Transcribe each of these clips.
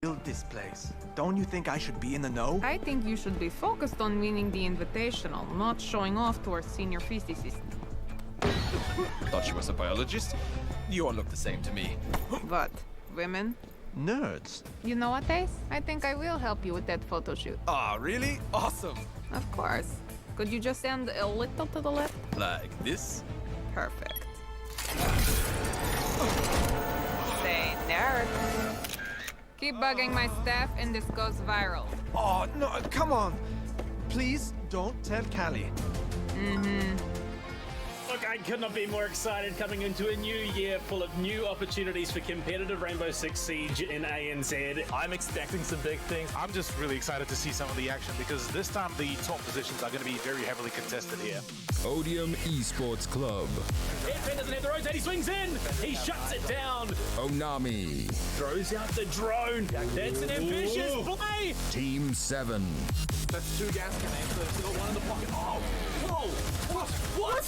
Build this place. Don't you think I should be in the know? I think you should be focused on winning the Invitational, not showing off to our senior physicist. Thought she was a biologist. You all look the same to me. What? Women? Nerds. You know what, Ace? I think I will help you with that photo shoot. Ah, really? Awesome. Of course. Could you just stand a little to the left? Like this? Perfect. Say nerd. Keep bugging my staff and this goes viral. Oh, no, come on. Please don't tell Callie. Look, I could not be more excited coming into a new year full of new opportunities for competitive Rainbow Six Siege in ANZ. I'm expecting some big things. I'm just really excited to see some of the action because this time the top positions are going to be very heavily contested here. Odium Esports Club. Headman doesn't have the rotate, he swings in, he shuts it down, Onami. throws out the drone. That's an ambitious play. Team 7. That's 2 gas cannons, so they've got one in the pocket. Oh, Whoa, what?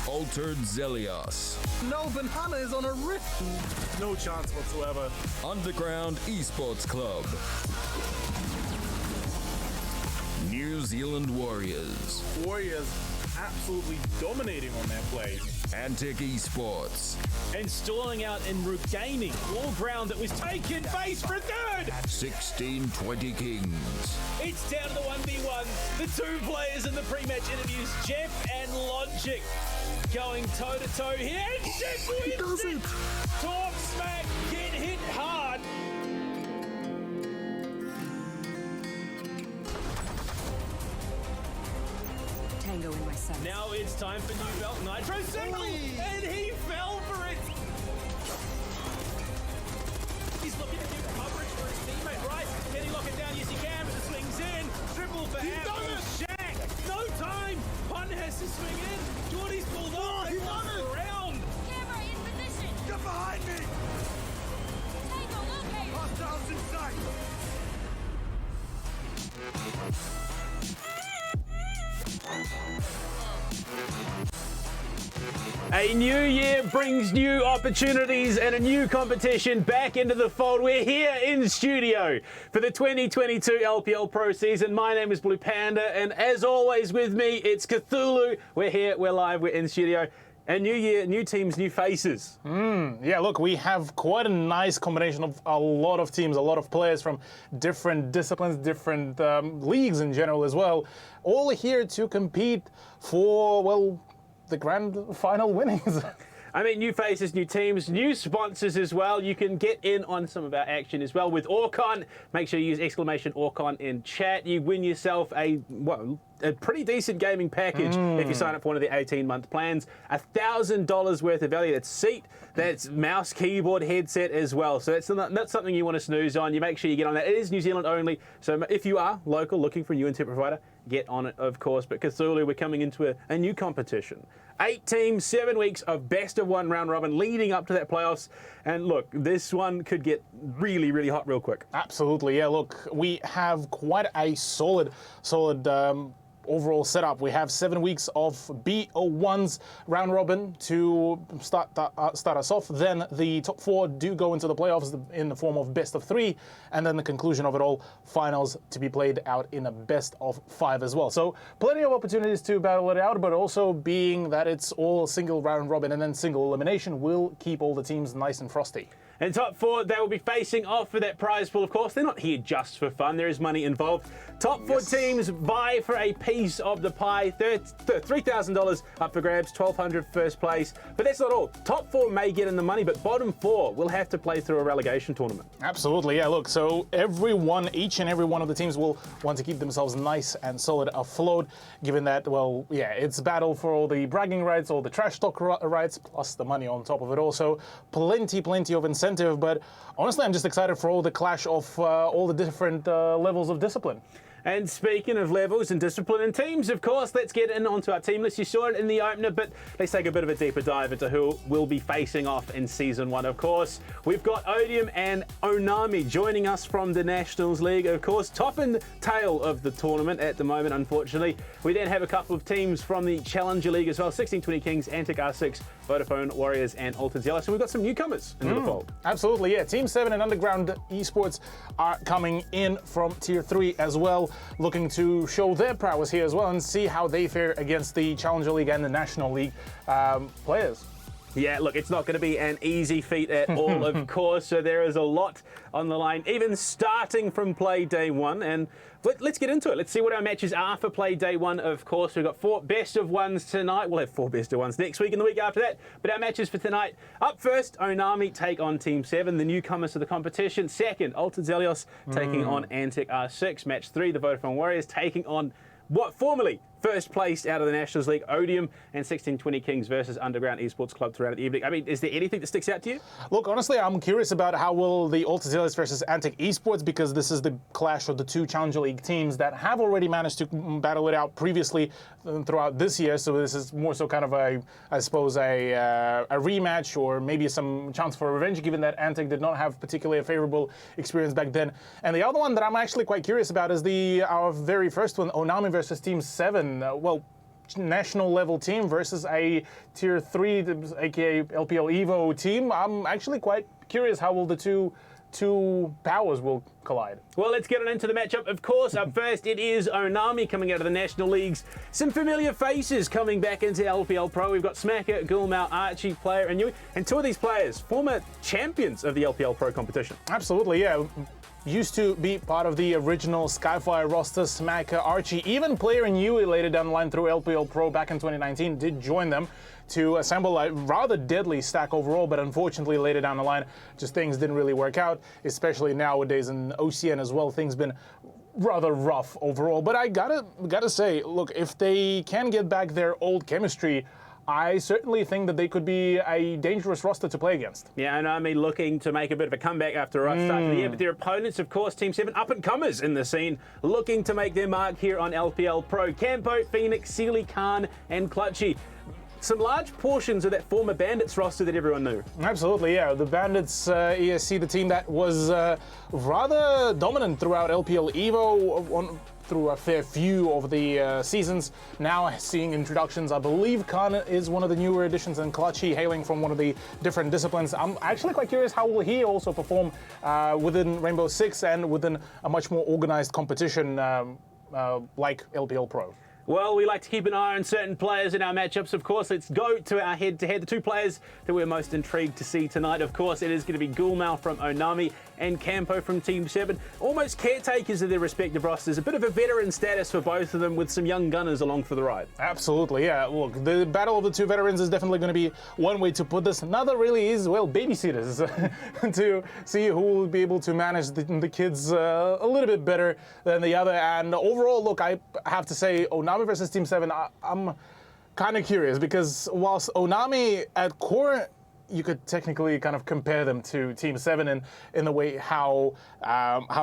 Altered Zelios. no, Banana is on a rift. No chance whatsoever. Underground Esports Club. New Zealand Warriors. Warriors absolutely dominating on their play. Antic Esports. And stalling out and regaining all ground that was taken, base for a third. 1620 Kings. It's down to the 1v1. The 2 players in the pre-match interviews, Jeff and Logic, going toe-to-toe here. And Jeff wins it! Talk smack, get hit hard. Tango in my sights. Now it's time for New Belt Nitro signal, and he fell for it. He's looking to give coverage for his teammate, right? Can he lock it down? Yes, he can, but the swing's in. Triple for Apple. Shaq. No time. Pun has to swing in. Jordy's pulled up. He won it. Around. Camera in position. Get behind me! Tango located. Hostiles in sight! A new year brings new opportunities and a new competition back into the fold. We're here in studio for the 2022 LPL Pro season. My name is Blue Panda, and as always with me, it's Cthulhu. We're here, we're live, we're in studio. A new year, new teams, new faces. Yeah, look, we have quite a nice combination of a lot of teams, a lot of players from different disciplines, different leagues in general as well, all here to compete for, well, the grand final winnings. I mean, new faces, new teams, new sponsors as well. You can get in on some of our action as well with Orcon. Make sure you use exclamation Orcon in chat. You win yourself a pretty decent gaming package if you sign up for one of the 18-month plans. $1,000 worth of value. That's seat, that's mouse, keyboard, headset as well. So that's not something you want to snooze on. You make sure you get on that. It is New Zealand only. So if you are local looking for a new internet provider, get on it, of course. But Cthulhu, we're coming into a new competition. 8 teams, 7 weeks of best of 1 round robin leading up to that playoffs. And look, this one could get really, really hot real quick. Absolutely, yeah. Look, we have quite a solid overall setup. We have 7 weeks of B01's round robin to start us off. Then the top 4 do go into the playoffs in the form of best of 3, and then the conclusion of it all, finals to be played out in a best of 5 as well. So plenty of opportunities to battle it out, but also being that it's all single round robin and then single elimination will keep all the teams nice and frosty. And top 4, they will be facing off for that prize pool, of course. They're not here just for fun. There is money involved. Top 4 teams vie for a piece of the pie. $3,000 up for grabs, $1,200 first place. But that's not all. Top 4 may get in the money, but bottom 4 will have to play through a relegation tournament. Absolutely, yeah. Look, so each and every one of the teams will want to keep themselves nice and solid afloat, given that, well, yeah, it's battle for all the bragging rights, all the trash talk rights, plus the money on top of it also. Plenty of incentive, but honestly, I'm just excited for all the clash of all the different levels of discipline. And speaking of levels and discipline and teams, of course, let's get in onto our team list. You saw it in the opener, but let's take a bit of a deeper dive into who will be facing off in Season 1, of course. We've got Odium and Onami joining us from the Nationals League, of course, top and tail of the tournament at the moment, unfortunately. We then have a couple of teams from the Challenger League as well, 1620 Kings, Antic R6, Vodafone Warriors, and Oceania. So we've got some newcomers into the fold. Absolutely, yeah. Team 7 and Underground Esports are coming in from Tier 3 as well, looking to show their prowess here as well and see how they fare against the Challenger League and the National League players. Yeah, look, it's not going to be an easy feat at all, of course, so there is a lot on the line, even starting from play day 1. And let's get into it. Let's see what our matches are for play day 1, of course. We've got 4 best of ones tonight. We'll have 4 best of ones next week and the week after that. But our matches for tonight, up first, Onami take on Team 7, the newcomers to the competition. Second, Altazelios taking on Antic R6. Match 3, the Vodafone Warriors taking on what formerly first place out of the Nationals League, Odium, and 1620 Kings versus Underground Esports Club throughout the evening. I mean, is there anything that sticks out to you? Look, honestly, I'm curious about how will the Altazelios versus Antic Esports, because this is the clash of the 2 Challenger League teams that have already managed to battle it out previously throughout this year. So this is more so kind of a rematch, or maybe some chance for revenge, given that Antic did not have particularly a favorable experience back then. And the other one that I'm actually quite curious about is our very first one, Onami versus Team 7. National level team versus a Tier 3, aka LPL Evo team. I'm actually quite curious how will the two powers will collide. Well, let's get on into the matchup. Of course, up first, it is Onami coming out of the National Leagues. Some familiar faces coming back into LPL Pro. We've got Smacker, Gulmau, Archie, Player, and Yui. And 2 of these players, former champions of the LPL Pro competition. Absolutely, yeah. Used to be part of the original Skyfire roster, Smacker, Archie, even Player and Yui later down the line through LPL Pro back in 2019 did join them to assemble a rather deadly stack overall, but unfortunately later down the line, just things didn't really work out, especially nowadays in Oceania as well. Things been rather rough overall, but I gotta say, look, if they can get back their old chemistry, I certainly think that they could be a dangerous roster to play against. Yeah, and I mean, looking to make a bit of a comeback after a rough start to the year, but their opponents, of course, Team 7, up-and-comers in the scene, looking to make their mark here on LPL Pro. Campo, Phoenix, Sealy, Khan, and Clutchy. Some large portions of that former Bandits roster that everyone knew. Absolutely, yeah. The Bandits ESC, the team that was rather dominant throughout LPL Evo, through a fair few of the seasons. Now seeing introductions, I believe Khan is one of the newer additions, and Clutchy hailing from one of the different disciplines. I'm actually quite curious how will he also perform within Rainbow Six and within a much more organized competition like LPL Pro. Well, we like to keep an eye on certain players in our matchups, of course. Let's go to our head-to-head. The 2 players that we're most intrigued to see tonight, of course, it is going to be Gulmau from Onami and Campo from Team 7. Almost caretakers of their respective rosters. A bit of a veteran status for both of them, with some young gunners along for the ride. Absolutely, yeah. Look, the battle of the 2 veterans is definitely going to be one way to put this. Another really is, well, babysitters to see who will be able to manage the kids a little bit better than the other. And overall, look, I have to say, Onami versus Team 7, I'm kind of curious, because whilst Onami at core, you could technically kind of compare them to Team 7 in the way how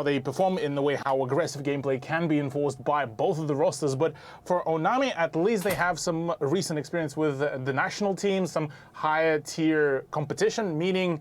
they perform, in the way how aggressive gameplay can be enforced by both of the rosters. But for Onami, at least they have some recent experience with the national team, some higher tier competition, meaning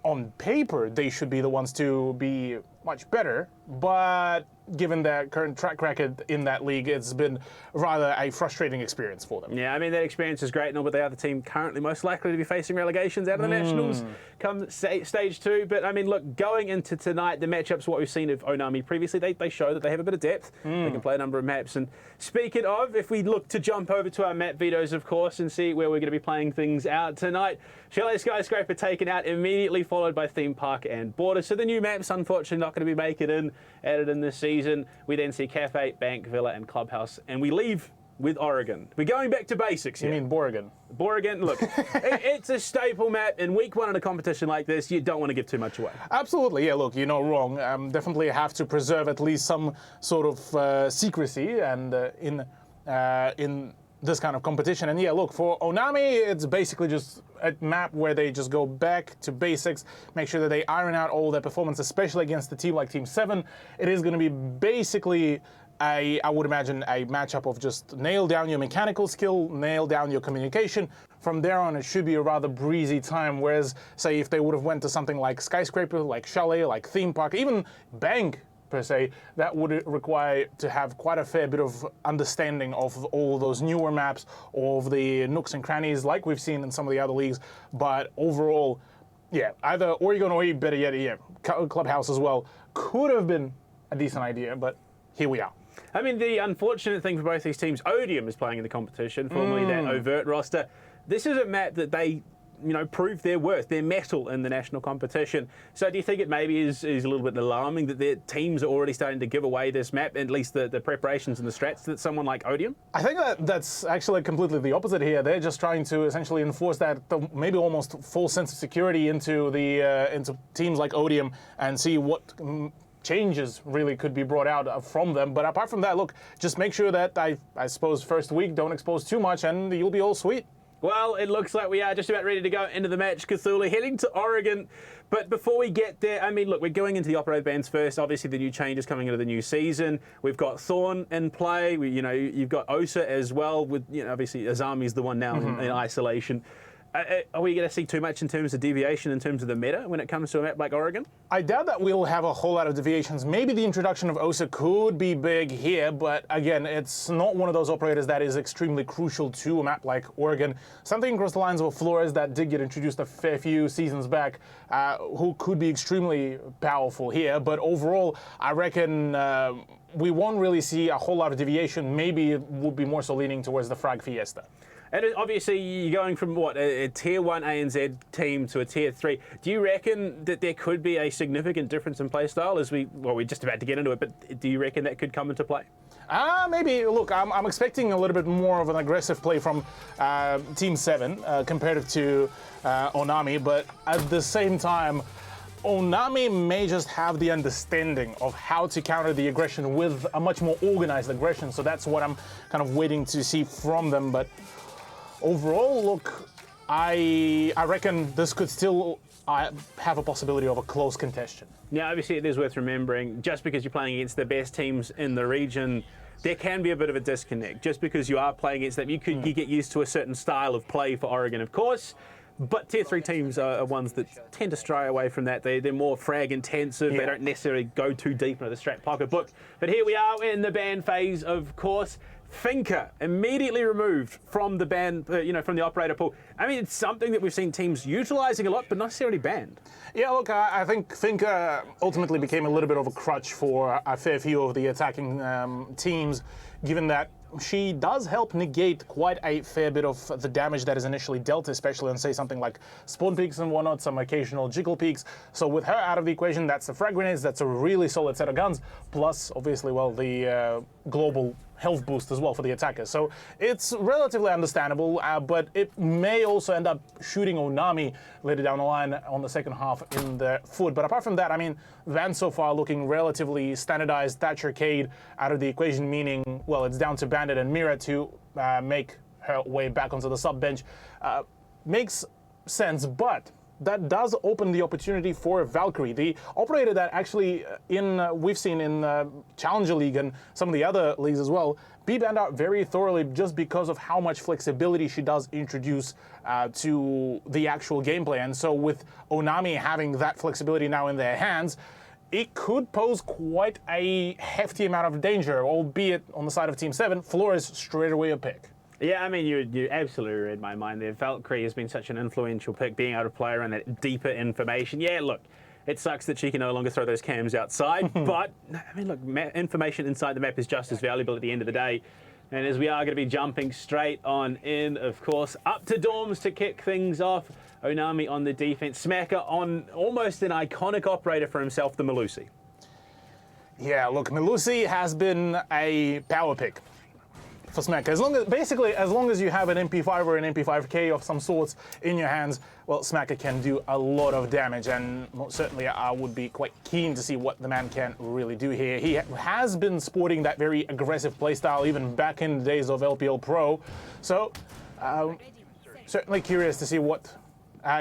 on paper they should be the ones to be much better, but given their current track record in that league, it's been rather a frustrating experience for them. Yeah, I mean, that experience is great and all, but they are the team currently most likely to be facing relegations out of the Nationals come stage 2. But I mean, look, going into tonight, the matchups, what we've seen of Onami previously, they show that they have a bit of depth. They can play a number of maps. And speaking of, if we look to jump over to our map vetoes, of course, and see where we're going to be playing things out tonight, Chalet Skyscraper taken out immediately, followed by Theme Park and Border. So the new maps, unfortunately, not going to be making it added in this season. We then see Cafe, Bank, Villa, and Clubhouse, and we leave with Oregon. We're going back to basics here. You mean Borgen? Borgen, look, it's a staple map. In week 1 in a competition like this, you don't want to give too much away. Absolutely, yeah, look, you're not wrong. Definitely have to preserve at least some sort of secrecy and in this kind of competition. And yeah, look, for Onami, it's basically just a map where they just go back to basics, make sure that they iron out all their performance, especially against a team like Team 7. It is going to be basically I would imagine a matchup of just nail down your mechanical skill, nail down your communication. From there on, it should be a rather breezy time. Whereas, say, if they would have went to something like Skyscraper, like Chalet, like Theme Park, even Bank, per se, that would require to have quite a fair bit of understanding of all those newer maps, of the nooks and crannies like we've seen in some of the other leagues. But overall, yeah, either Oregon or better yet, yeah, Clubhouse as well could have been a decent idea, but here we are. I mean, the unfortunate thing for both these teams, Odium is playing in the competition, formerly that overt roster. This is a map that they, proved their worth, their mettle in the national competition. So do you think it maybe is a little bit alarming that their teams are already starting to give away this map, at least the preparations and the strats, that someone like Odium? I think that's actually completely the opposite here. They're just trying to essentially enforce that maybe almost full sense of security into into teams like Odium and see what changes really could be brought out from them. But apart from that, look, just make sure that I suppose first week don't expose too much and you'll be all sweet. Well, it looks like we are just about ready to go into the match. Cthulhu heading to Oregon. But before we get there, I mean, look, we're going into the operator bans first. Obviously, the new changes coming into the new season. We've got Thorn in play. You've got Osa as well. With obviously Azami's the one now in isolation. Are we going to see too much in terms of deviation, in terms of the meta, when it comes to a map like Oregon? I doubt that we'll have a whole lot of deviations. Maybe the introduction of Osa could be big here, but again, it's not one of those operators that is extremely crucial to a map like Oregon. Something across the lines of Flores that did get introduced a fair few seasons back, who could be extremely powerful here, but overall, I reckon we won't really see a whole lot of deviation. Maybe it would be more so leaning towards the Frag Fiesta. And obviously, you're going from what, a Tier 1 ANZ team to a Tier 3. Do you reckon that there could be a significant difference in play style as we're just about to get into it, but do you reckon that could come into play? Maybe. Look, I'm expecting a little bit more of an aggressive play from Team 7 compared to Onami, but at the same time, Onami may just have the understanding of how to counter the aggression with a much more organized aggression, so that's what I'm kind of waiting to see from them. But overall, look, I reckon this could still have a possibility of a close contention. Now, obviously, it is worth remembering, just because you're playing against the best teams in the region, there can be a bit of a disconnect. Just because you are playing against them, you get used to a certain style of play for Oregon, of course. But Tier 3 teams are ones that tend to stray away from that. They're more frag intensive. Yeah. They don't necessarily go too deep into the strat pocketbook. But here we are in the ban phase, of course. Finca immediately removed from the ban, from the operator pool. I mean, it's something that we've seen teams utilising a lot, but not necessarily banned. Yeah, look, I think Finca ultimately became a little bit of a crutch for a fair few of the attacking teams, given that she does help negate quite a fair bit of the damage that is initially dealt, especially on, say, something like spawn peaks and whatnot, some occasional jiggle peaks. So with her out of the equation, that's the frag grenades, that's a really solid set of guns, plus, obviously, well, the global health boost as well for the attackers. So it's relatively understandable, but it may also end up shooting Onami later down the line on the second half in the foot. But apart from that, I mean, Van so far looking relatively standardized. Thatcher Cade out of the equation, meaning, well, it's down to Bandit and Mira to make her way back onto the sub bench. Makes sense, but that does open the opportunity for Valkyrie, the operator that actually we've seen in Challenger League and some of the other leagues as well, be banned out very thoroughly just because of how much flexibility she does introduce to the actual gameplay. And so with Onami having that flexibility now in their hands, it could pose quite a hefty amount of danger, albeit on the side of Team 7, Flores straight away a pick. Yeah, I mean, you absolutely read my mind there. Valkyrie has been such an influential pick, being able to play around that deeper information. Yeah, look, it sucks that she can no longer throw those cams outside, but, I mean, look, information inside the map is just as valuable at the end of the day. And as we are going to be jumping straight on in, of course, up to Dorms to kick things off. Onami on the defense, Smacker on almost an iconic operator for himself, the Melusi. Yeah, look, Melusi has been a power pick for Smacker. As long as you have an MP5 or an MP5K of some sorts in your hands, well, Smacker can do a lot of damage, and most certainly I would be quite keen to see what the man can really do here. He has been sporting that very aggressive playstyle even back in the days of LPL Pro, so certainly curious to see what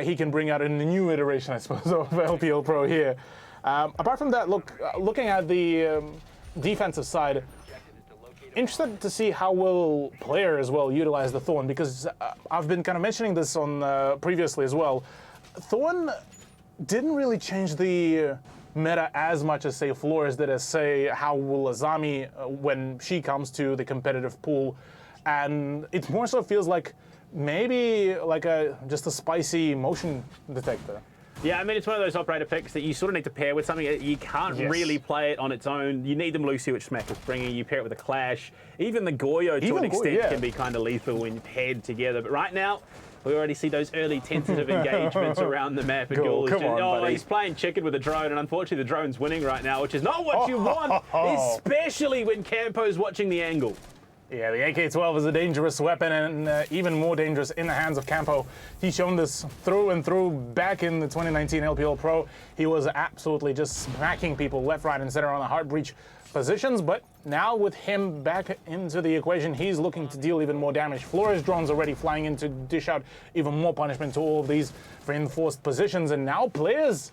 he can bring out in the new iteration, I suppose, of LPL Pro here. Apart from that, looking at the defensive side, interested to see how will players utilize the Thorn, because I've been kind of mentioning this on previously as well. Thorn didn't really change the meta as much as, say, Flores did, as, say, how will Azami when she comes to the competitive pool. And it more so feels like maybe like just a spicy motion detector. Yeah, I mean, it's one of those operator picks that you sort of need to pair with something. You can't really play it on its own. You need the Lucy, which Smack is bringing. You pair it with a Clash. Even the Goyo, to an extent, can be kind of lethal when paired together. But right now, we already see those early tentative engagements around the map. And Ghoul is just, he's playing chicken with a drone, and unfortunately the drone's winning right now, which is not what you want, especially when Campo's watching the angle. Yeah, the AK-12 is a dangerous weapon, and even more dangerous in the hands of Campo. He's shown this through and through back in the 2019 LPL Pro. He was absolutely just smacking people left, right, and center on the hard breach positions, but now with him back into the equation, he's looking to deal even more damage. Flores drones already flying in to dish out even more punishment to all of these reinforced positions, and now players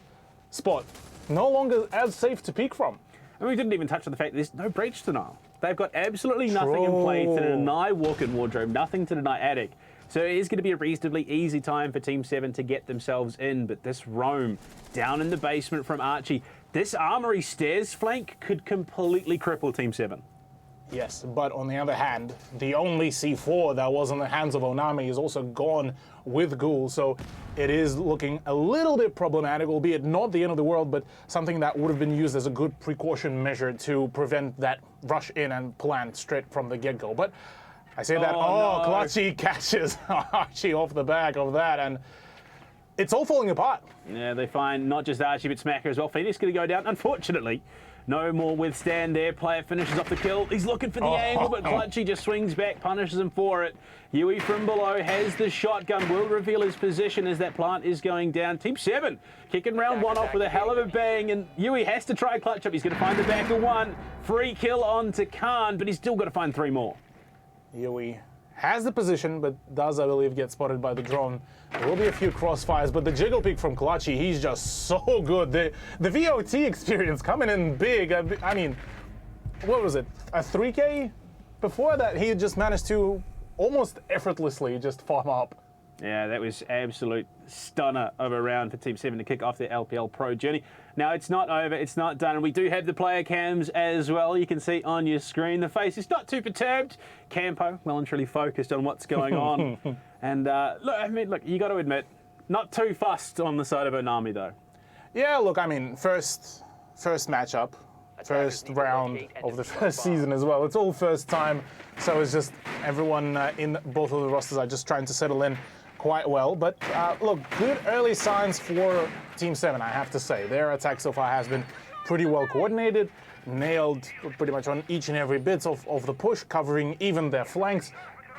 spot no longer as safe to peek from. And we didn't even touch on the fact that there's no breach denial. They've got absolutely nothing in play to deny walk-in wardrobe, nothing to deny attic. So it is going to be a reasonably easy time for Team 7 to get themselves in. But this roam down in the basement from Archie, this armory stairs flank could completely cripple Team 7. Yes, but on the other hand, the only C4 that was in the hands of Onami is also gone with Ghoul, so it is looking a little bit problematic, albeit not the end of the world, but something that would have been used as a good precaution measure to prevent that rush in and plant straight from the get-go. But I say that, Clutchy catches Archie off the back of that, and it's all falling apart. Yeah, they find not just Archie, but Smacker as well. Phoenix going to go down, unfortunately. No more withstand there. Player finishes off the kill. He's looking for the angle, but Clutchy just swings back, punishes him for it. Yui from below has the shotgun, will reveal his position as that plant is going down. Team 7 kicking round one off with a hell of a bang, and Yui has to try clutch up. He's going to find the back of one. Free kill on to Khan, but he's still got to find 3 more. Yui has the position, but does, I believe, get spotted by the drone. There will be a few crossfires, but the jiggle peek from Clutchy, he's just so good. The VOT experience coming in big. I mean, what was it? A 3K? Before that, he just managed to almost effortlessly just farm up. Yeah, that was absolute stunner of a round for Team 7 to kick off their LPL Pro journey. Now, it's not over, it's not done, and we do have the player cams as well. You can see on your screen the face is not too perturbed. Campo, well and truly focused on what's going on. And look, you got to admit, not too fussed on the side of Onami, though. Yeah, look, I mean, first matchup, first round of the first season as well. It's all first time, so it's just everyone in both of the rosters are just trying to settle in quite well. But look, good early signs for Team 7, I have to say. Their attack so far has been pretty well coordinated, nailed pretty much on each and every bit of the push, covering even their flanks.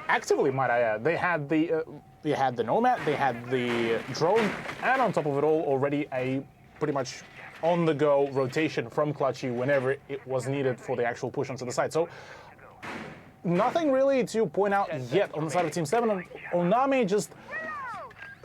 Actively, might I add. They had the Nomad, they had the drone, and on top of it all, already a pretty much on-the-go rotation from Clutchy whenever it was needed for the actual push onto the side. So nothing really to point out yet on the side of Team 7. Onami just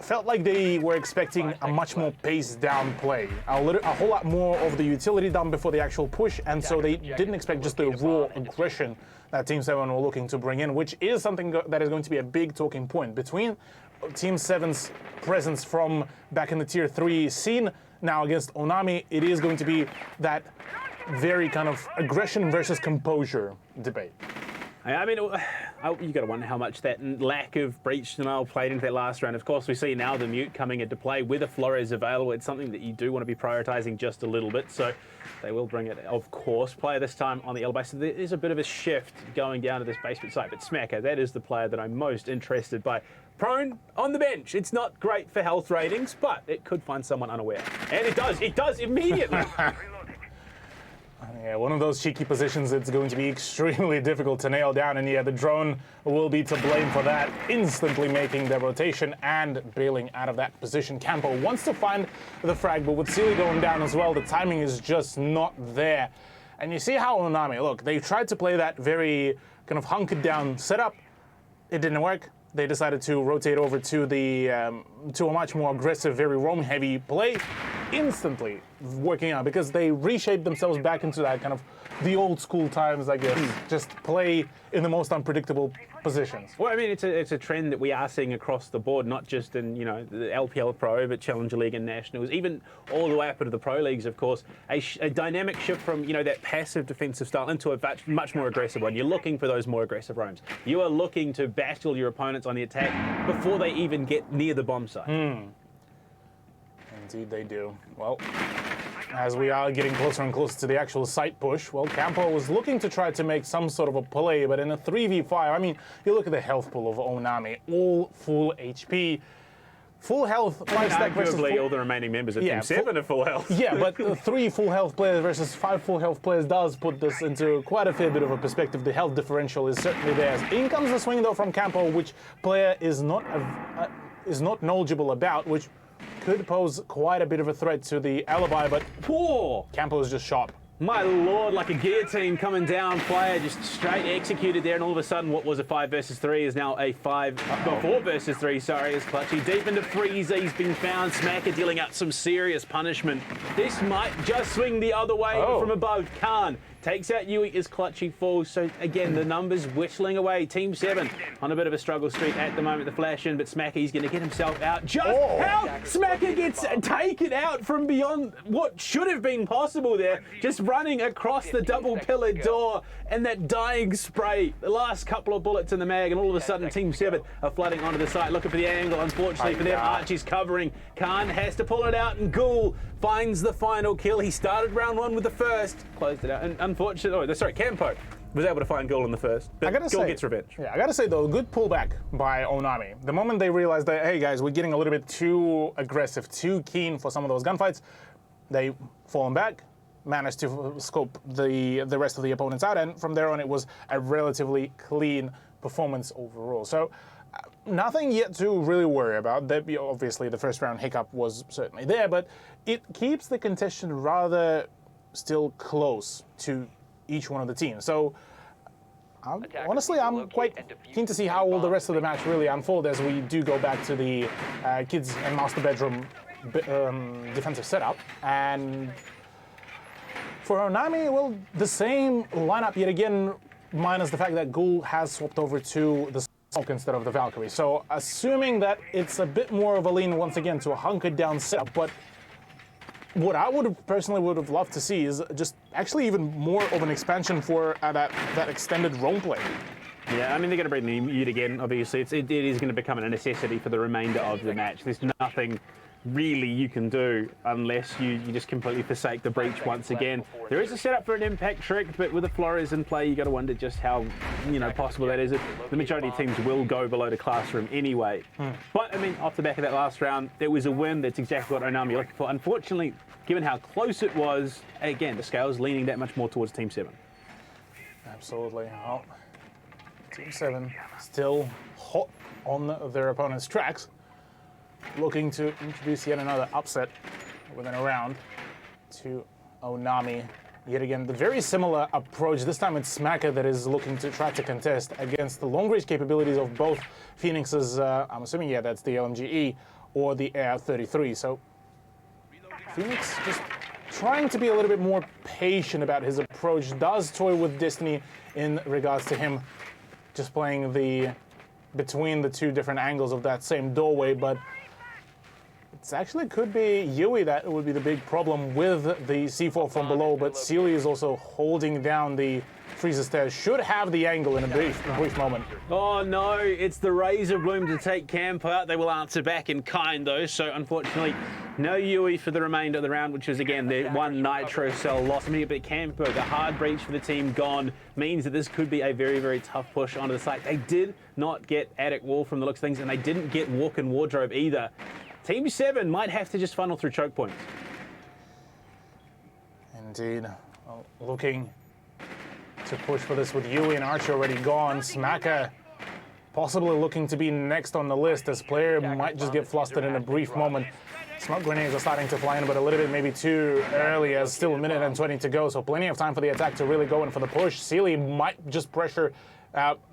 felt like they were expecting a much more paced down play, a whole lot more of the utility done before the actual push, and so they didn't expect just the raw aggression that Team 7 were looking to bring in, which is something that is going to be a big talking point between Team 7's presence from back in the Tier 3 scene now against Onami. It is going to be that very kind of aggression versus composure debate. I mean, you got to wonder how much that lack of breach denial played into that last round. Of course, we see now the mute coming into play with a Flores available. It's something that you do want to be prioritizing just a little bit, so they will bring it, of course. Player this time on the L base. So there is a bit of a shift going down to this basement site, but Smacker, that is the player that I'm most interested by. Prone on the bench. It's not great for health ratings, but it could find someone unaware. And it does immediately. Yeah, one of those cheeky positions it's going to be extremely difficult to nail down, and yeah, the drone will be to blame for that, instantly making the rotation and bailing out of that position. Campo wants to find the frag, but with Sealy going down as well, the timing is just not there. And you see how Onami, look, they tried to play that very kind of hunkered down setup. It didn't work. They decided to rotate over to the to a much more aggressive, very roam-heavy play. instantly working out because they reshaped themselves back into that kind of the old school times, I guess. Just play in the most unpredictable positions. Well, I mean, it's a trend that we are seeing across the board, not just in, you know, the LPL Pro, but Challenger League and Nationals, even all the way up into the Pro Leagues, of course. A dynamic shift from, you know, that passive defensive style into a much more aggressive one. You're looking for those more aggressive roams. You are looking to battle your opponents on the attack before they even get near the bomb site. Indeed they do. Well, as we are getting closer and closer to the actual site push, well, Campo was looking to try to make some sort of a play, but in a 3v5, I mean, you look at the health pool of Onami, all full HP, full health, 5-stack versus Arguably, all the remaining members of Team 7 are full health. Yeah, but 3 full health players versus 5 full health players does put this into quite a fair bit of a perspective. The health differential is certainly there. In comes the swing, though, from Campo, which player is not knowledgeable about, which could pose quite a bit of a threat to the alibi, but Poor! Campo is just sharp. My lord, like a guillotine coming down, player just straight executed there, and all of a sudden what was a 5 versus 3 is now a 4 versus 3, sorry, is Clutchy. Deep into Freezer, he's been found. Smacker dealing out some serious punishment. This might just swing the other way from above. Khan takes out Yui as Clutchy falls. So again, the numbers whistling away. Team 7 on a bit of a struggle streak at the moment, the flash in, but Smacky's going to get himself out. Just how Smacker gets taken out from beyond what should have been possible there. Just running across the double pillar door and that dying spray. The last couple of bullets in the mag, and all of a sudden Team 7 are flooding onto the site. Looking for the angle, unfortunately for them. Archie's covering. Khan has to pull it out, and Ghoul finds the final kill. He started round 1 with the first, closed it out, and unfortunately, Campo was able to find Ghoul in the first, but Ghoul gets revenge. Yeah, I gotta say though, good pullback by Onami. The moment they realized that, hey guys, we're getting a little bit too aggressive, too keen for some of those gunfights, they fallen back, managed to scope the rest of the opponents out, and from there on it was a relatively clean performance overall. So nothing yet to really worry about. Obviously the first round hiccup was certainly there, but it keeps the contention rather still close to each one of the teams. So honestly, I'm quite keen to see how all the rest of the match really unfold as we do go back to the kids and master bedroom defensive setup. And for Onami, well, the same lineup yet again, minus the fact that Ghoul has swapped over to the Smoke instead of the Valkyrie. So assuming that it's a bit more of a lean once again to a hunkered down setup, but what I personally would have loved to see is just actually even more of an expansion for that extended role play. Yeah, I mean, they're going to bring the mute again, obviously. It is going to become a necessity for the remainder of the match. There's nothing really you can do unless you just completely forsake the breach once again. There is a setup for an impact trick, but with the Flores in play, you got to wonder just how possible that is. The majority of teams will go below the classroom anyway. But I mean, off the back of that last round, there was a win. That's exactly what Onami are looking for. Unfortunately, given how close it was, again, the scale's leaning that much more towards Team 7. Absolutely. Well, Team 7 still hot on their opponent's tracks, looking to introduce yet another upset within a round to Onami. Yet again, the very similar approach. This time it's Smacker that is looking to try to contest against the long-range capabilities of both Phoenix's, I'm assuming, yeah, that's the LMGE or the AR-33. So Phoenix just trying to be a little bit more patient about his approach, does toy with Destiny in regards to him just playing between the two different angles of that same doorway, but it actually could be Yui that would be the big problem with the C4 from below, but Sealy is also holding down the Freezer stairs. Should have the angle in a brief moment. Oh no, it's the Razor Bloom to take Camp out. They will answer back in kind though, so unfortunately no Yui for the remainder of the round, which was again the one Nitro cell loss. I mean, but Campo, the hard breach for the team gone, means that this could be a very, very tough push onto the site. They did not get Attic Wall from the looks of things, and they didn't get Walk-in Wardrobe either. Team 7 might have to just funnel through choke points. Indeed. Well, looking to push for this with Yui and Archer already gone. Smacker possibly looking to be next on the list as player might just get flustered in a brief moment. Smoke grenades are starting to fly in, but a little bit maybe too early as still a minute and 20 to go, so plenty of time for the attack to really go in for the push. Sealy might just pressure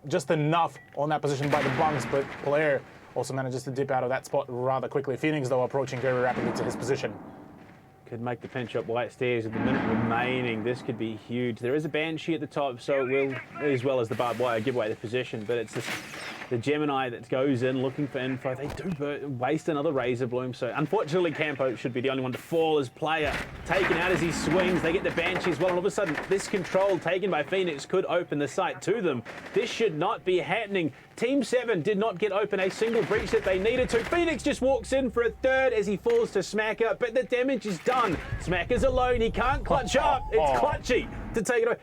just enough on that position by the bunks, but player also manages to dip out of that spot rather quickly. Phoenix, though, approaching very rapidly to his position. could make the pinch up white stairs with the minute remaining. This could be huge. There is a Banshee at the top, so it will, as well as the barbed wire, give away the position. But it's the Gemini that goes in looking for info. They do waste another Razor Bloom, so unfortunately Campo should be the only one to fall as player. Taken out as he swings. They get the Banshee as well, and all of a sudden this control taken by Phoenix could open the site to them. This should not be happening. Team 7 did not get open a single breach that they needed to. Phoenix just walks in for a third as he falls to Smacker, but the damage is done. Smacker's alone. He can't clutch up. It's clutchy to take it away.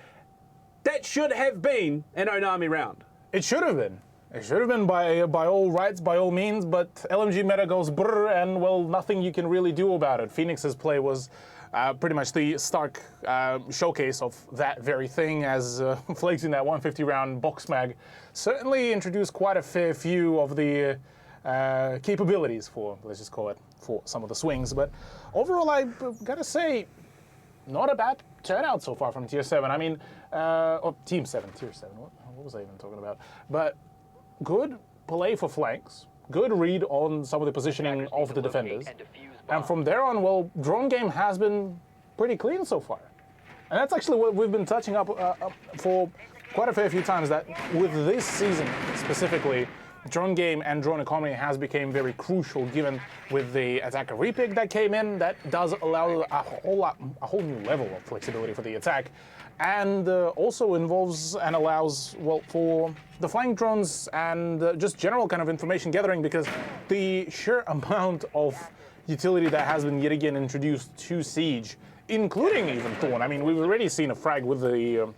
That should have been an Onami round. It should have been. It should have been by all rights, by all means, but LMG meta goes brr, and, well, nothing you can really do about it. Phoenix's play was pretty much the stark showcase of that very thing, as Flakes in that 150 round box mag certainly introduced quite a fair few of the capabilities for, let's just call it, for some of the swings. But overall, I gotta say, not a bad turnout so far from Tier 7. I mean, or Team 7, Tier 7, what was I even talking about? But good play for flanks, good read on some of the positioning of the defenders. And from there on, well, drone game has been pretty clean so far. And that's actually what we've been touching up for quite a fair few times, that with this season specifically, drone game and drone economy has become very crucial, given with the attacker repick that came in. That does allow a whole new level of flexibility for the attack, and also involves and allows, well, for the flying drones and just general kind of information gathering, because the sheer amount of utility that has been yet again introduced to Siege, including even Thorn. I mean, we've already seen a frag with the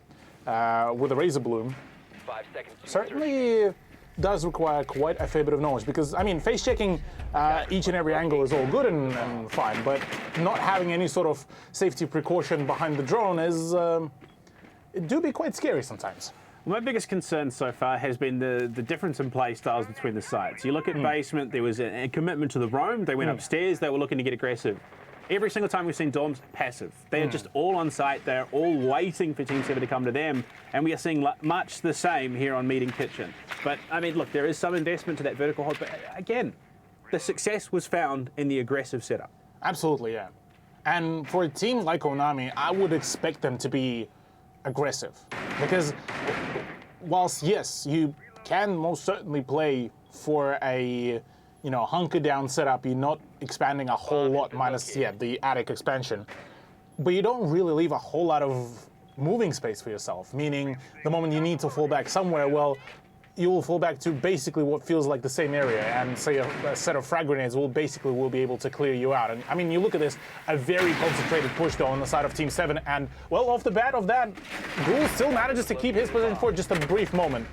Razor Bloom. 5 seconds. Certainly does require quite a fair bit of knowledge, because, I mean, face checking each and every angle is all good and fine, but not having any sort of safety precaution behind the drone is it do be quite scary sometimes. My biggest concern so far has been the difference in play styles between the sides. You look at basement, there was a commitment to the roam. They went upstairs, they were looking to get aggressive. Every single time we've seen Dorms, passive. They are just all on site. They're all waiting for Team 7 to come to them. And we are seeing much the same here on Meeting Kitchen. But, I mean, look, there is some investment to that vertical hold. But, again, the success was found in the aggressive setup. Absolutely, yeah. And for a team like Onami, I would expect them to be aggressive. Because whilst, yes, you can most certainly play for a, hunker down setup, you're not expanding a whole lot, minus, the attic expansion. But you don't really leave a whole lot of moving space for yourself, meaning the moment you need to fall back somewhere, well, you will fall back to basically what feels like the same area, and say a set of frag grenades will be able to clear you out. And I mean, you look at this, a very concentrated push though on the side of Team 7, and well, off the bat of that, Ghoul still manages to keep his position for just a brief moment.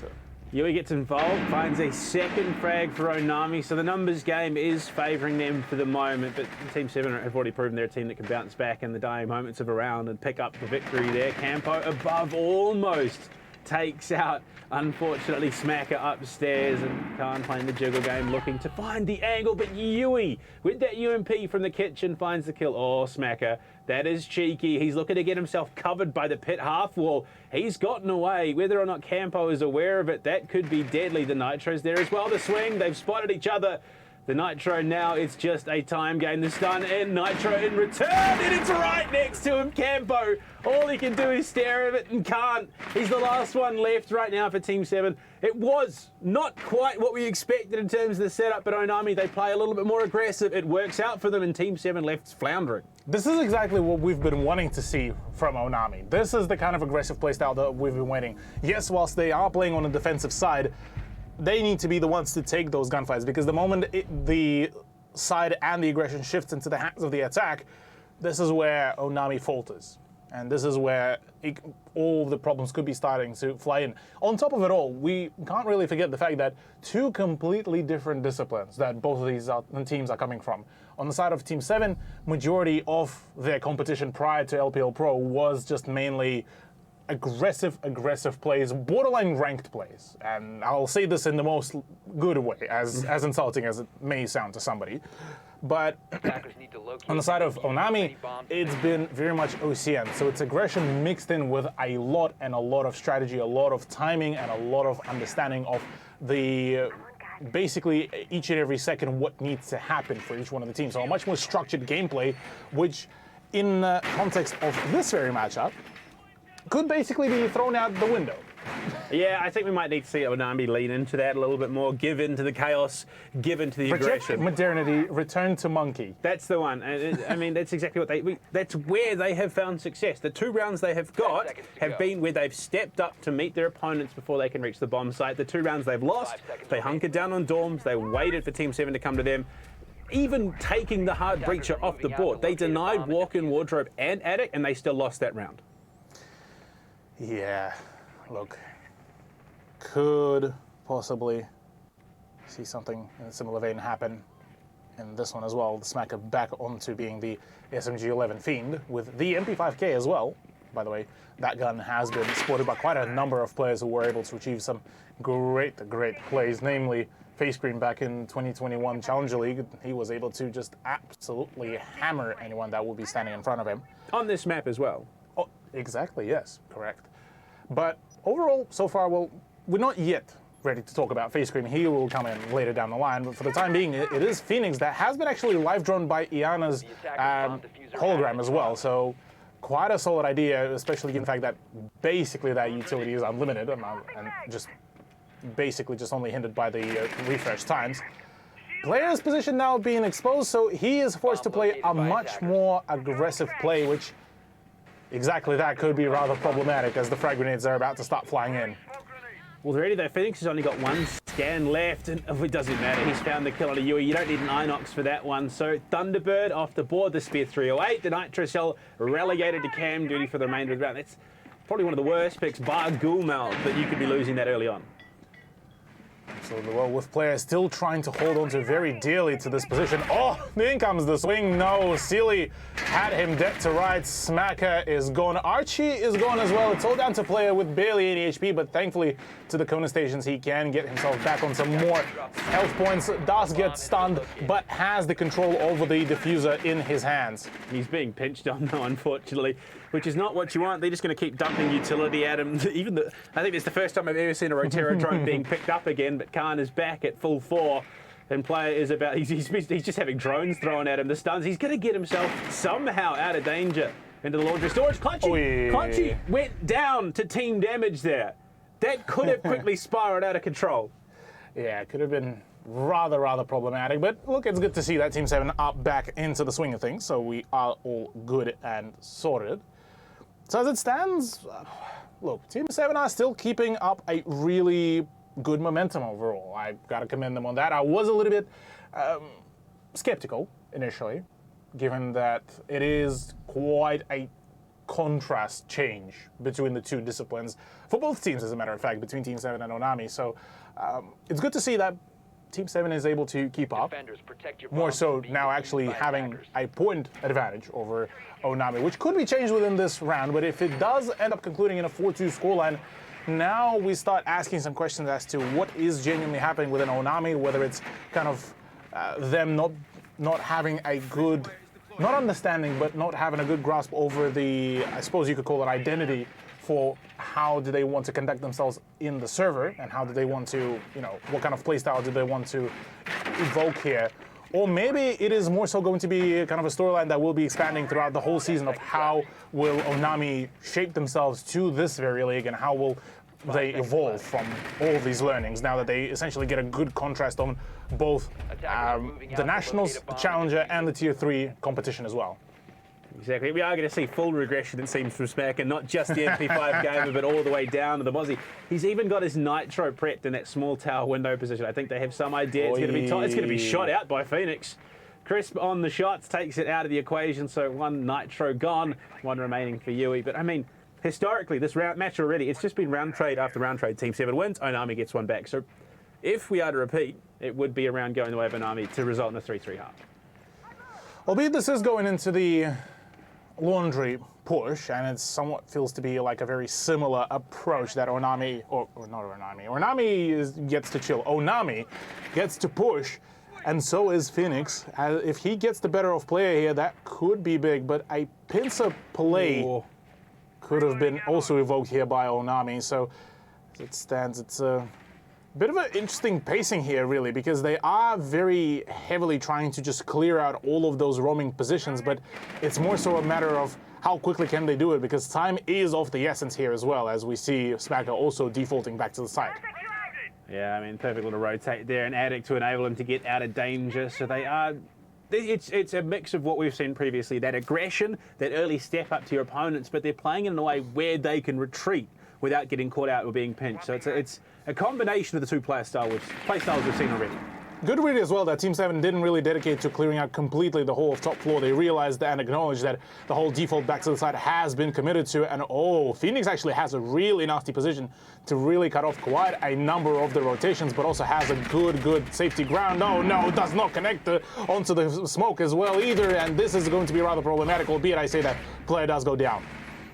Yui gets involved, finds a second frag for Onami, so the numbers game is favouring them for the moment, but Team 7 have already proven they're a team that can bounce back in the dying moments of a round and pick up the victory there. Campo above almost takes out, unfortunately, Smacker upstairs, and Khan playing the jiggle game, looking to find the angle, but Yui, with that UMP from the kitchen, finds the kill. Oh, Smacker, that is cheeky. He's looking to get himself covered by the pit half wall. He's gotten away. Whether or not Campo is aware of it, that could be deadly. The Nitro's there as well. The swing, they've spotted each other. The Nitro now, it's just a time game. The stun and Nitro in return, and it's right next to him, Campo. All he can do is stare at it and can't. He's the last one left right now for Team 7. It was not quite what we expected in terms of the setup, but Onami, they play a little bit more aggressive. It works out for them, and Team 7 left floundering. This is exactly what we've been wanting to see from Onami. This is the kind of aggressive playstyle that we've been waiting. Yes, whilst they are playing on the defensive side, they need to be the ones to take those gunfights, because the moment the side and the aggression shifts into the hands of the attack, this is where Onami falters. And this is where all the problems could be starting to fly in. On top of it all, we can't really forget the fact that two completely different disciplines that both of these teams are coming from. On the side of Team 7, majority of their competition prior to LPL Pro was just mainly aggressive plays, borderline ranked plays. And I'll say this in the most good way, as insulting as it may sound to somebody. But on the side of Onami, it's been very much OCN. So it's aggression mixed in with a lot of strategy, a lot of timing, and a lot of understanding of the basically each and every second what needs to happen for each one of the teams. So a much more structured gameplay, which in context of this very matchup, could basically be thrown out the window. Yeah, I think we might need to see Onami lean into that a little bit more, give in to the chaos, give in to the Reject aggression. modernity, return to monkey. That's the one. I mean, that's exactly what that's where they have found success. The 2 rounds they have got have been where they've stepped up to meet their opponents before they can reach the bomb site. The 2 rounds they've lost, they hunkered down on dorms, they waited for Team 7 to come to them. Even taking the hard breacher off the board, they denied walk-in wardrobe and attic, and they still lost that round. Yeah, look, could possibly see something in a similar vein happen in this one as well. The Smacker back onto being the SMG-11 Fiend with the MP5K as well. By the way, that gun has been sported by quite a number of players who were able to achieve some great plays, namely FaceCream back in 2021 Challenger League. He was able to just absolutely hammer anyone that would be standing in front of him. On this map as well. Oh, exactly, yes, correct. But overall, so far, well, we're not yet ready to talk about FaceCream. He will come in later down the line, but for the time being, it is Phoenix that has been actually live drawn by Iana's hologram as well. So quite a solid idea, especially given the fact that basically that utility is unlimited and just basically just only hindered by the refresh times. Player's position now being exposed, so he is forced to play a much more aggressive play, which exactly that could be rather problematic as the frag grenades are about to start flying in. Well, already though, Phoenix has only got 1 scan left, and it doesn't matter. He's found the kill on a Yui. You don't need an Inox for that one. So Thunderbird off the board, the Spear 308, the Nitro Cell relegated to cam duty for the remainder of the round. That's probably one of the worst picks, bar Ghoulmel, that you could be losing that early on. Absolutely. Well, with players still trying to hold on to very dearly to this position. Oh, in comes the swing. No, Sealy had him dead to rights. Smacker is gone. Archie is gone as well. It's all down to player with barely any HP, but thankfully to the Kona stations, he can get himself back on some more health points. Does get stunned, but has the control over the diffuser in his hands. He's being pinched on though, unfortunately, which is not what you want. They're just going to keep dumping utility at him. I think it's the first time I've ever seen a Rotero drone being picked up again, but Khan is back at full 4. And player is about, he's just having drones thrown at him. The stuns, he's going to get himself somehow out of danger into the laundry storage. Clutchy went down to team damage there. That could have quickly spiraled out of control. Yeah, it could have been rather problematic, but look, it's good to see that Team 7 up back into the swing of things, so we are all good and sorted. So as it stands, look, Team 7 are still keeping up a really good momentum overall. I got to commend them on that. I was a little bit skeptical initially, given that it is quite a contrast change between the 2 disciplines for both teams, as a matter of fact, between Team 7 and Onami. So it's good to see that Team 7 is able to keep up, more so now actually having a point advantage over Onami, which could be changed within this round, but if it does end up concluding in a 4-2 scoreline, now we start asking some questions as to what is genuinely happening within Onami, whether it's kind of them not having a good, not understanding, but not having a good grasp over the, I suppose you could call it identity for how do they want to conduct themselves in the server, and how do they want to, what kind of playstyle do they want to evoke here. Or maybe it is more so going to be kind of a storyline that will be expanding throughout the whole season of how will Onami shape themselves to this very league, and how will they evolve from all these learnings now that they essentially get a good contrast on both the Nationals, the Challenger, and the Tier 3 competition as well. Exactly. We are going to see full regression, it seems, from Smack, and not just the MP5 gamer, but all the way down to the Mozzie. He's even got his Nitro prepped in that small tower window position. I think they have some idea. It's going to be shot out by Phoenix. Crisp on the shots, takes it out of the equation, so 1 Nitro gone, 1 remaining for Yui. But, I mean, historically, this match already, it's just been round trade after round trade. Team 7 wins, Onami gets 1 back. So if we are to repeat, it would be around going the way of Onami to result in a 3-3 half. Albeit this is going into the laundry push, and it somewhat feels to be like a very similar approach that Onami gets to chill. Onami gets to push, and so is Phoenix. If he gets the better of player here, that could be big, but a pincer play could have been also evoked here by Onami. So as it stands, it's a Bit of an interesting pacing here, really, because they are very heavily trying to just clear out all of those roaming positions, but it's more so a matter of how quickly can they do it, because time is of the essence here as well, as we see Smacker also defaulting back to the side. Yeah, I mean, perfect little rotate there and Addict to enable them to get out of danger. So they are... It's a mix of what we've seen previously, that aggression, that early step up to your opponents, but they're playing it in a way where they can retreat without getting caught out or being pinched. So it's a combination of the two play styles we've seen already. Good read as well that Team 7 didn't really dedicate to clearing out completely the whole of top floor. They realized and acknowledged that the whole default back to the side has been committed to, and Phoenix actually has a really nasty position to really cut off quite a number of the rotations, but also has a good safety ground. Oh no, does not connect onto the smoke as well either, and this is going to be rather problematic, albeit I say that player does go down.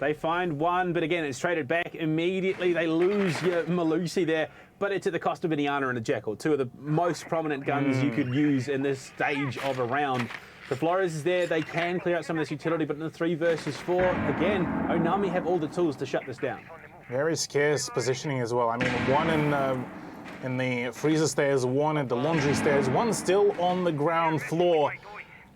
They find one, but again, it's traded back immediately. They lose Malusi there, but it's at the cost of Indiana and a Jackal, two of the most prominent guns you could use in this stage of a round. The Flores is there, they can clear out some of this utility, but in the 3 versus 4, again, Onami have all the tools to shut this down. Very scarce positioning as well. I mean, one in the freezer stairs, one at the laundry stairs, one still on the ground floor,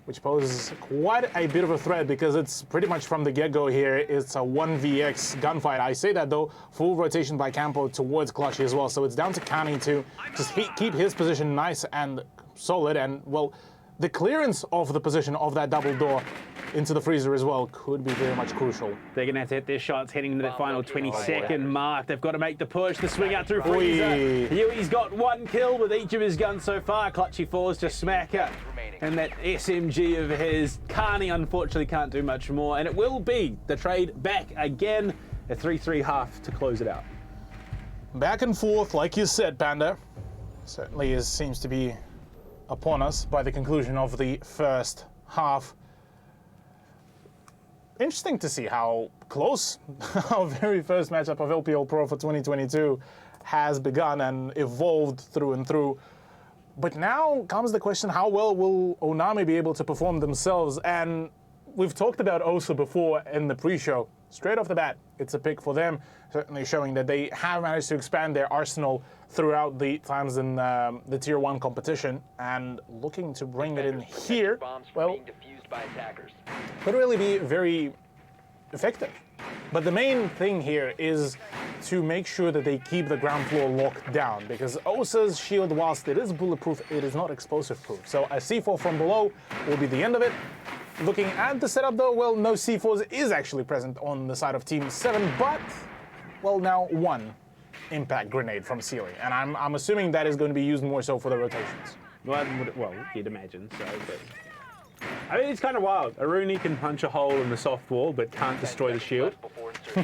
which poses quite a bit of a threat because it's pretty much from the get-go here. It's a 1vx gunfight. I say that though, full rotation by Campo towards Clushy as well. So it's down to Kani to just keep his position nice and solid. And well, the clearance of the position of that double door into the freezer as well could be very much crucial. They're going to have to hit their shots heading into the final 20-second mark. They've got to make the push, the swing out through freezer. Yui's got 1 kill with each of his guns so far. Clutchy falls to Smacker. And that SMG of his, Kani unfortunately can't do much more. And it will be the trade back again, a 3-3 half to close it out. Back and forth, like you said, Panda. Certainly seems to be upon us by the conclusion of the first half. Interesting to see how close our very first matchup of LPL Pro for 2022 has begun and evolved through and through. But now comes the question, how well will Onami be able to perform themselves? And we've talked about Osa before in the pre-show. Straight off the bat, it's a pick for them, certainly showing that they have managed to expand their arsenal throughout the times in the Tier 1 competition, and looking to bring it in here, well, could really be very effective. But the main thing here is to make sure that they keep the ground floor locked down, because Osa's shield, whilst it is bulletproof, it is not explosive proof. So a C4 from below will be the end of it. Looking at the setup though, well, no C4s is actually present on the side of Team 7, but, well, now 1 impact grenade from Sealy. And I'm assuming that is going to be used more so for the rotations. Well, you'd imagine so, but... I mean, it's kind of wild. Aruni can punch a hole in the soft wall, but can't destroy the shield.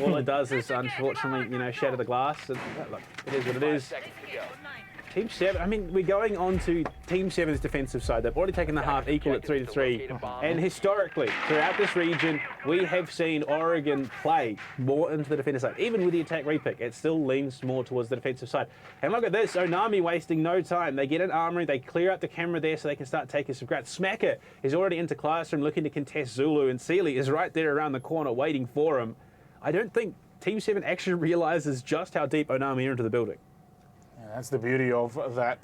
All it does is, unfortunately, shatter the glass. And, look, it is what it is. Team 7, I mean, we're going on to Team 7's defensive side. They've already taken the half equal at 3-3. And historically, throughout this region, we have seen Oregon play more into the defensive side. Even with the attack repick, it still leans more towards the defensive side. And look at this, Onami wasting no time. They get an armory, they clear out the camera there so they can start taking some grats. Smacker is already into Classroom looking to contest Zulu, and Sealy is right there around the corner waiting for him. I don't think Team 7 actually realizes just how deep Onami are into the building. That's the beauty of that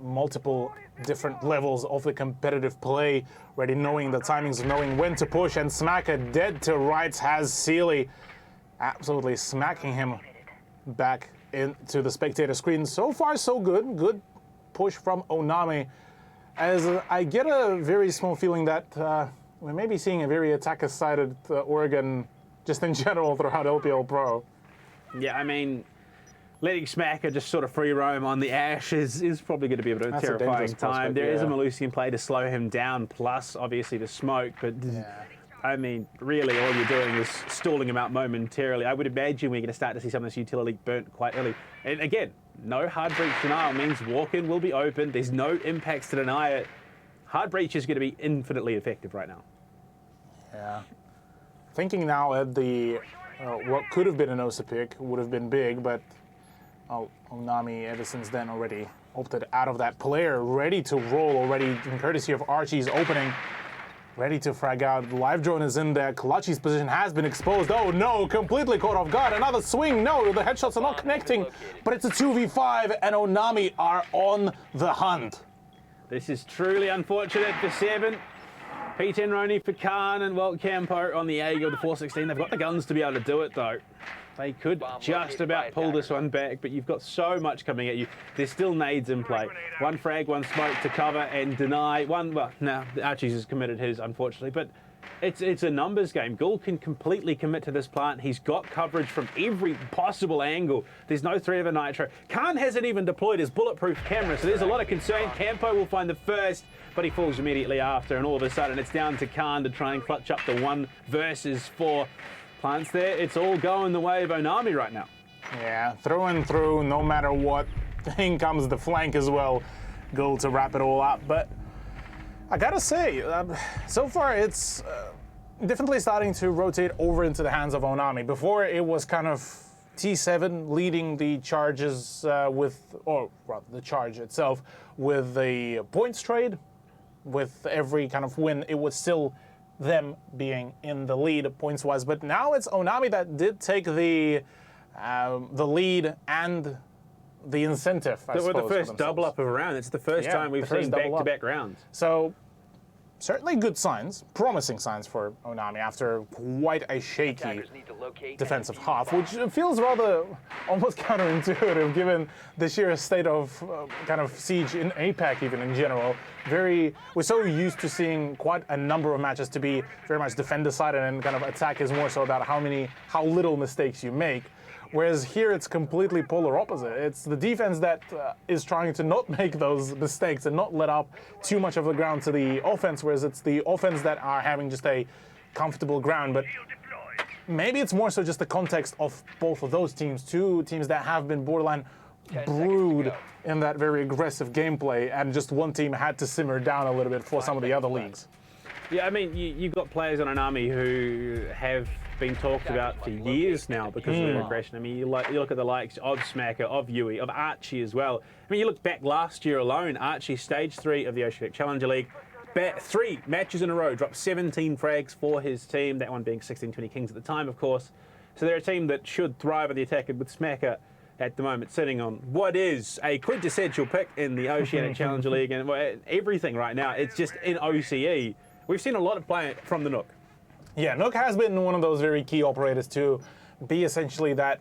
multiple different levels of the competitive play, already knowing the timings, knowing when to push, and Smacker dead to rights has Sealy absolutely smacking him back into the spectator screen. So far, so good. Good push from Onami, as I get a very small feeling that we may be seeing a very attacker-sided Oregon just in general throughout LPL Pro. Yeah, I mean, letting Smacker just sort of free roam on the Ash is probably going to be a bit of a terrifying time. There is a Malusian play to slow him down, plus obviously the smoke, but I mean, really all you're doing is stalling him out momentarily. I would imagine we're going to start to see some of this utility burnt quite early. And again, no hard breach denial means walk-in will be open. There's no impacts to deny it. Hard breach is going to be infinitely effective right now. Yeah. Thinking now at the what could have been an Osa pick would have been big, but Onami ever since then already opted out of that. Player ready to roll already in courtesy of Archie's opening. ready to frag out. The live drone is in there. Kalachi's position has been exposed. Oh no, completely caught off guard. Another swing. No, the headshots are not connecting, but it's a 2v5 and Onami are on the hunt. This is truly unfortunate for Seven. P10 Roni for Khan and Walt Campo on the Aegis of the 416. They've got the guns to be able to do it though. They could just about pull this one back, but you've got so much coming at you. There's still nades in play. One frag, one smoke to cover and deny. Well, now Archie's has committed his, unfortunately, but it's a numbers game. Ghoul can completely commit to this plant. He's got coverage from every possible angle. There's no threat of a nitro. Khan hasn't even deployed his bulletproof camera, so there's a lot of concern. Campo will find the first, but he falls immediately after, and all of a sudden it's down to Khan to try and clutch up the 1 versus 4. Plants there, it's all going the way of Onami right now. Yeah, through and through, no matter what. In comes the flank as well. Goal to wrap it all up. But I gotta say, so far it's definitely starting to rotate over into the hands of Onami. Before it was kind of T7 leading the charges the charge itself with the points trade. With every kind of win, it was still them being in the lead points-wise, but now it's Onami that did take the lead and the incentive. I They were suppose, the first double up of a round. It's the first time we've seen back-to-back rounds. So certainly good signs, promising signs for Onami after quite a shaky defensive half, which feels rather almost counterintuitive given the sheer state of kind of siege in APAC even in general. We're so used to seeing quite a number of matches to be very much defender-sided, and kind of attack is more so about how little mistakes you make. Whereas here it's completely polar opposite. It's the defense that is trying to not make those mistakes and not let up too much of the ground to the offense, whereas it's the offense that are having just a comfortable ground. But maybe it's more so just the context of both of those teams, two teams that have been borderline brewed in that very aggressive gameplay, and just one team had to simmer down a little bit for some of the other leagues. Yeah, I mean, you've got players on Onami who have been talked about for years now because of their aggression. I mean, you look at the likes of Smacker, of Yui, of Archie as well. I mean, you look back last year alone, Archie stage 3 of the Oceania Challenger League, 3 matches in a row, dropped 17 frags for his team, that one being 1620 Kings at the time, of course. So they're a team that should thrive on the attack, and with Smacker at the moment sitting on what is a quintessential pick in the Oceania Challenger League and everything right now. It's just in OCE. We've seen a lot of play from the Nook. Yeah, Nook has been one of those very key operators to be essentially that,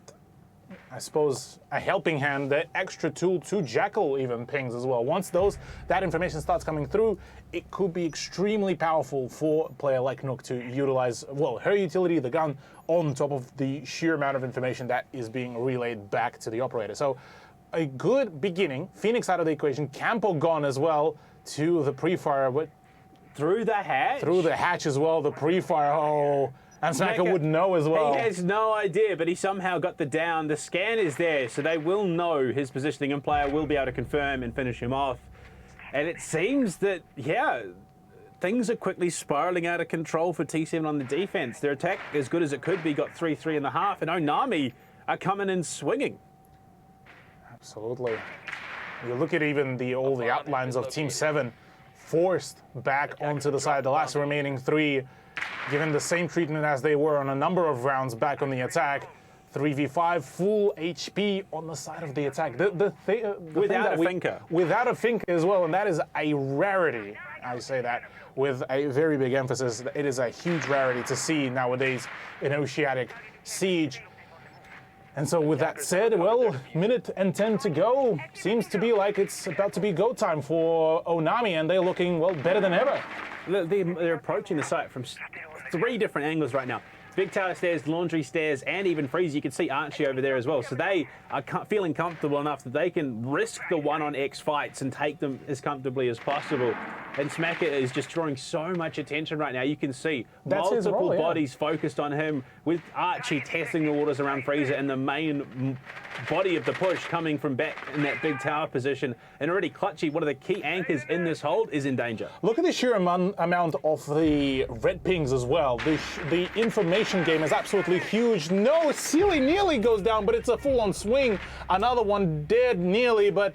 I suppose, a helping hand, the extra tool to Jackal even pings as well. Once that information starts coming through, it could be extremely powerful for a player like Nook to utilize, well, her utility, the gun, on top of the sheer amount of information that is being relayed back to the operator. So a good beginning. Phoenix out of the equation, Campo gone as well to the pre-fire, but through the hatch? Through the hatch as well, the pre-fire, and Smacker would know as well. He has no idea, but he somehow got the down. The scan is there, so they will know his positioning, and player will be able to confirm and finish him off. And it seems that, yeah, things are quickly spiraling out of control for T7 on the defense. Their attack, as good as it could be, got 3-3.5, and Onami are coming in swinging. Absolutely. You look at even all the outlines of Team 7 forced back onto the side. The last remaining 3 given the same treatment as they were on a number of rounds back on the attack. 3v5, full HP on the side of the attack. Without a finker. Without a finker as well, and that is a rarity. I say that with a very big emphasis. It is a huge rarity to see nowadays in Oceanic Siege. And so with that said, well, minute and 10 to go. Seems to be like it's about to be go time for Onami, and they're looking, well, better than ever. They're approaching the site from 3 different angles right now. Big Tower Stairs, Laundry Stairs, and even Freezy. You can see Archie over there as well. So they are feeling comfortable enough that they can risk the 1-on-X fights and take them as comfortably as possible. And Smacker is just drawing so much attention right now. You can see multiple bodies focused on him, with Archie testing the waters around Freezer and the main body of the push coming from back in that big tower position. And already Clutchy, one of the key anchors in this hold, is in danger. Look at the sheer amount of the red pings as well. The information game is absolutely huge. No, Sealy nearly goes down, but it's a full-on swing. Another one dead nearly, but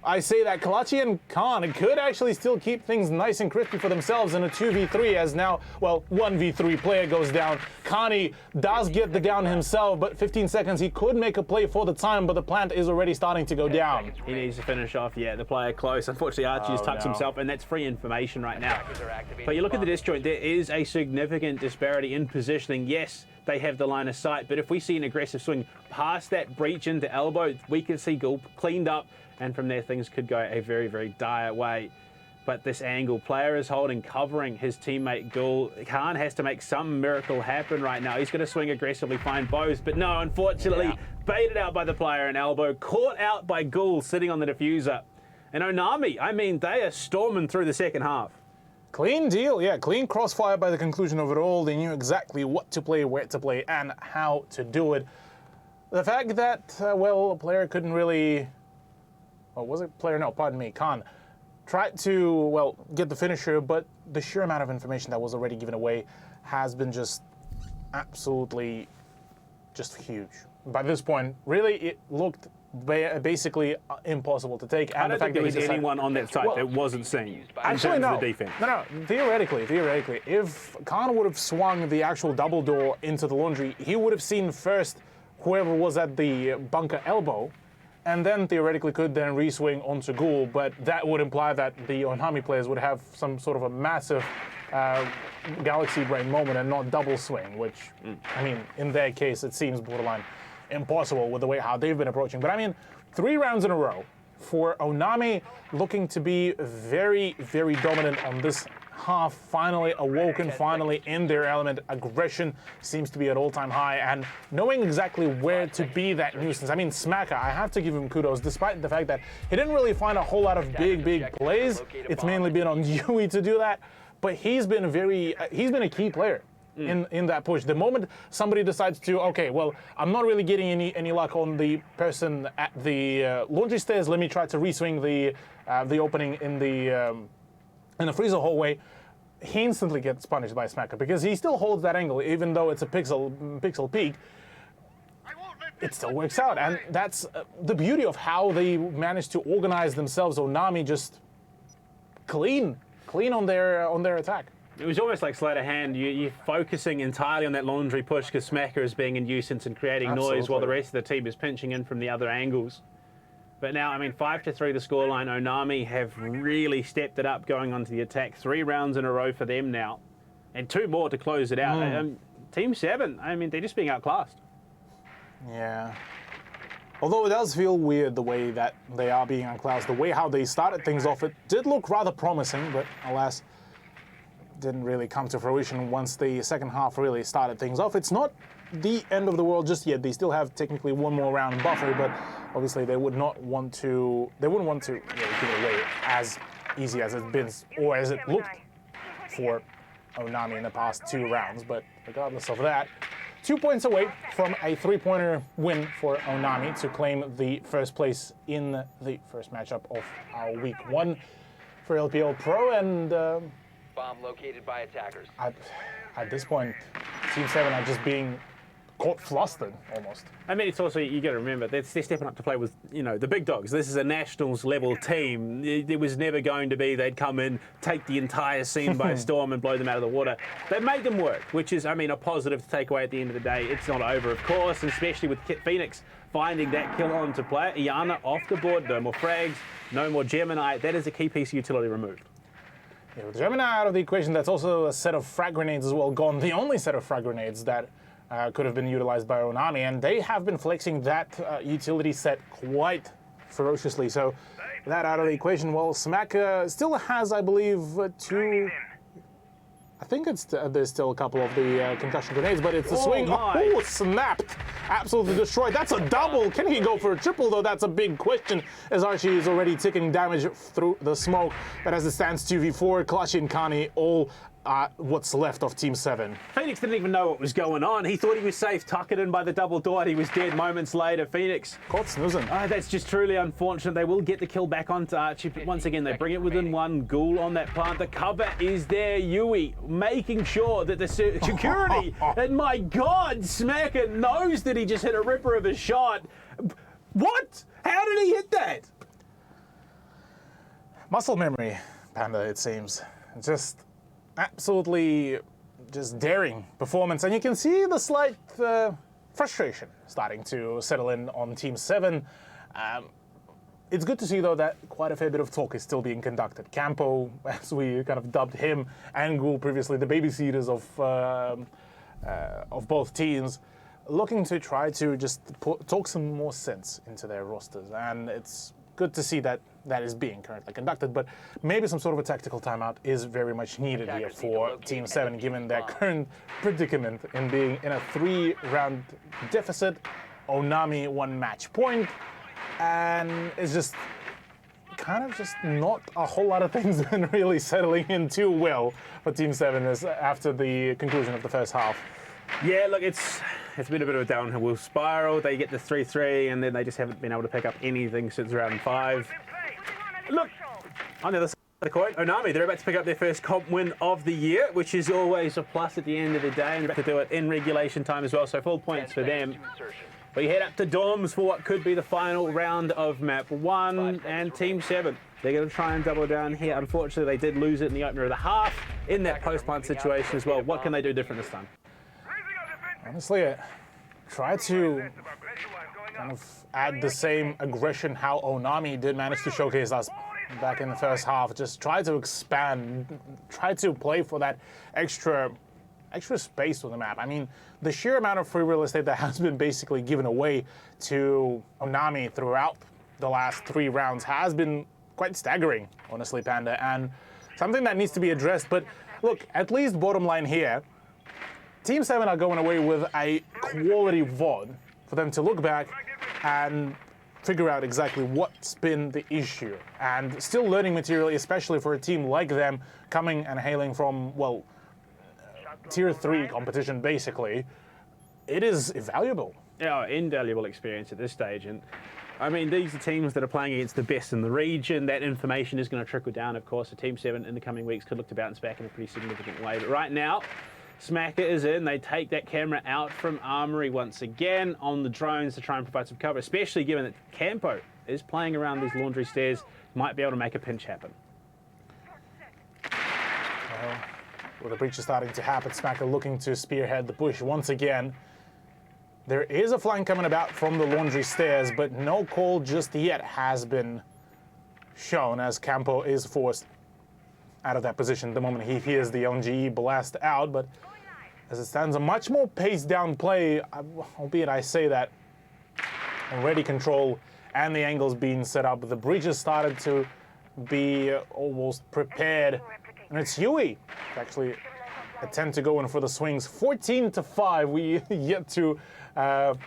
I say that Kalachi and Khan could actually still keep things nice and crispy for themselves in a 2v3 as now, well, 1v3 player goes down. Kani does get the down himself, but 15 seconds, he could make a play for the time, but the plant is already starting to go down. He needs to finish off, the player close. Unfortunately, Archie just tucks himself, and that's free information right now. But you look at the disjoint, there is a significant disparity in positioning. Yes, they have the line of sight, but if we see an aggressive swing past that breach into elbow, we can see Ghoul cleaned up, and from there things could go a very, very dire way. But this angle, player is holding, covering his teammate Ghoul. Khan has to make some miracle happen right now. He's going to swing aggressively, find both, but no, unfortunately, baited out by the player in elbow, caught out by Ghoul sitting on the diffuser. And Onami, I mean, they are storming through the second half. Clean deal, yeah, clean crossfire by the conclusion of it all. They knew exactly what to play, where to play, and how to do it. The fact that, well, a player couldn't really... Oh, was it player? No, pardon me, Khan. Tried to, well, get the finisher, but the sheer amount of information that was already given away has been just absolutely just huge. By this point, really, it looked basically impossible to take. And I don't think there was anyone on that site that wasn't seen. Actually, no. The defense. No, theoretically, if Khan would have swung the actual double door into the laundry, he would have seen first whoever was at the bunker elbow, and then theoretically could then re-swing onto Ghoul, but that would imply that the Onami players would have some sort of a massive galaxy brain moment and not double swing, which, I mean, in their case, it seems borderline impossible with the way how they've been approaching. But I mean, 3 rounds in a row for Onami, looking to be very, very dominant on this half, finally awoken, finally in their element. Aggression seems to be at all-time high, and knowing exactly where to be that nuisance. I mean, Smacker, I have to give him kudos, despite the fact that he didn't really find a whole lot of big plays. It's mainly been on Yui to do that, but he's been a key player in that push. The moment somebody decides to, okay, well, I'm not really getting any luck on the person at the laundry stairs, let me try to re-swing the opening in the freezer hallway, he instantly gets punished by Smacker because he still holds that angle, even though it's a pixel peak. It still works out, and that's the beauty of how they managed to organize themselves. Onami just clean on their attack. It was almost like sleight of hand. You're focusing entirely on that laundry push because Smacker is being a nuisance and creating noise while the rest of the team is pinching in from the other angles. But now, I mean, 5-3 the scoreline. Onami have really stepped it up going onto the attack. 3 rounds in a row for them now. And 2 more to close it out. Team 7, I mean, they're just being outclassed. Yeah. Although it does feel weird the way that they are being outclassed. The way how they started things off, it did look rather promising, but alas, didn't really come to fruition once the second half really started things off. It's not the end of the world just yet. They still have technically 1 more round buffer, but obviously they wouldn't want to give it away as easy as it's been or as it looked for Onami in the past 2 rounds. But regardless of that, 2 points away from a 3-pointer win for Onami to claim the first place in the first matchup of our week 1 for LPL Pro. And bomb located by attackers. At this point, Team 7 are just being caught flustered almost. I mean, it's also, you got to remember, they're stepping up to play with, the big dogs. This is a nationals level team. There was never going to be they'd come in, take the entire scene by storm and blow them out of the water. They made them work, which is, I mean, a positive to take away at the end of the day. It's not over, of course, and especially with Phoenix finding that kill on to play. Iana off the board, no more frags, no more Gemini. That is a key piece of utility removed. Yeah, with Gemini out of the equation, that's also a set of frag grenades as well gone. The only set of frag grenades that could have been utilized by Onami, and they have been flexing that utility set quite ferociously. So that out of the equation, well, Smack still has, I believe, 2... I think there's still a couple of the concussion grenades, but it's the swing. Oh, snapped! Absolutely destroyed. That's a double. Can he go for a triple, though? That's a big question, as Archie is already taking damage through the smoke. But as it stands, 2v4, Kalachi and Kani all what's left of Team 7. Phoenix didn't even know what was going on. He thought he was safe, tuck it in by the double door, and he was dead moments later. Phoenix caught snoozing. That's just truly unfortunate. They will get the kill back onto Archie, but once again, they bring it within 1. Ghoul on that plant. The cover is there. Yui making sure that the security, and my God, Smacker knows that he just hit a ripper of a shot. What? How did he hit that? Muscle memory, Panda, it seems. Just absolutely just daring performance. And you can see the slight frustration starting to settle in on Team 7. It's good to see, though, that quite a fair bit of talk is still being conducted. Campo, as we kind of dubbed him, and Ghoul previously, the babysitters of both teams, looking to try to just talk some more sense into their rosters. And it's good to see that that is being currently conducted, but maybe some sort of a tactical timeout is very much needed here for Team 7, given their current predicament in being in a 3-round deficit. Onami 1 match point, and it's just kind of just not a whole lot of things been really settling in too well for Team 7 after the conclusion of the first half. Yeah, look, it's been a bit of a downhill spiral. They get the 3-3, and then they just haven't been able to pick up anything since round 5. Look, on the other side of the coin, Onami, they're about to pick up their first comp win of the year, which is always a plus at the end of the day, and they're about to do it in regulation time as well, so full points for them. We head up to Dorms for what could be the final round of Map 1, and Team 7. They're going to try and double down here. Unfortunately, they did lose it in the opener of the half in that post-plant situation as well. What can they do different this time? Honestly, try to kind of add the same aggression how Onami did manage to showcase us back in the first half. Just try to expand, try to play for that extra space on the map. I mean, the sheer amount of free real estate that has been basically given away to Onami throughout the last 3 rounds has been quite staggering, honestly, Panda, and something that needs to be addressed. But look, at least bottom line here, Team 7 are going away with a quality VOD for them to look back and figure out exactly what's been the issue. And still learning material, especially for a team like them, coming and hailing from, well, Tier 3 competition, basically. It is invaluable. Yeah, invaluable experience at this stage. And I mean, these are teams that are playing against the best in the region. That information is going to trickle down, of course. So Team 7 in the coming weeks could look to bounce back in a pretty significant way. But right now, Smacker is in. They take that camera out from Armory once again on the drones to try and provide some cover, especially given that Campo is playing around these laundry stairs, might be able to make a pinch happen. With the breach starting to happen, Smacker looking to spearhead the push once again. There is a flank coming about from the laundry stairs, but no call just yet has been shown as Campo is forced out of that position the moment he hears the LNGE blast out. But as it stands, a much more paced down play, albeit I say that already control and the angles being set up. The breaches started to be almost prepared, and it's Yui to actually attempt to go in for the swings. 14-5. We yet to, well,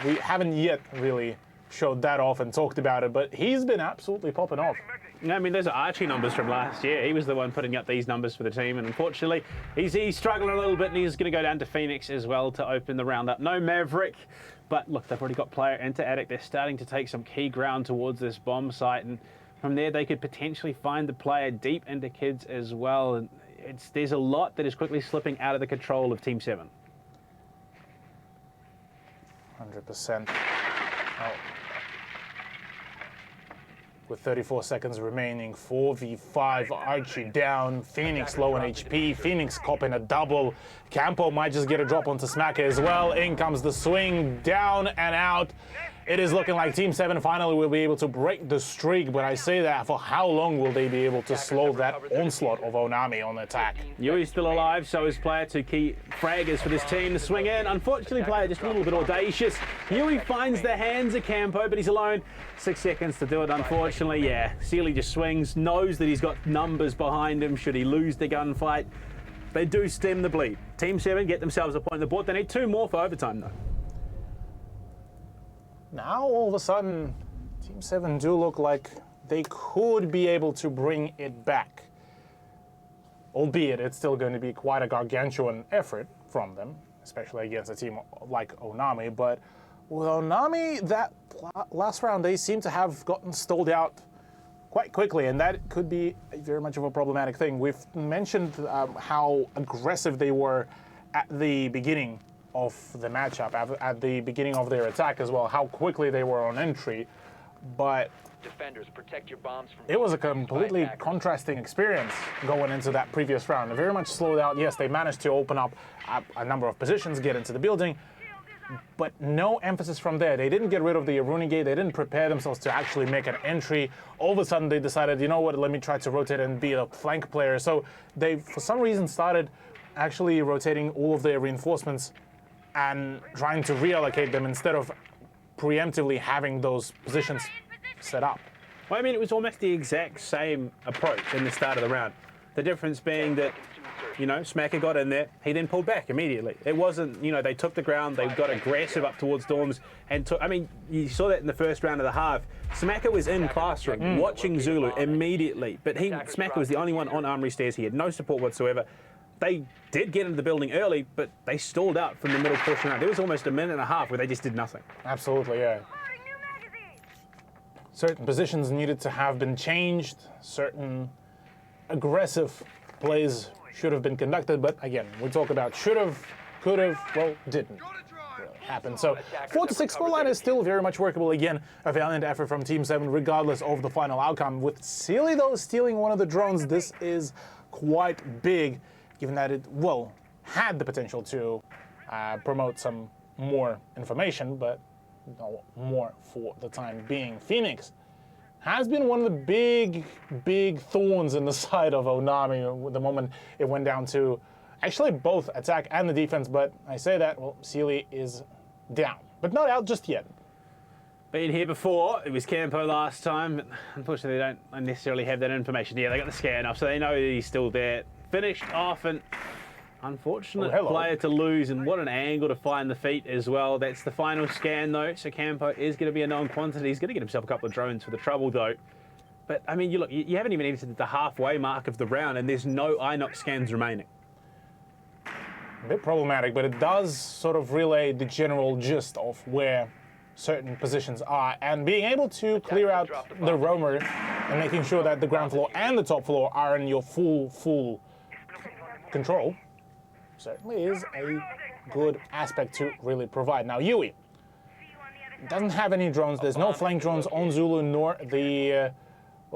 we haven't yet really showed that off and talked about it, but he's been absolutely popping off. I mean, those are Archie numbers from last year. He was the one putting up these numbers for the team, and unfortunately, he's struggling a little bit, and he's going to go down to Phoenix as well to open the round up. No Maverick, but look, they've already got player into Attic. They're starting to take some key ground towards this bomb site, and from there, they could potentially find the player deep into Kids as well. And there's a lot that is quickly slipping out of the control of Team 7. 100%. Oh. With 34 seconds remaining, 4v5, Archie down, Phoenix low on HP, Phoenix copping a double. Campo might just get a drop onto Smacker as well. In comes the swing, down and out. It is looking like Team 7 finally will be able to break the streak, but I say that, for how long will they be able to slow that onslaught of Onami on attack? Yui's still alive, so is player. 2 key fraggers for this team to swing in. Unfortunately, player just a little bit audacious. Yui finds the hands of Campo, but he's alone. 6 seconds to do it, unfortunately. Yeah, Sealy just swings, knows that he's got numbers behind him should he lose the gunfight. They do stem the bleed. Team 7 get themselves a point on the board. They need 2 more for overtime, though. Now, all of a sudden, Team 7 do look like they could be able to bring it back. Albeit, it's still going to be quite a gargantuan effort from them, especially against a team like Onami. But with Onami, that last round, they seem to have gotten stalled out quite quickly, and that could be very much of a problematic thing. We've mentioned how aggressive they were at the beginning of the matchup, at the beginning of their attack as well, how quickly they were on entry. but Defenders, protect your bombs from it was a being used by completely attackers. contrasting experience going into that previous round. It very much slowed out. Yes, they managed to open up a number of positions, get into the building, but no emphasis from there. They didn't get rid of the Aruni gate. They didn't prepare themselves to actually make an entry. All of a sudden, they decided, you know what, let me try to rotate and be a flank player. So they, for some reason, started actually rotating all of their reinforcements and trying to reallocate them instead of preemptively having those positions set up. Well, I mean, it was almost the exact same approach in the start of the round. The difference being that, you know, Smacker got in there, he then pulled back immediately. It wasn't, you know, they took the ground, they got aggressive up towards Dorms, and I mean, you saw that in the first round of the half. Smacker was in classroom watching Zulu immediately, but Smacker was the only one on armory stairs. He had no support whatsoever. They did get into the building early, but they stalled out from the middle portion round. There was almost a minute and a half where they just did nothing. Absolutely, yeah. Certain positions needed to have been changed. Certain aggressive plays should have been conducted. But again, we talk about should have, could have, well, didn't really happen. So 4-6 scoreline is still very much workable. Again, a valiant effort from Team 7, regardless of the final outcome. With Sealy, though, stealing one of the drones, this is quite big, given that it, well, had the potential to promote some more information, but no more for the time being. Phoenix has been one of the big thorns in the side of Onami the moment it went down to actually both attack and the defense, but I say that, well, Sealy is down, but not out just yet. Been here before, it was Campo last time, but unfortunately they don't necessarily have that information. Yeah, they got the scan up, so they know he's still there. Finished off, and unfortunate player to lose, and what an angle to find the feet as well. That's the final scan though, so Campo is going to be a known quantity. He's going to get himself a couple of drones for the trouble though. But I mean, you look, you haven't even entered the halfway mark of the round, and there's no Inox scans remaining. A bit problematic, but it does sort of relay the general gist of where certain positions are, and being able to clear out the roamer and making sure that the ground floor and the top floor are in your full control certainly is a good aspect to really provide. Now, Yui doesn't have any drones. There's no flank drones on Zulu nor the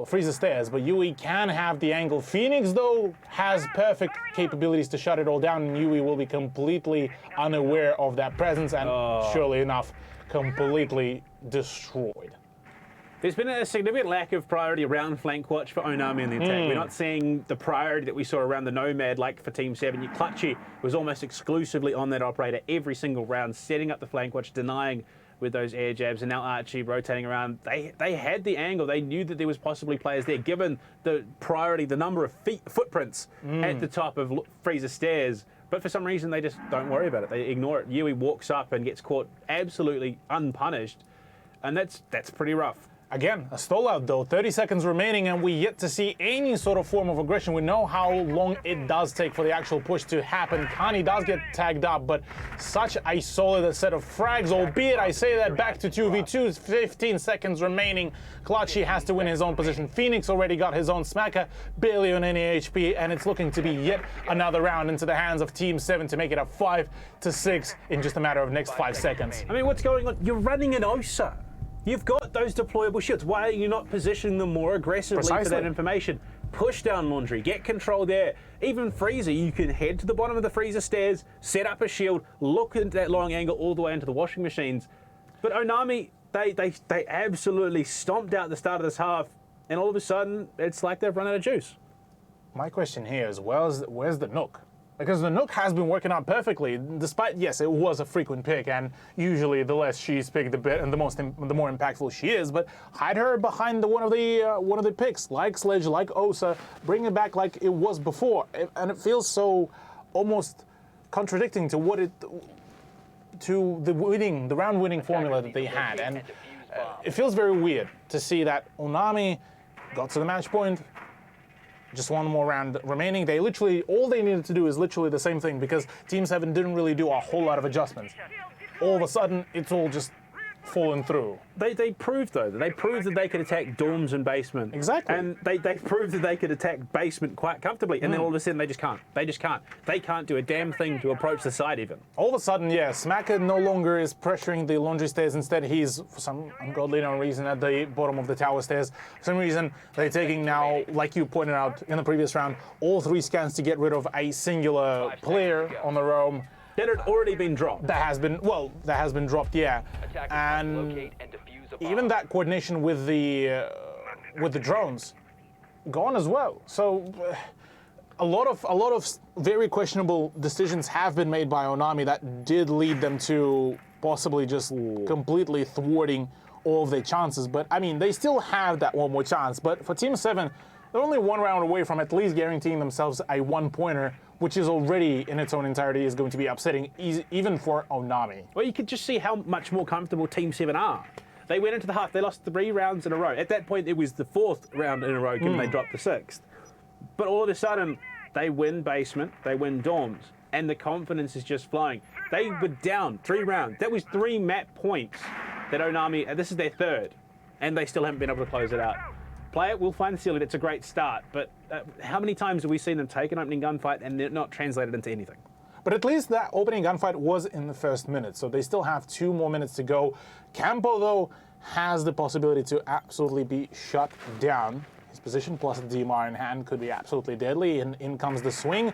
Freezer stairs, but Yui can have the angle. Phoenix, though, has perfect capabilities to shut it all down, and Yui will be completely unaware of that presence and, surely enough, completely destroyed. There's been a significant lack of priority around flank watch for Onami in the attack. We're not seeing the priority that we saw around the Nomad like for Team 7. Clutchy was almost exclusively on that operator every single round, setting up the flank watch, denying with those air jabs, and now Archie rotating around. They had the angle. They knew that there was possibly players there, given the priority, the number of footprints at the top of Freezer stairs. But for some reason, they just don't worry about it. They ignore it. Yui walks up and gets caught absolutely unpunished, and that's pretty rough. Again, a stall out though, 30 seconds remaining, and we yet to see any sort of form of aggression. We know how long it does take for the actual push to happen. Kani does get tagged up, but such a solid set of frags, albeit I say that back to 2v2, 15 seconds remaining. Clutchy has to win his own position. Phoenix already got his own smacker, barely on any HP, and it's looking to be yet another round into the hands of Team 7 to make it a 5-6 in just a matter of next 5 seconds. I mean, what's going on? You're running an OSA. You've got those deployable shields. Why are you not positioning them more aggressively for that information? Push down Laundry, get control there. Even Freezer, you can head to the bottom of the Freezer stairs, set up a shield, look at that long angle all the way into the washing machines. But Onami, they absolutely stomped out the start of this half, and all of a sudden, it's like they've run out of juice. My question here is, where's the Nook? Because the Nook has been working out perfectly, despite, yes, it was a frequent pick, and usually the less she's picked, the better, and the more impactful she is. But hide her behind one of the picks, like Sledge, like Osa, bring it back like it was before, and it feels so almost contradicting to the round-winning formula that they had, and it feels very weird to see that Onami got to the match point. Just one more round remaining. They literally, all they needed to do is literally the same thing, because Team 7 didn't really do a whole lot of adjustments. All of a sudden, it's all just fallen through. They proved though that they could attack dorms and basement. Exactly. And they proved that they could attack basement quite comfortably. And then all of a sudden they just can't. They can't do a damn thing to approach the side even. All of a sudden, yeah, Smacker no longer is pressuring the laundry stairs. Instead, he's, for some ungodly known reason, at the bottom of the tower stairs. For some reason, they're taking now, like you pointed out in the previous round, all 3 scans to get rid of a singular player on the roam. That had already been dropped. That has been dropped, yeah. Attackers must And locate and defuse a bomb. even that coordination with the drones gone as well. So a lot of very questionable decisions have been made by Onami that did lead them to possibly just completely thwarting all of their chances. But I mean, they still have that one more chance. But for Team 7, they're only 1 round away from at least guaranteeing themselves a 1-pointer, which is already in its own entirety is going to be upsetting even for Onami. Well, you could just see how much more comfortable Team 7 are. They went into the half, they lost 3 rounds in a row. At that point, it was the 4th round in a row, given they dropped the 6th. But all of a sudden, they win basement, they win dorms, and the confidence is just flowing. They were down 3 rounds. That was 3 map points that Onami, this is their 3rd, and they still haven't been able to close it out. Play it, we'll find Sealy, that's a great start, but how many times have we seen them take an opening gunfight and they're not translated into anything? But at least that opening gunfight was in the first minute, so they still have 2 more minutes to go. Campo, though, has the possibility to absolutely be shut down. His position plus the DMR in hand could be absolutely deadly, and in comes the swing.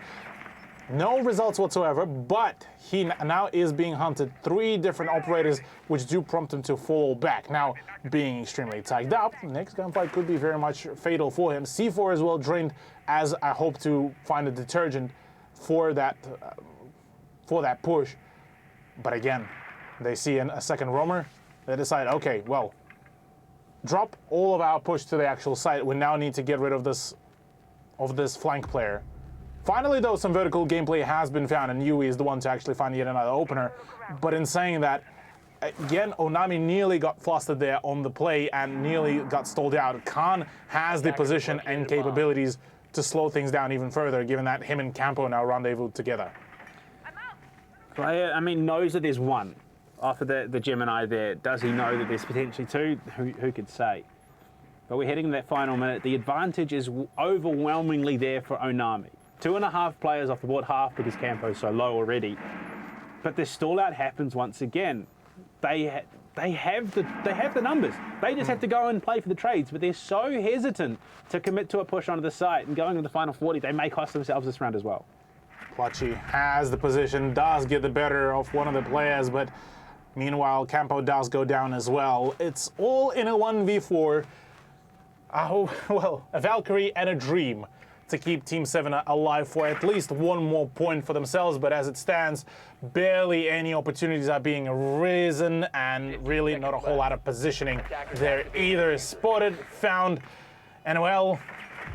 No results whatsoever, but he now is being hunted. 3 different operators, which do prompt him to fall back. Now, being extremely tagged up, next gunfight could be very much fatal for him. C4 is well drained, as I hope to find a detergent for that push. But again, they see a second roamer. They decide, okay, well, drop all of our push to the actual site. We now need to get rid of this flank player. Finally, though, some vertical gameplay has been found, and Yui is the one to actually find yet another opener. But in saying that, again, Onami nearly got flustered there on the play and nearly got stalled out. Khan has the position and capabilities to slow things down even further, given that him and Campo now rendezvous together. Player, I mean, knows that there's 1. After the Gemini there, does he know that there's potentially 2? Who could say? But we're heading to that final minute. The advantage is overwhelmingly there for Onami. 2.5 players off the board, half because Campo's so low already. But the stall out happens once again. They have the numbers. They just have to go and play for the trades, but they're so hesitant to commit to a push onto the site, and going to the final 40, they may cost themselves this round as well. Clutchy has the position, does get the better of one of the players, but meanwhile, Campo does go down as well. It's all in a 1v4. Well, a Valkyrie and a dream to keep Team 7 alive for at least 1 more point for themselves, but as it stands, barely any opportunities are being risen, and really not a whole lot of positioning. They're either spotted, found, and well,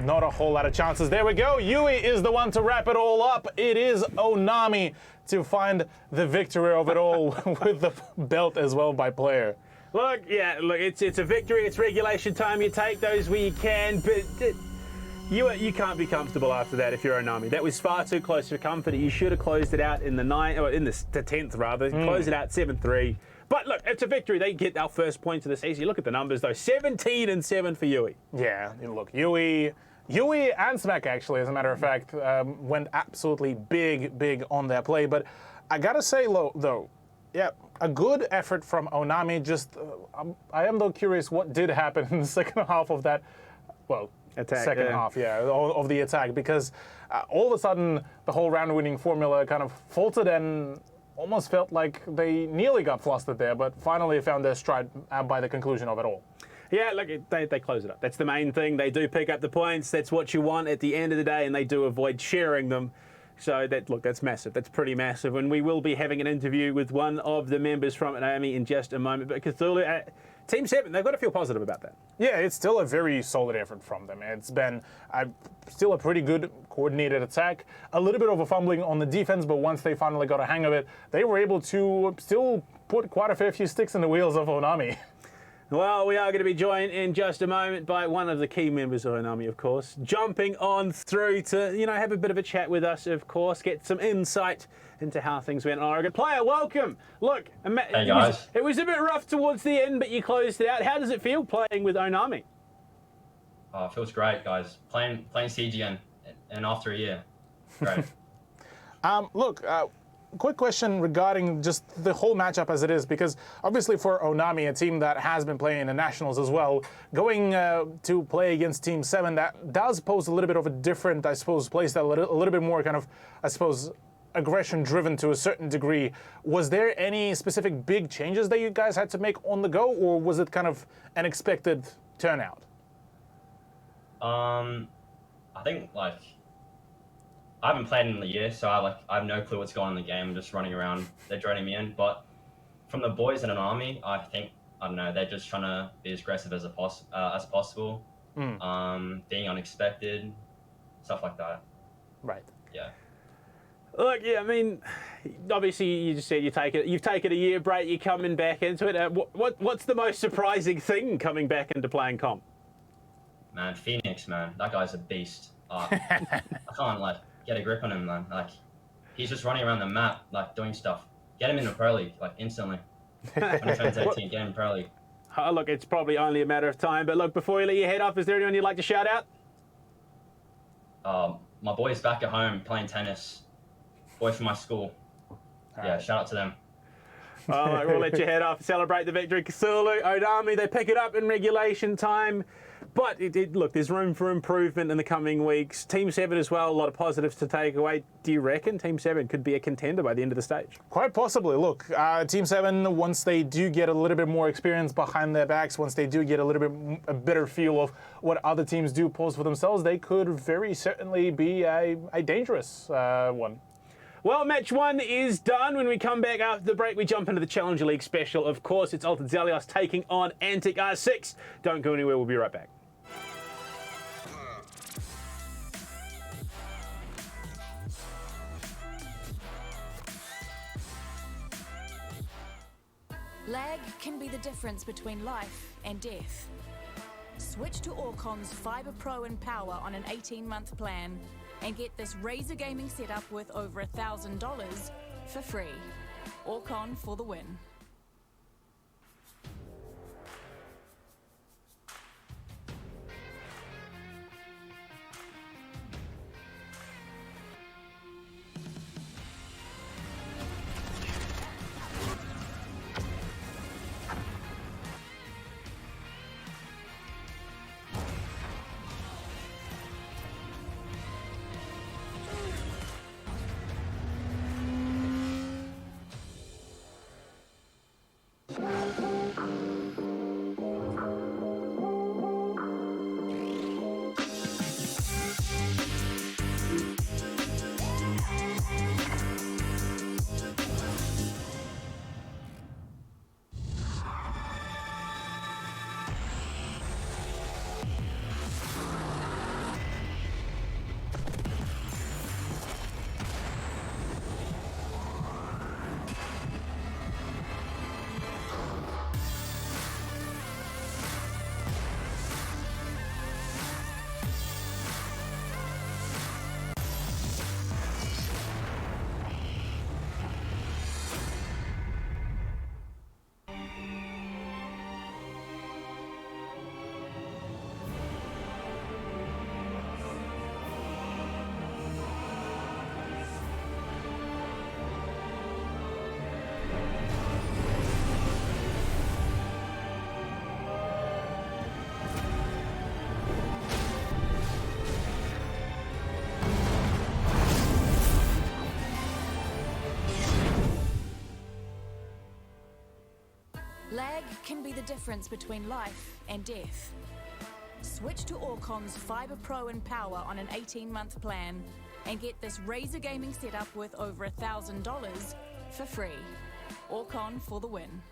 not a whole lot of chances. There we go. Yui is the one to wrap it all up. It is Onami to find the victory of it all with the belt as well by player. Look, it's a victory. It's regulation time. You take those where you can, but you can't be comfortable after that if you're Onami. That was far too close for comfort. You should have closed it out in the 10th rather. Close it out 7-3. But look, it's a victory. They get our first points of the season. You look at the numbers though, 17-7 for Yui. Yeah, look, Yui and Smack actually, as a matter of fact, went absolutely big on their play. But I gotta say, though, yeah, a good effort from Onami. Just, I am though curious what did happen in the second half of that. Well, second half, of the attack, because all of a sudden the whole round-winning formula kind of faltered and almost felt like they nearly got flustered there, but finally found their stride by the conclusion of it all. Yeah, look, they close it up. That's the main thing. They do pick up the points. That's what you want at the end of the day, and they do avoid sharing them. So that's massive. That's pretty massive. And we will be having an interview with one of the members from Onami in just a moment. But Cthulhu, Team 7, they've got to feel positive about that. Yeah, it's still a very solid effort from them. It's been still a pretty good coordinated attack. A little bit of a fumbling on the defense, but once they finally got a hang of it, they were able to still put quite a fair few sticks in the wheels of Onami. Well, we are going to be joined in just a moment by one of the key members of Onami, of course, jumping on through to, have a bit of a chat with us, of course, get some insight into how things went on Oregon. Player, welcome. Look, Hey guys. It was a bit rough towards the end, but you closed it out. How does it feel playing with Onami? Oh, it feels great, guys. Playing CGN, and after a year, great. Look, quick question regarding just the whole matchup as it is, because obviously for Onami, a team that has been playing in the Nationals as well, going to play against Team 7, that does pose a little bit of a different, I suppose, play style, a little bit more kind of, I suppose, aggression driven to a certain degree. Was there any specific big changes that you guys had to make on the go, or was it kind of an expected turnout? I think I haven't played in a year, so I have no clue what's going on in the game. I'm just running around. They're droning me in, but from the boys in an army, I think I don't know. They're just trying to be as aggressive as possible, being unexpected, stuff like that. Right. Yeah. Look, yeah, I mean, obviously you just said you've taken a year break, you're coming back into it. What's the most surprising thing coming back into playing comp? Man, Phoenix, man, that guy's a beast. I can't get a grip on him, man. He's just running around the map, doing stuff. Get him in the Pro League, instantly. When he turns 18, get him in Pro League. Look, it's probably only a matter of time, but look, before you let your head off, is there anyone you'd like to shout out? My boys back at home playing tennis. Boys from my school. Yeah, shout out to them. All right, we'll let you head off, celebrate the victory. Kasulu, Onami, they pick it up in regulation time. But look, there's room for improvement in the coming weeks. Team 7 as well, a lot of positives to take away. Do you reckon Team 7 could be a contender by the end of the stage? Quite possibly. Look, Team 7, once they do get a little bit more experience behind their backs, once they do get a little bit a better feel of what other teams do pose for themselves, they could very certainly be a dangerous one. Well, match 1 is done. When we come back after the break, we jump into the Challenger League special. Of course, it's Altered Zelios taking on Antic R6. Don't go anywhere. We'll be right back. Lag can be the difference between life and death. Switch to Orcon's Fiber Pro and Power on an 18-month plan and get this Razer gaming setup worth over $1,000 for free. Orcon for the win. Lag can be the difference between life and death. Switch to Orcon's Fiber Pro and Power on an 18-month plan and get this Razer gaming setup worth over $1,000 for free. Orcon for the win.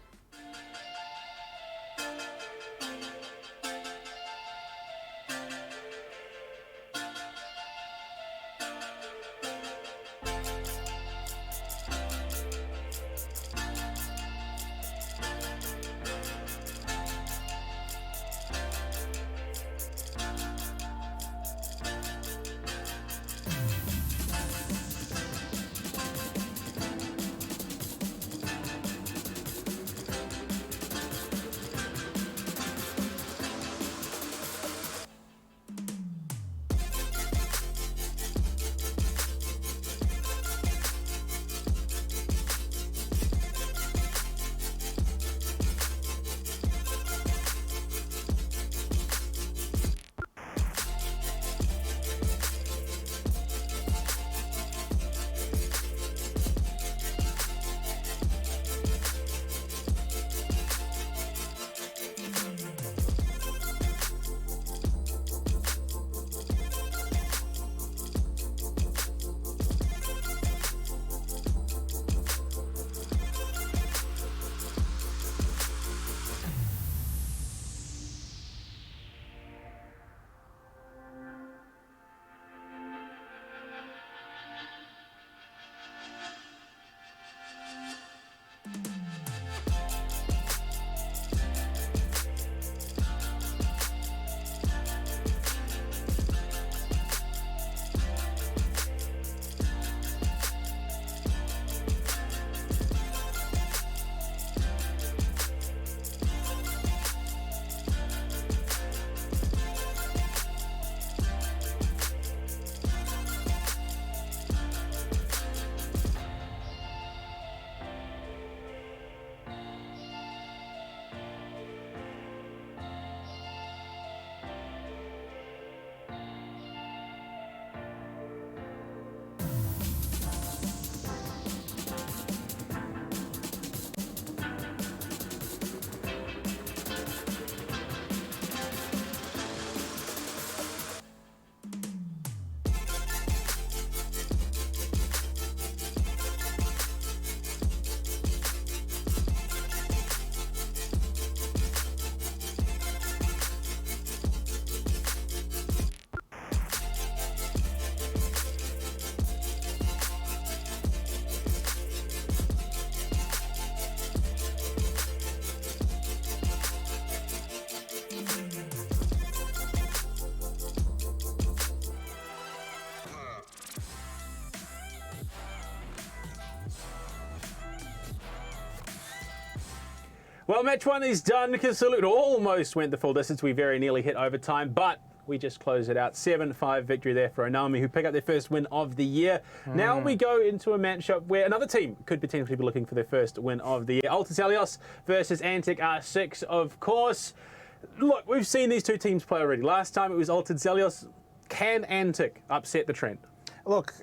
Well, match 1 is done because Salute almost went the full distance. We very nearly hit overtime, but we just closed it out. 7-5 victory there for Onami, who pick up their first win of the year. Now we go into a matchup where another team could potentially be looking for their first win of the year. Oceania versus Antic R6, of course. Look, we've seen these two teams play already. Last time it was Oceania. Can Antic upset the trend? Look,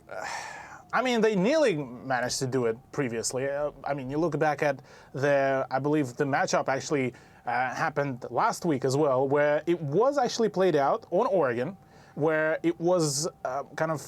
I mean, they nearly managed to do it previously. I mean, you look back at I believe the matchup actually happened last week as well, where it was actually played out on Oregon, where it was kind of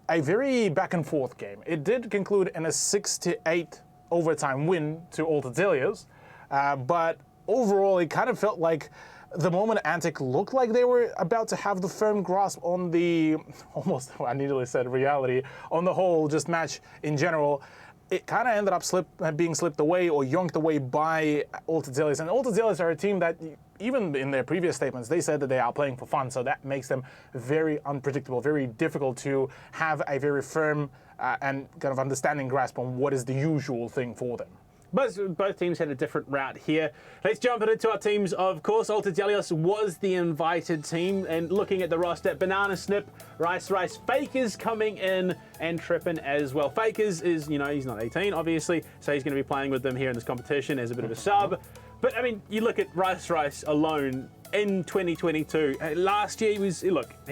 a very back and forth game. It did conclude in a 6-8 overtime win to Oceania's, but overall it kind of felt like the moment Antic looked like they were about to have the firm grasp on the, almost, I nearly said reality, on the whole just match in general, it kind of ended up being slipped away or yoinked away by Oceania. And Oceania are a team that, even in their previous statements, they said that they are playing for fun, so that makes them very unpredictable, very difficult to have a very firm and kind of understanding grasp on what is the usual thing for them. Both teams had a different route here. Let's jump into our teams. Of course, Oceania was the invited team, and looking at the roster, Banana Snip, Rice, Fakers coming in, and Trippin as well. Fakers is, he's not 18, obviously, so he's going to be playing with them here in this competition as a bit of a sub. But, I mean, you look at Rice alone in 2022. Last year, he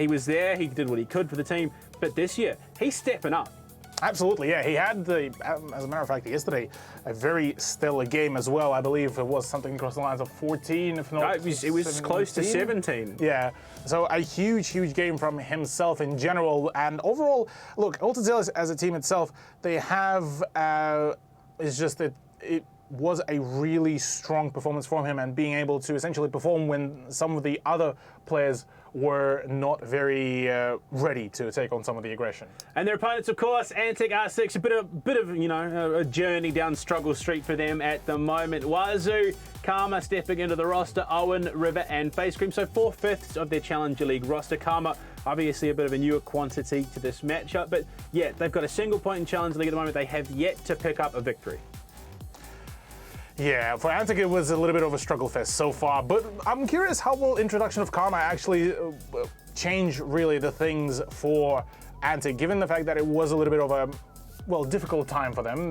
was there, he did what he could for the team, but this year, he's stepping up. Absolutely, yeah. He had, as a matter of fact, yesterday, a very stellar game as well. I believe it was something across the lines of 14, if not it was close to 17. Yeah, so a huge game from himself in general. And overall, look, Oceania as a team itself, they have, it's just that it was a really strong performance from him, and being able to essentially perform when some of the other players were not very ready to take on some of the aggression. And their opponents, of course, Antic R6, a bit of a journey down struggle street for them at the moment. Wazoo, Karma stepping into the roster, Owen, River, and Face Cream. So 4/5 of their Challenger League roster. Karma, obviously a bit of a newer quantity to this matchup, but yeah, they've got a single point in Challenger League at the moment. They have yet to pick up a victory. Yeah, for Antic it was a little bit of a struggle fest so far, but I'm curious how will introduction of Karma actually change really the things for Antic, given the fact that it was a little bit of a, difficult time for them,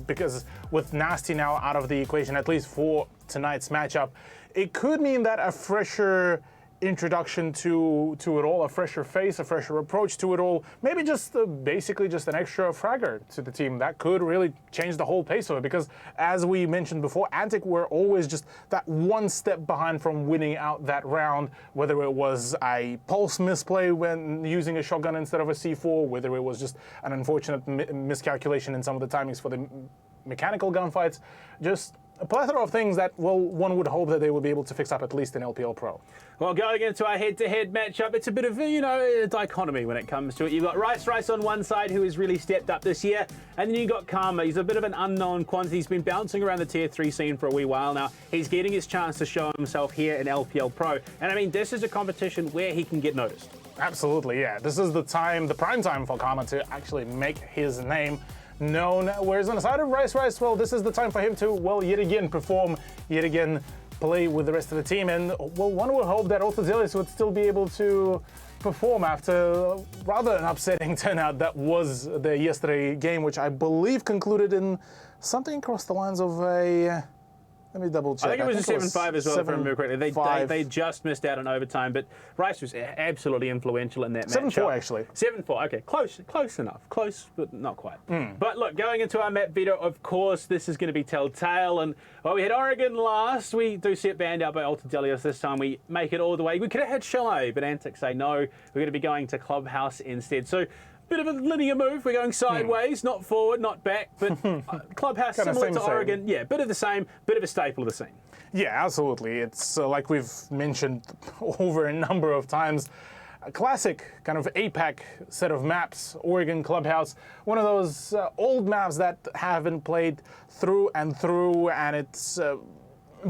because with Nasty now out of the equation, at least for tonight's matchup, it could mean that a fresher introduction to it all, a fresher face, a fresher approach to it all, maybe just basically just an extra fragger to the team, that could really change the whole pace of it, because as we mentioned before, Antic were always just that one step behind from winning out that round, whether it was a pulse misplay when using a shotgun instead of a C4, whether it was just an unfortunate miscalculation in some of the timings for the mechanical gunfights, just a plethora of things that, one would hope that they would be able to fix up at least in LPL Pro. Well, going into our head-to-head matchup, it's a bit of a dichotomy when it comes to it. You've got Rice on one side, who has really stepped up this year, and then you've got Karma. He's a bit of an unknown quantity. He's been bouncing around the Tier 3 scene for a wee while now. He's getting his chance to show himself here in LPL Pro. And I mean, this is a competition where he can get noticed. Absolutely, yeah. This is the prime time for Karma to actually make his name known. Whereas on the side of Rice, well, this is the time for him to, yet again perform, yet again play with the rest of the team. And, one would hope that Oceania would still be able to perform after rather an upsetting turnout that was the yesterday game, which I believe concluded in something across the lines of a... Let me double check. I think it was a 7-5 as well, if I remember correctly. They just missed out on overtime, but Rice was absolutely influential in that match. 7-4, actually. 7-4, okay. Close enough. Close, but not quite. But look, going into our map veto, of course, this is going to be Telltale. And, we had Oregon last. We do see it banned out by Oceania this time. We make it all the way. We could have had Chalet, but Antic say no. We're going to be going to Clubhouse instead. So, bit of a linear move. We're going sideways, not forward, not back, but Clubhouse similar to Oregon. Yeah, bit of the same, bit of a staple of the scene. Yeah, absolutely. It's like we've mentioned over a number of times, a classic kind of APAC set of maps, Oregon Clubhouse, one of those old maps that have been played through, and it's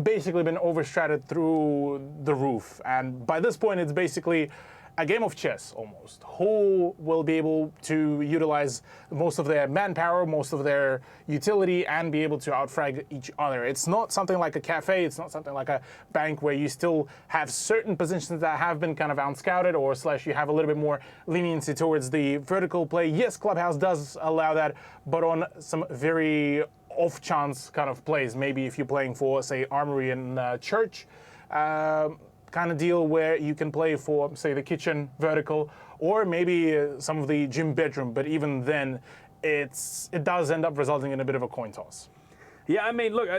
basically been overstratted through the roof. And by this point, it's basically a game of chess almost. Who will be able to utilize most of their manpower, most of their utility, and be able to outfrag each other. It's not something like a cafe, it's not something like a bank where you still have certain positions that have been kind of outscouted, or slash you have a little bit more leniency towards the vertical play. Yes, Clubhouse does allow that, but on some very off chance kind of plays. Maybe if you're playing for, say, Armory and Church, kind of deal where you can play for, say, the kitchen vertical, or maybe some of the gym bedroom. But even then, it does end up resulting in a bit of a coin toss. Yeah, I mean, look,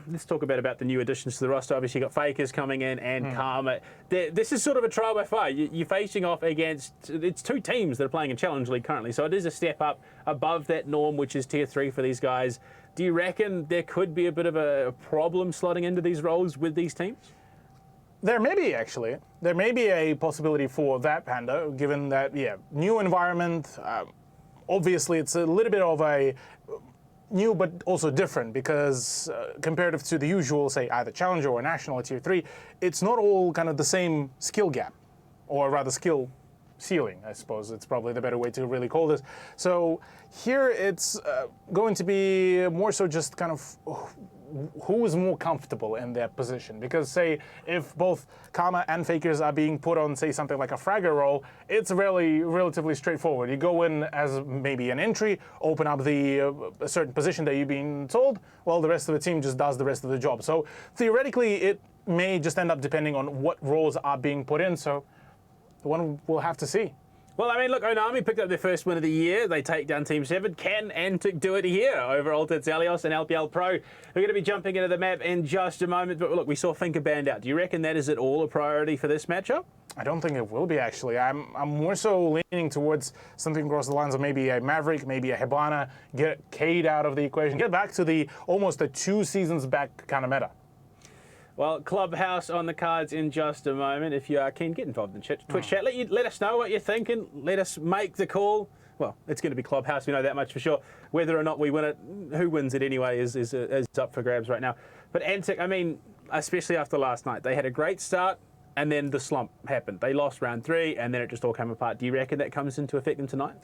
let's talk about the new additions to the roster. Obviously, you've got Fakers coming in and Karma. This is sort of a trial by fire. You're facing off against, it's two teams that are playing in Challenge League currently, so it is a step up above that norm, which is Tier 3 for these guys. Do you reckon there could be a bit of a problem slotting into these roles with these teams? There may be, actually. There may be a possibility for that, Panda, given that, yeah, new environment. Obviously, it's a little bit of a new but also different because comparative to the usual, say, either Challenger or National or Tier 3, it's not all kind of the same skill gap, or rather skill ceiling, I suppose. It's probably the better way to really call this. So here it's going to be more so just kind of who is more comfortable in their position. Because, say, if both Karma and Fakers are being put on, say, something like a fragger role, it's really relatively straightforward. You go in as maybe an entry, open up a certain position that you've been told, well, the rest of the team just does the rest of the job. So theoretically, it may just end up depending on what roles are being put in. So one will have to see. Well, I mean, look, Onami picked up their first win of the year. They take down Team 7. Can Antic do it here over Altered Zalios and LPL Pro? We're going to be jumping into the map in just a moment. But look, we saw Finker banned out. Do you reckon that is at all a priority for this matchup? I don't think it will be, actually. I'm more so leaning towards something across the lines of maybe a Maverick, maybe a Hibana, get Cade out of the equation, get back to the almost a 2 seasons back kind of meta. Well, Clubhouse on the cards in just a moment. If you are keen, get involved in Twitch chat. Let us know what you're thinking. Let us make the call. Well, it's going to be Clubhouse. We know that much for sure. Whether or not we win it, who wins it anyway is up for grabs right now. But Antic, I mean, especially after last night, they had a great start and then the slump happened. They lost round 3 and then it just all came apart. Do you reckon that comes into effect in tonight?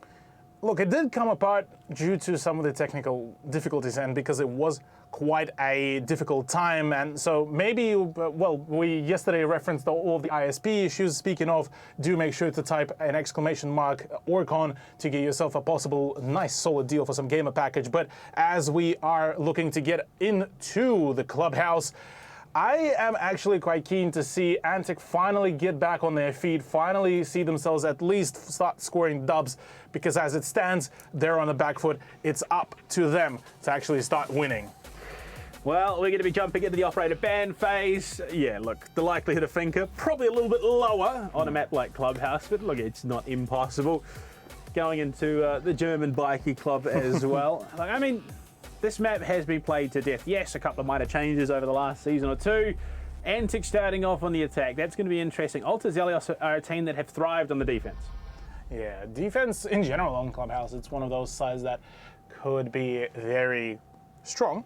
Look, it did come apart due to some of the technical difficulties and because it was quite a difficult time. And so maybe, well, we yesterday referenced all of the ISP issues. Speaking of, do make sure to type an exclamation mark Orcon to get yourself a possible nice solid deal for some gamer package. But as we are looking to get into the Clubhouse, I am actually quite keen to see Antic finally get back on their feet, finally see themselves at least start scoring dubs, because as it stands, they're on the back foot. It's up to them to actually start winning. Well, we're going to be jumping into the operator ban phase. Yeah, look, the likelihood of Finker probably a little bit lower on a map like Clubhouse, but look, it's not impossible. Going into the German bikie club as well. Like, I mean, this map has been played to death. Yes, a couple of minor changes over the last season or two. Antic starting off on the attack. That's going to be interesting. Alta Zelios are a team that have thrived on the defense. Yeah, defense in general on Clubhouse, it's one of those sides that could be very strong.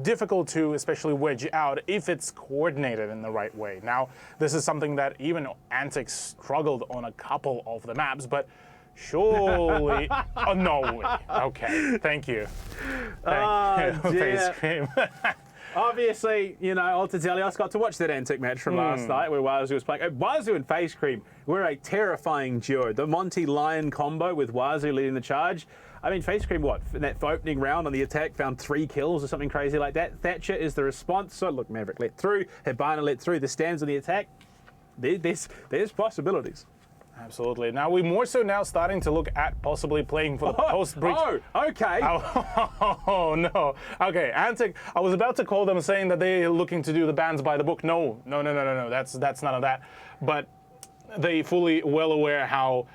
Difficult to especially wedge out if it's coordinated in the right way. Now, this is something that even Antic struggled on a couple of the maps, but surely, oh no, okay, thank you. Thank you, Face Cream. Obviously, you know, Alta Zelios got to watch that Antic match from last night where Wazoo was playing. Wazoo and Face Cream were a terrifying duo. The Monty Lion combo with Wazoo leading the charge. I mean, Face Cream, what, in that opening round on the attack, found 3 kills or something crazy like that. Thatcher is the response. So, look, Maverick let through, Hibana let through, the stands on the attack. There's possibilities. Absolutely. Now, we're more so now starting to look at possibly playing for the post-breach. Oh, okay. Oh, no. Okay, Antic, I was about to call them saying that they're looking to do the bans by the book. No. That's none of that. But they fully well aware how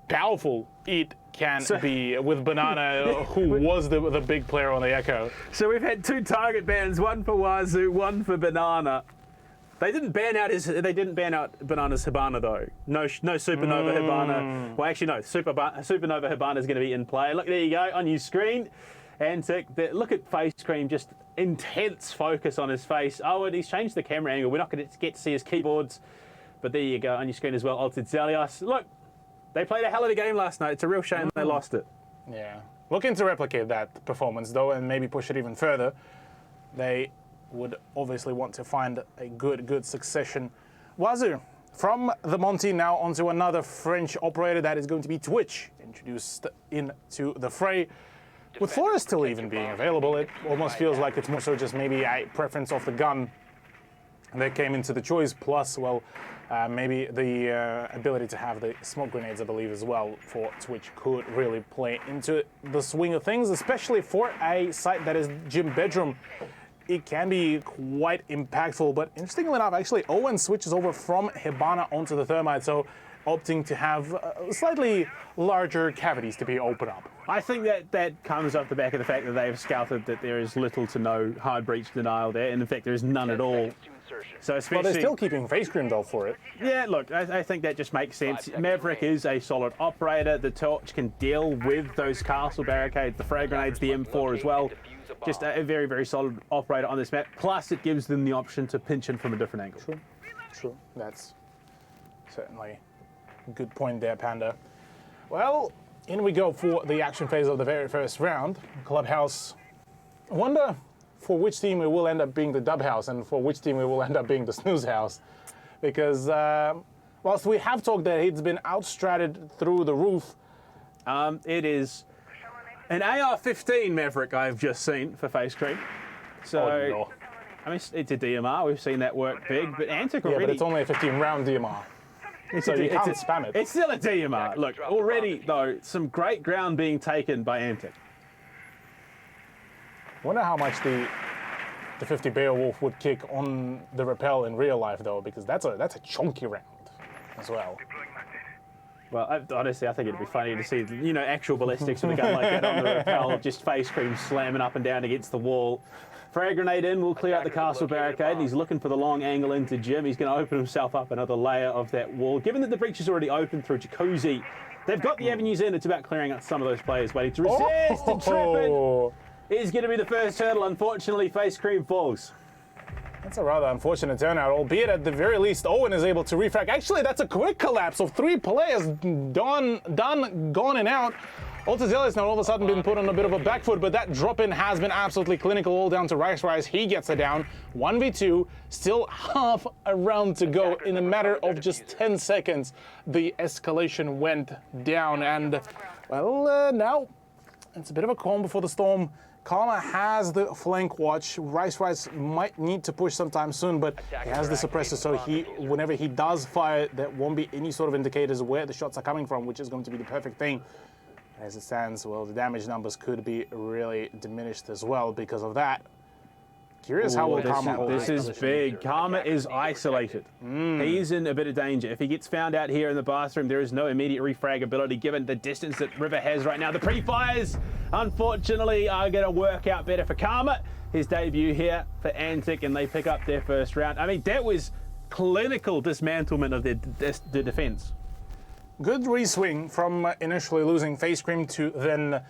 powerful it can be with Banana, who was the big player on the Echo. So we've had 2 target bans, one for Wazoo, one for Banana. They didn't ban out Banana's Hibana though. No Supernova Hibana. Well, actually no. Supernova Hibana is going to be in play. Look, there you go on your screen. Antic. Look at Face Cream, just intense focus on his face. Oh, and he's changed the camera angle. We're not going to get to see his keyboards. But there you go on your screen as well. Altered Zelios. Look, they played a hell of a game last night. It's a real shame they lost it. Yeah. Looking to replicate that performance, though, and maybe push it even further. They would obviously want to find a good succession. Wazoo, from the Monty now onto another French operator that is going to be Twitch, introduced into the fray. With Flores still even being available, it almost feels like it's more so just maybe a preference of the gun that came into the choice, plus, well, maybe the ability to have the smoke grenades, I believe, as well, for Twitch could really play into the swing of things, especially for a site that is Gym Bedroom. It can be quite impactful, but interestingly enough, actually, Owen switches over from Hibana onto the Thermite, so opting to have slightly larger cavities to be opened up. I think that comes off the back of the fact that they've scouted that there is little to no hard breach denial there, and in fact there is none at all. So especially, well, they're still keeping face cream though for it. Yeah, look, I think that just makes sense. Maverick is a solid operator. The Torch can deal with those castle barricades, the frag grenades, the M4 as well. Just a very solid operator on this map. Plus, it gives them the option to pinch in from a different angle. True. That's certainly a good point there, Panda. Well, in we go for the action phase of the very first round. Clubhouse. I wonder for which team it will end up being the dub house and for which team it will end up being the snooze house. Because whilst we have talked that it's been outstratted through the roof, it is an AR-15 Maverick I've just seen for face cream. So, no. I mean, it's a DMR. We've seen that work big, but Antic already... Yeah, but it's only a 15-round DMR. So you can't spam it. It's still a DMR. Look, already, though, some great ground being taken by Antic. I wonder how much the 50 Beowulf would kick on the rappel in real life, though, because that's a chunky round as well. Well, honestly, I think it'd be funny to see, you know, actual ballistics with a gun like that on the rappel, just face cream slamming up and down against the wall. Frag grenade in will clear out the castle barricade, and he's looking for the long angle into Jim. He's going to open himself up another layer of that wall. Given that the breach is already open through Jacuzzi, they've got the avenues in. It's about clearing out some of those players waiting to resist. And Trippin is going to be the first hurdle. Unfortunately, face cream falls. That's a rather unfortunate turnout, albeit at the very least Owen is able to refrag. Actually, that's a quick collapse of 3 players done, gone and out. Altazella has now all of a sudden been put on a bit of a back foot, but that drop-in has been absolutely clinical all down to Rice. He gets it down. 1v2, still half a round to go. In a matter of just 10 seconds, the escalation went down. And, well, now it's a bit of a calm before the storm. Karma has the flank watch. Rice might need to push sometime soon, but he has the suppressor, so whenever he does fire, there won't be any sort of indicators where the shots are coming from, which is going to be the perfect thing. As it stands, well, the damage numbers could be really diminished as well because of that. Curious how will Karma hold this is big. Karma is isolated. He's in a bit of danger. If he gets found out here in the bathroom, there is no immediate refrag ability given the distance that River has right now. The pre-fires, unfortunately, are going to work out better for Karma. His debut here for Antic, and they pick up their first round. I mean, that was clinical dismantlement of the defense. Good re-swing from initially losing face cream to then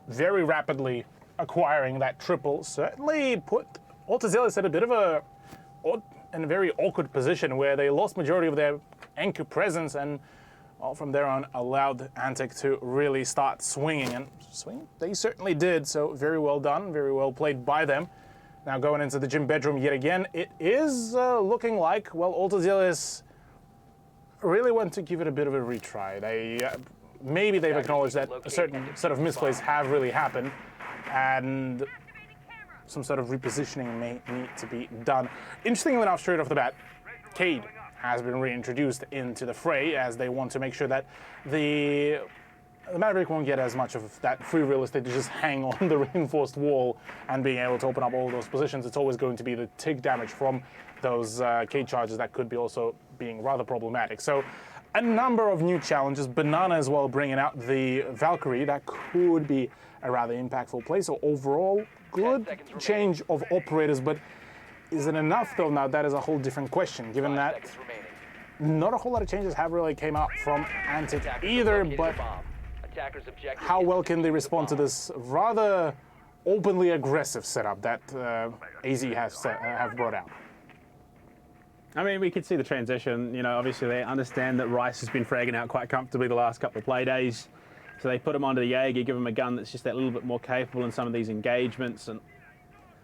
very rapidly acquiring that triple. Certainly put Altazillas at a bit of a very awkward position where they lost majority of their anchor presence and from there on allowed Antic to really start swinging. And swing they certainly did, so very well done, very well played by them. Now going into the Gym Bedroom yet again, it is looking like, well, Altazillas really want to give it a bit of a retry. Maybe they've acknowledged that a certain set of misplays have really happened, and some sort of repositioning may need to be done. Interestingly enough, straight off the bat, Cade has been reintroduced into the fray as they want to make sure that the Maverick won't get as much of that free real estate to just hang on the reinforced wall and being able to open up all those positions. It's always going to be the tick damage from those Cade charges that could be also being rather problematic. So a number of new challenges. Banana as well bringing out the Valkyrie. That could be a rather impactful play. So overall, good change of operators, but is it enough though? Now that is a whole different question, given that not a whole lot of changes have really came out from Antic either, but how well can they respond to this rather openly aggressive setup that AZ have brought out? I mean, we could see the transition. You know, obviously they understand that Rice has been fragging out quite comfortably the last couple of play days. So they put him onto the Jaeger, give him a gun that's just that little bit more capable in some of these engagements. And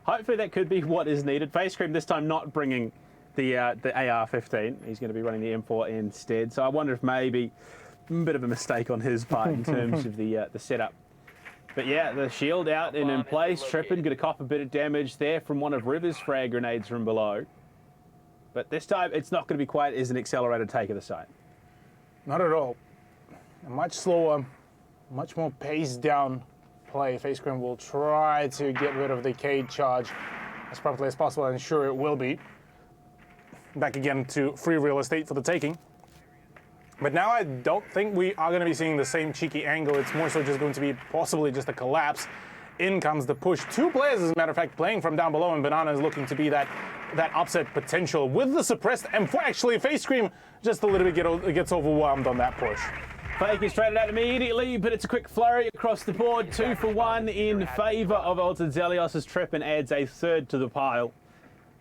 hopefully that could be what is needed. Face Cream this time not bringing the AR-15. He's going to be running the M4 instead. So I wonder if maybe a bit of a mistake on his part in terms of the setup. But yeah, the shield out and in place. Trippin' going to cop a bit of damage there from one of River's frag grenades from below. But this time, it's not going to be quite as an accelerated take of the site. Not at all. A much slower, much more paced down play. Face Cream will try to get rid of the Cade charge as promptly as possible, and sure it will be. Back again to free real estate for the taking. But now I don't think we are going to be seeing the same cheeky angle. It's more so just going to be possibly just a collapse. In comes the push. Two players, as a matter of fact, playing from down below, and Banana is looking to be that upset potential with the suppressed M4. Actually, Face Cream just a little bit gets overwhelmed on that push. Fake is traded out immediately, but it's a quick flurry across the board. 2 for 1 in favour of Zelios' trip and adds a third to the pile.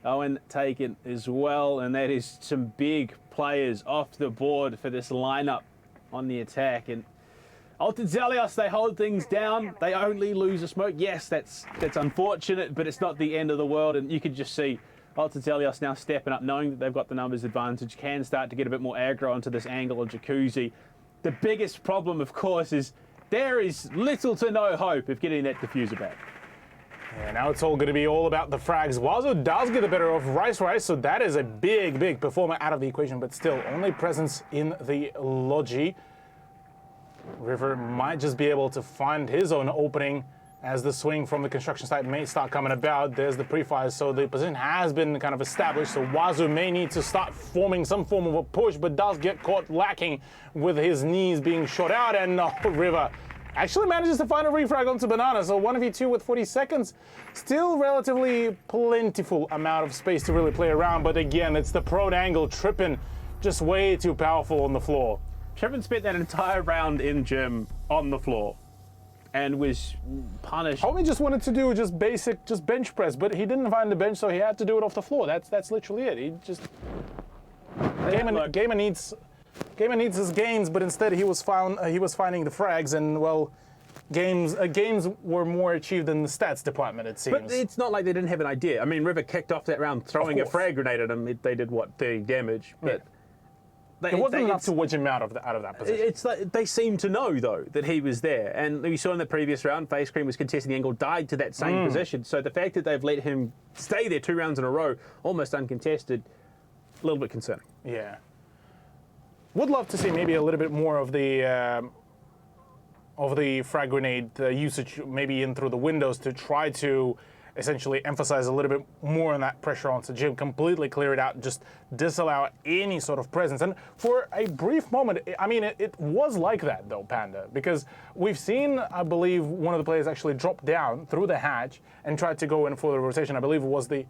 Owen taken as well, and that is some big players off the board for this lineup on the attack. And Zelios, they hold things down. They only lose a smoke. Yes, that's unfortunate, but it's not the end of the world. And you can just see Zelios now stepping up, knowing that they've got the numbers advantage, can start to get a bit more aggro onto this angle of Jacuzzi. The biggest problem, of course, is there is little to no hope of getting that diffuser back. Yeah, now it's all going to be all about the frags. Wazoo does get the better of Rice, so that is a big performer out of the equation, but still only presence in the Logi. River might just be able to find his own opening as the swing from the construction site may start coming about. There's the pre-fire, so the position has been kind of established, so Wazoo may need to start forming some form of a push, but does get caught lacking with his knees being shot out, and River actually manages to find a refrag onto Banana, so 1v2 with 40 seconds. Still relatively plentiful amount of space to really play around, but again, it's the prone angle. Trippin' just way too powerful on the floor. Trippin spent that entire round in gym on the floor and was punished. Homie just wanted to do just bench press, but he didn't find the bench, so he had to do it off the floor. That's literally it. He just... Gamer needs his gains, but instead he was finding the frags, and well, games were more achieved in the stats department, it seems. But it's not like they didn't have an idea. I mean, River kicked off that round throwing a frag grenade at him. They did what, 30 damage, but it wasn't enough to wedge him out of that position. It's like they seem to know though that he was there, and we saw in the previous round, Face Cream was contesting the angle, died to that same position. So the fact that they've let him stay there 2 rounds in a row, almost uncontested, a little bit concerning. Yeah. Would love to see maybe a little bit more of the frag grenade usage, maybe in through the windows, to try to essentially emphasize a little bit more on that pressure onto Jim, completely clear it out, and just disallow any sort of presence. And for a brief moment, I mean, it was like that though, Panda, because we've seen, I believe, one of the players actually drop down through the hatch and tried to go in for the rotation. I believe it was the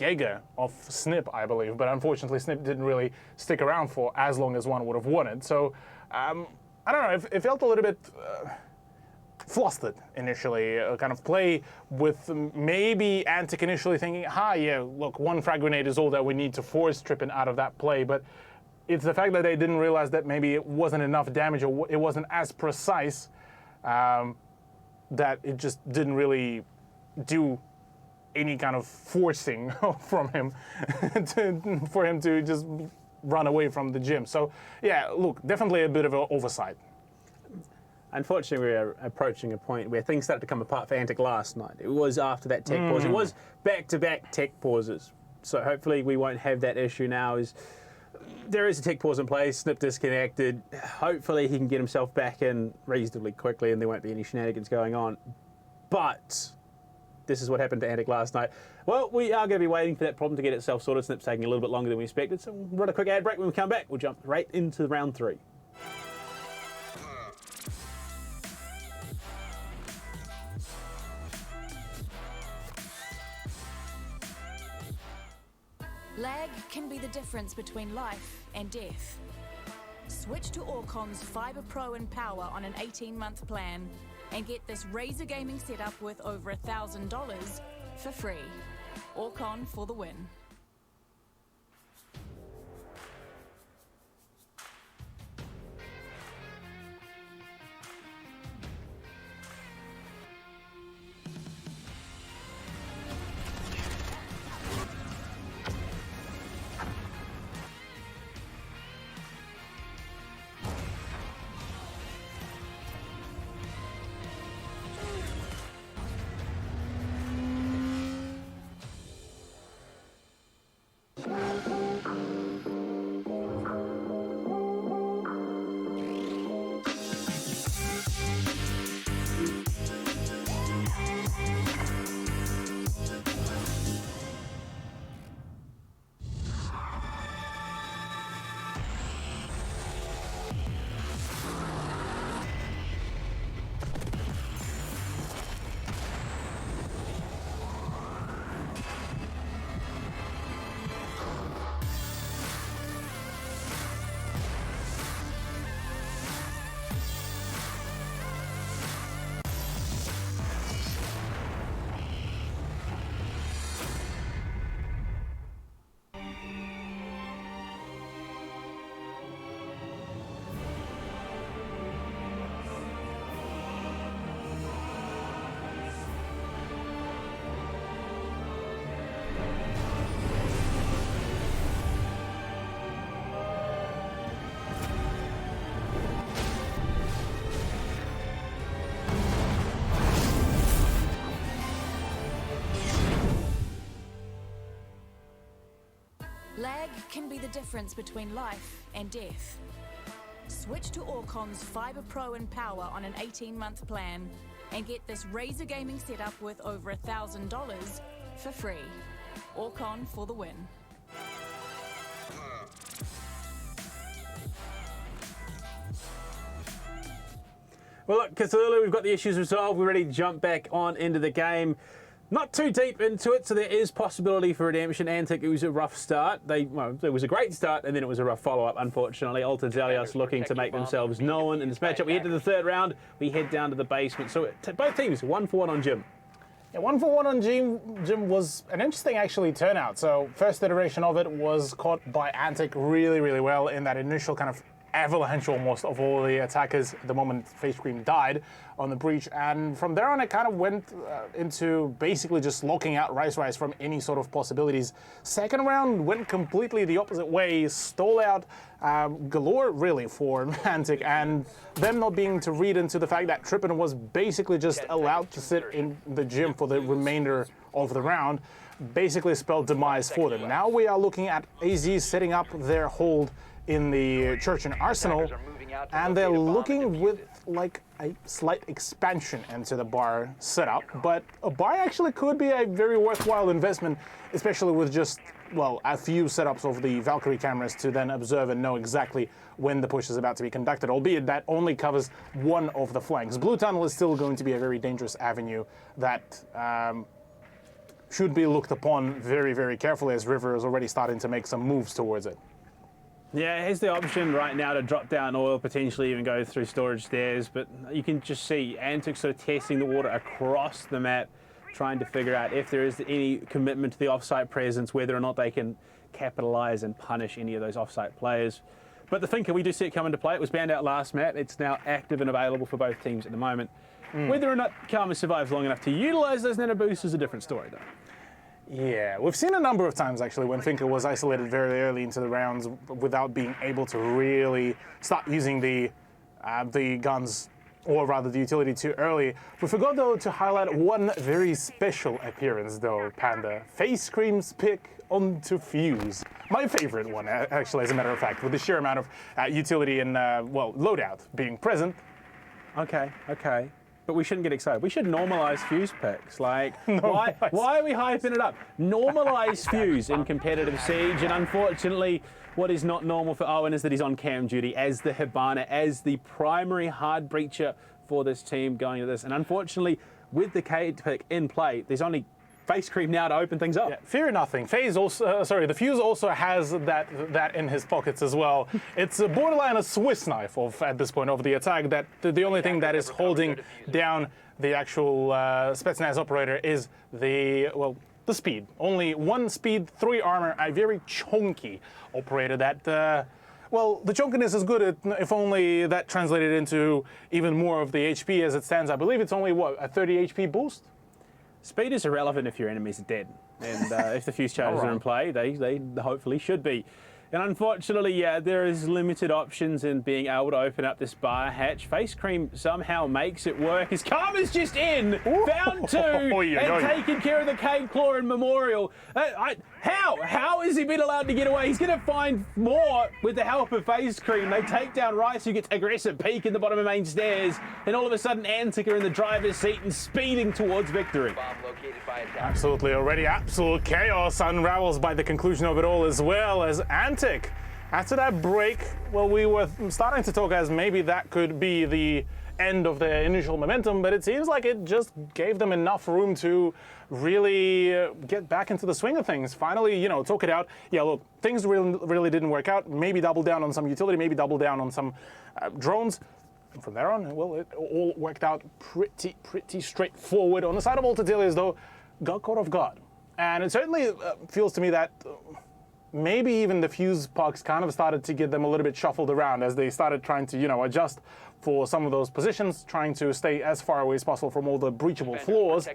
Jaeger of Snip, I believe, but unfortunately Snip didn't really stick around for as long as one would have wanted. So I don't know, it felt a little bit flustered initially, kind of play with maybe Antic initially thinking, yeah, look, 1 frag grenade is all that we need to force Trippin out of that play, but it's the fact that they didn't realize that maybe it wasn't enough damage, or it wasn't as precise, that it just didn't really do any kind of forcing from him for him to just run away from the gym. So yeah, look, definitely a bit of an oversight. Unfortunately, we're approaching a point where things started to come apart for Antic last night. It was after that tech pause. It was back-to-back tech pauses. So hopefully we won't have that issue now. There is a tech pause in place, Snip disconnected. Hopefully he can get himself back in reasonably quickly and there won't be any shenanigans going on. But this is what happened to Antic last night. Well, we are going to be waiting for that problem to get itself sorted. Snip's taking a little bit longer than we expected, so we'll run a quick ad break. When we come back, we'll jump right into round 3. Lag can be the difference between life and death. Switch to Orcon's Fibre Pro and Power on an 18-month plan and get this Razer gaming setup worth over $1,000 for free. Orcon for the win. Lag can be the difference between life and death. Switch to Orcon's Fibre Pro and Power on an 18-month plan and get this Razer gaming setup worth over $1,000 for free. Orcon for the win. Well, look, Cthulhu, we've got the issues resolved. We're ready to jump back on into the game. Not too deep into it, so there is possibility for redemption. Antic, it was a rough start. It was a great start, and then it was a rough follow-up, unfortunately. Alta Zelios looking to make themselves known in this matchup. We head to the third round. We head down to the basement. So both teams, 1-for-1 on Jim. Yeah, 1-for-1 on Jim was an interesting, actually, turnout. So first iteration of it was caught by Antic really, really well in that initial kind of avalanche almost of all the attackers the moment Face Cream died on the breach, and from there on it kind of went into basically just locking out Rice from any sort of possibilities. Second round went completely the opposite way, stole out galore really for Antic, and them not being to read into the fact that Trippin was basically just allowed to sit in the gym for the remainder of the round, basically spelled demise for them. Now we are looking at AZ setting up their hold in the Church and Arsenal, and they're looking with like a slight expansion into the bar setup, but a bar actually could be a very worthwhile investment, especially with just, well, a few setups of the Valkyrie cameras to then observe and know exactly when the push is about to be conducted, albeit that only covers one of the flanks. Blue Tunnel is still going to be a very dangerous avenue that should be looked upon very, very carefully, as River is already starting to make some moves towards it. Yeah, it has the option right now to drop down oil, potentially even go through storage stairs, but you can just see Antic sort of testing the water across the map, trying to figure out if there is any commitment to the offsite presence, whether or not they can capitalise and punish any of those offsite players. But the Thinker, we do see it come into play. It was banned out last map. It's now active and available for both teams at the moment. Whether or not Karma survives long enough to utilise those nano boosts is a different story, though. Yeah, we've seen a number of times actually when Thinker was isolated very early into the rounds without being able to really start using the guns, or rather the utility, too early. We forgot though to highlight one very special appearance though, Panda. Face Cream's pick onto Fuse. My favorite one actually, as a matter of fact, with the sheer amount of utility and well, loadout being present. Okay. But we shouldn't get excited. We should normalise Fuse picks. Like, why are we hyping it up? Normalise Fuse in competitive Siege, and unfortunately, what is not normal for Owen is that he's on cam duty as the Hibana, as the primary hard breacher for this team going to this. And unfortunately, with the Kate pick in play, there's only Face Cream now to open things up. Yeah, fear nothing. The Fuse also has that in his pockets as well. It's a borderline a Swiss knife at this point of the attack. That the only thing that is holding down the actual Spetsnaz operator is the speed. Only 1 speed, 3 armor, a very chunky operator that. Well, the chunkiness is good if only that translated into even more of the HP as it stands. I believe it's only, what, a 30 HP boost? Speed is irrelevant if your enemies are dead, and if the Fuse charges are in play, they hopefully should be. And unfortunately, yeah, there is limited options in being able to open up this bar hatch. Face Cream somehow makes it work. His Karma's just in, found 2, and taking care of the Cave Claw and Memorial. How has he been allowed to get away? He's going to find more with the help of Face Cream. They take down Rice, who gets aggressive peek in the bottom of main stairs, and all of a sudden Antic are in the driver's seat and speeding towards victory. Absolutely, already absolute chaos unravels by the conclusion of it all, as well as Antic. After that break, well, we were starting to talk as maybe that could be the end of the initial momentum, but it seems like it just gave them enough room to really get back into the swing of things. Finally, talk it out. Yeah, look, things really didn't work out. Maybe double down on some utility, maybe double down on some drones. And from there on, well, it all worked out pretty straightforward. On the side of Altadelius, though, got caught off guard. And it certainly feels to me that maybe even the Fuse pucks kind of started to get them a little bit shuffled around as they started trying to, adjust for some of those positions, trying to stay as far away as possible from all the breachable floors,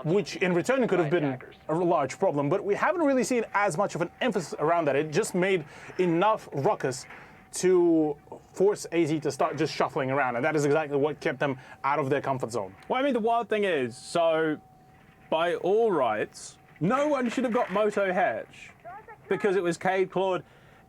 which in return could have been a large problem. But we haven't really seen as much of an emphasis around that. It just made enough ruckus to force AZ to start just shuffling around, and that is exactly what kept them out of their comfort zone. Well, I mean, the wild thing is, so by all rights, no one should have got Moto Hatch. because it was Cade Claude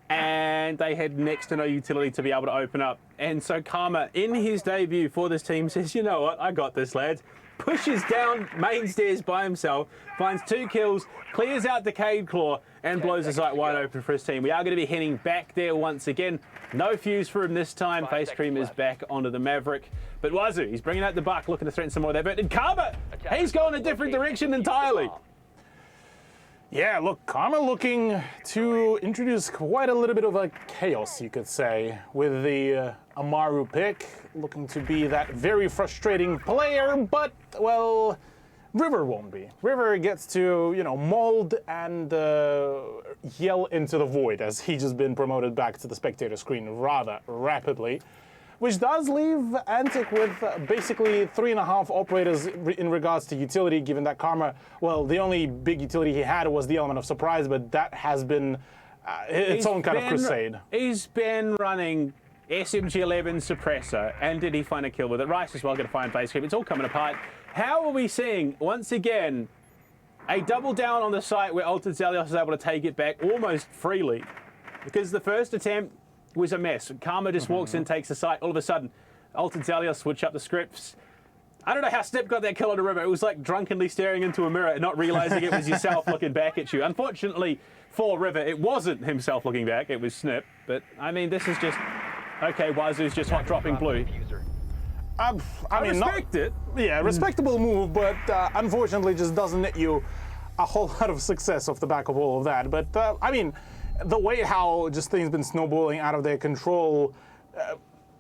and they had next to no utility to be able to open up. And so Karma, in his debut for this team, says, you know what, I got this, lads. Pushes down main stairs by himself, finds 2 kills, clears out the Cade Claw, and blows the site wide open for his team. We are going to be heading back there once again. No fuse for him this time. Face Cream is back onto the Maverick. But Wazoo, he's bringing out the buck, looking to threaten some more of that. And Karma, he's going a different direction entirely. Yeah, look, Karma looking to introduce quite a little bit of a chaos, you could say, with the Amaru pick, looking to be that very frustrating player, but, well, River won't be. River gets to, you know, mold and yell into the void, as he just been promoted back to the spectator screen rather rapidly, which does leave Antic with basically 3.5 operators in regards to utility, given that Karma, well, the only big utility he had was the element of surprise, but that has been its own kind of crusade. He's been running SMG-11 suppressor, and did he find a kill with it? Rice as well going to find Face Creep. It's all coming apart. How are we seeing, once again, a double down on the site where Altered Zelios is able to take it back almost freely? Because the first attempt was a mess. Karma just walks in, takes the site. All of a sudden, Altered Zelios switch up the scripts. I don't know how Snip got that kill on the river. It was like drunkenly staring into a mirror and not realizing it was yourself looking back at you. Unfortunately for River, it wasn't himself looking back. It was Snip. But, I mean, this is just... Okay, Wazoo's just hot dropping blue. I mean, respect it. Yeah, respectable move, but unfortunately just doesn't net you a whole lot of success off the back of all of that. But, I mean, the way how just things been snowballing out of their control,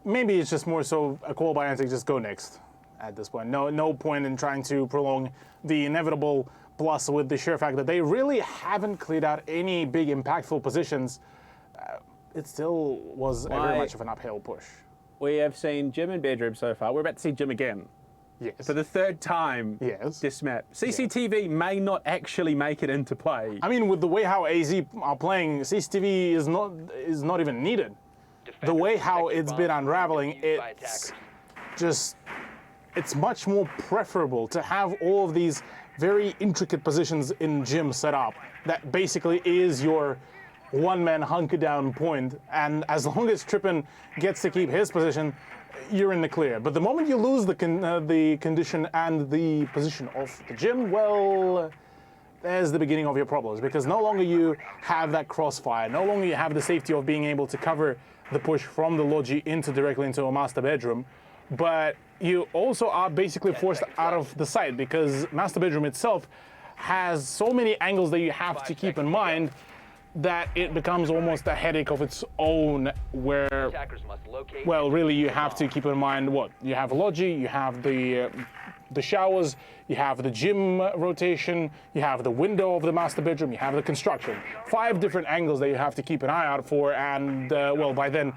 maybe it's just more so a call by Antic, just go next at this point. No point in trying to prolong the inevitable, plus with the sheer fact that they really haven't cleared out any big impactful positions. It still was very much of an uphill push. We have seen Jim in bedroom so far. We're about to see Jim again. Yes. For the 3rd time this map. CCTV may not actually make it into play. I mean, with the way how AZ are playing, CCTV is not even needed. The way how it's been unraveling, it's much more preferable to have all of these very intricate positions in Jim set up. That basically is your one-man hunker-down point, and as long as Trippin gets to keep his position, you're in the clear. But the moment you lose the condition and the position of the Jim, well, there's the beginning of your problems, because no longer you have that crossfire, no longer you have the safety of being able to cover the push from the Logi directly into a master bedroom, but you also are basically forced out of the site, because master bedroom itself has so many angles that you have to keep in mind that it becomes almost a headache of its own, where, well, really you have to keep in mind what? You have Logi, you have the showers, you have the gym rotation, you have the window of the master bedroom, you have the construction. 5 different angles that you have to keep an eye out for, and, well, by the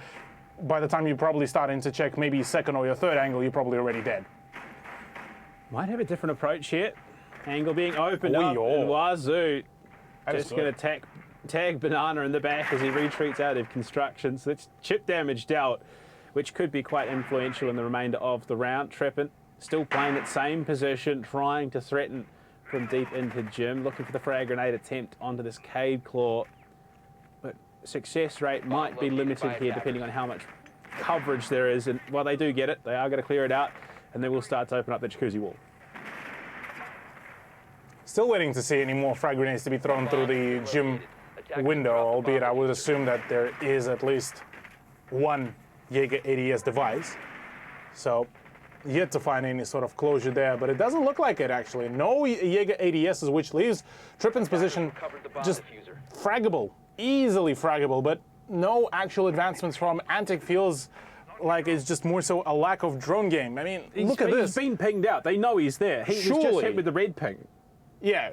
time you're probably starting to check maybe 2nd or your 3rd angle, you're probably already dead. Might have a different approach here. Angle being opened up, and Wazoo just going to tag Banana in the back as he retreats out of construction. So that's chip damage dealt, which could be quite influential in the remainder of the round. Trippin still playing that same position, trying to threaten from deep into Jim, looking for the frag grenade attempt onto this Cade Claw. But success rate might be limited here depending on how much coverage there is. And while they do get it, they are going to clear it out, and they will start to open up the jacuzzi wall. Still waiting to see any more frag grenades to be thrown through the gym window, albeit I would assume that there is at least one Jaeger ADS device. So yet to find any sort of closure there, but it doesn't look like it actually. No Jaeger ADSs, which leaves Trippin's position just fraggable, easily fraggable, but no actual advancements from Antic. Feels like it's just more so a lack of drone game. I mean, look at this. He's been pinged out. They know he's there. He was just hit with the red ping. Yeah.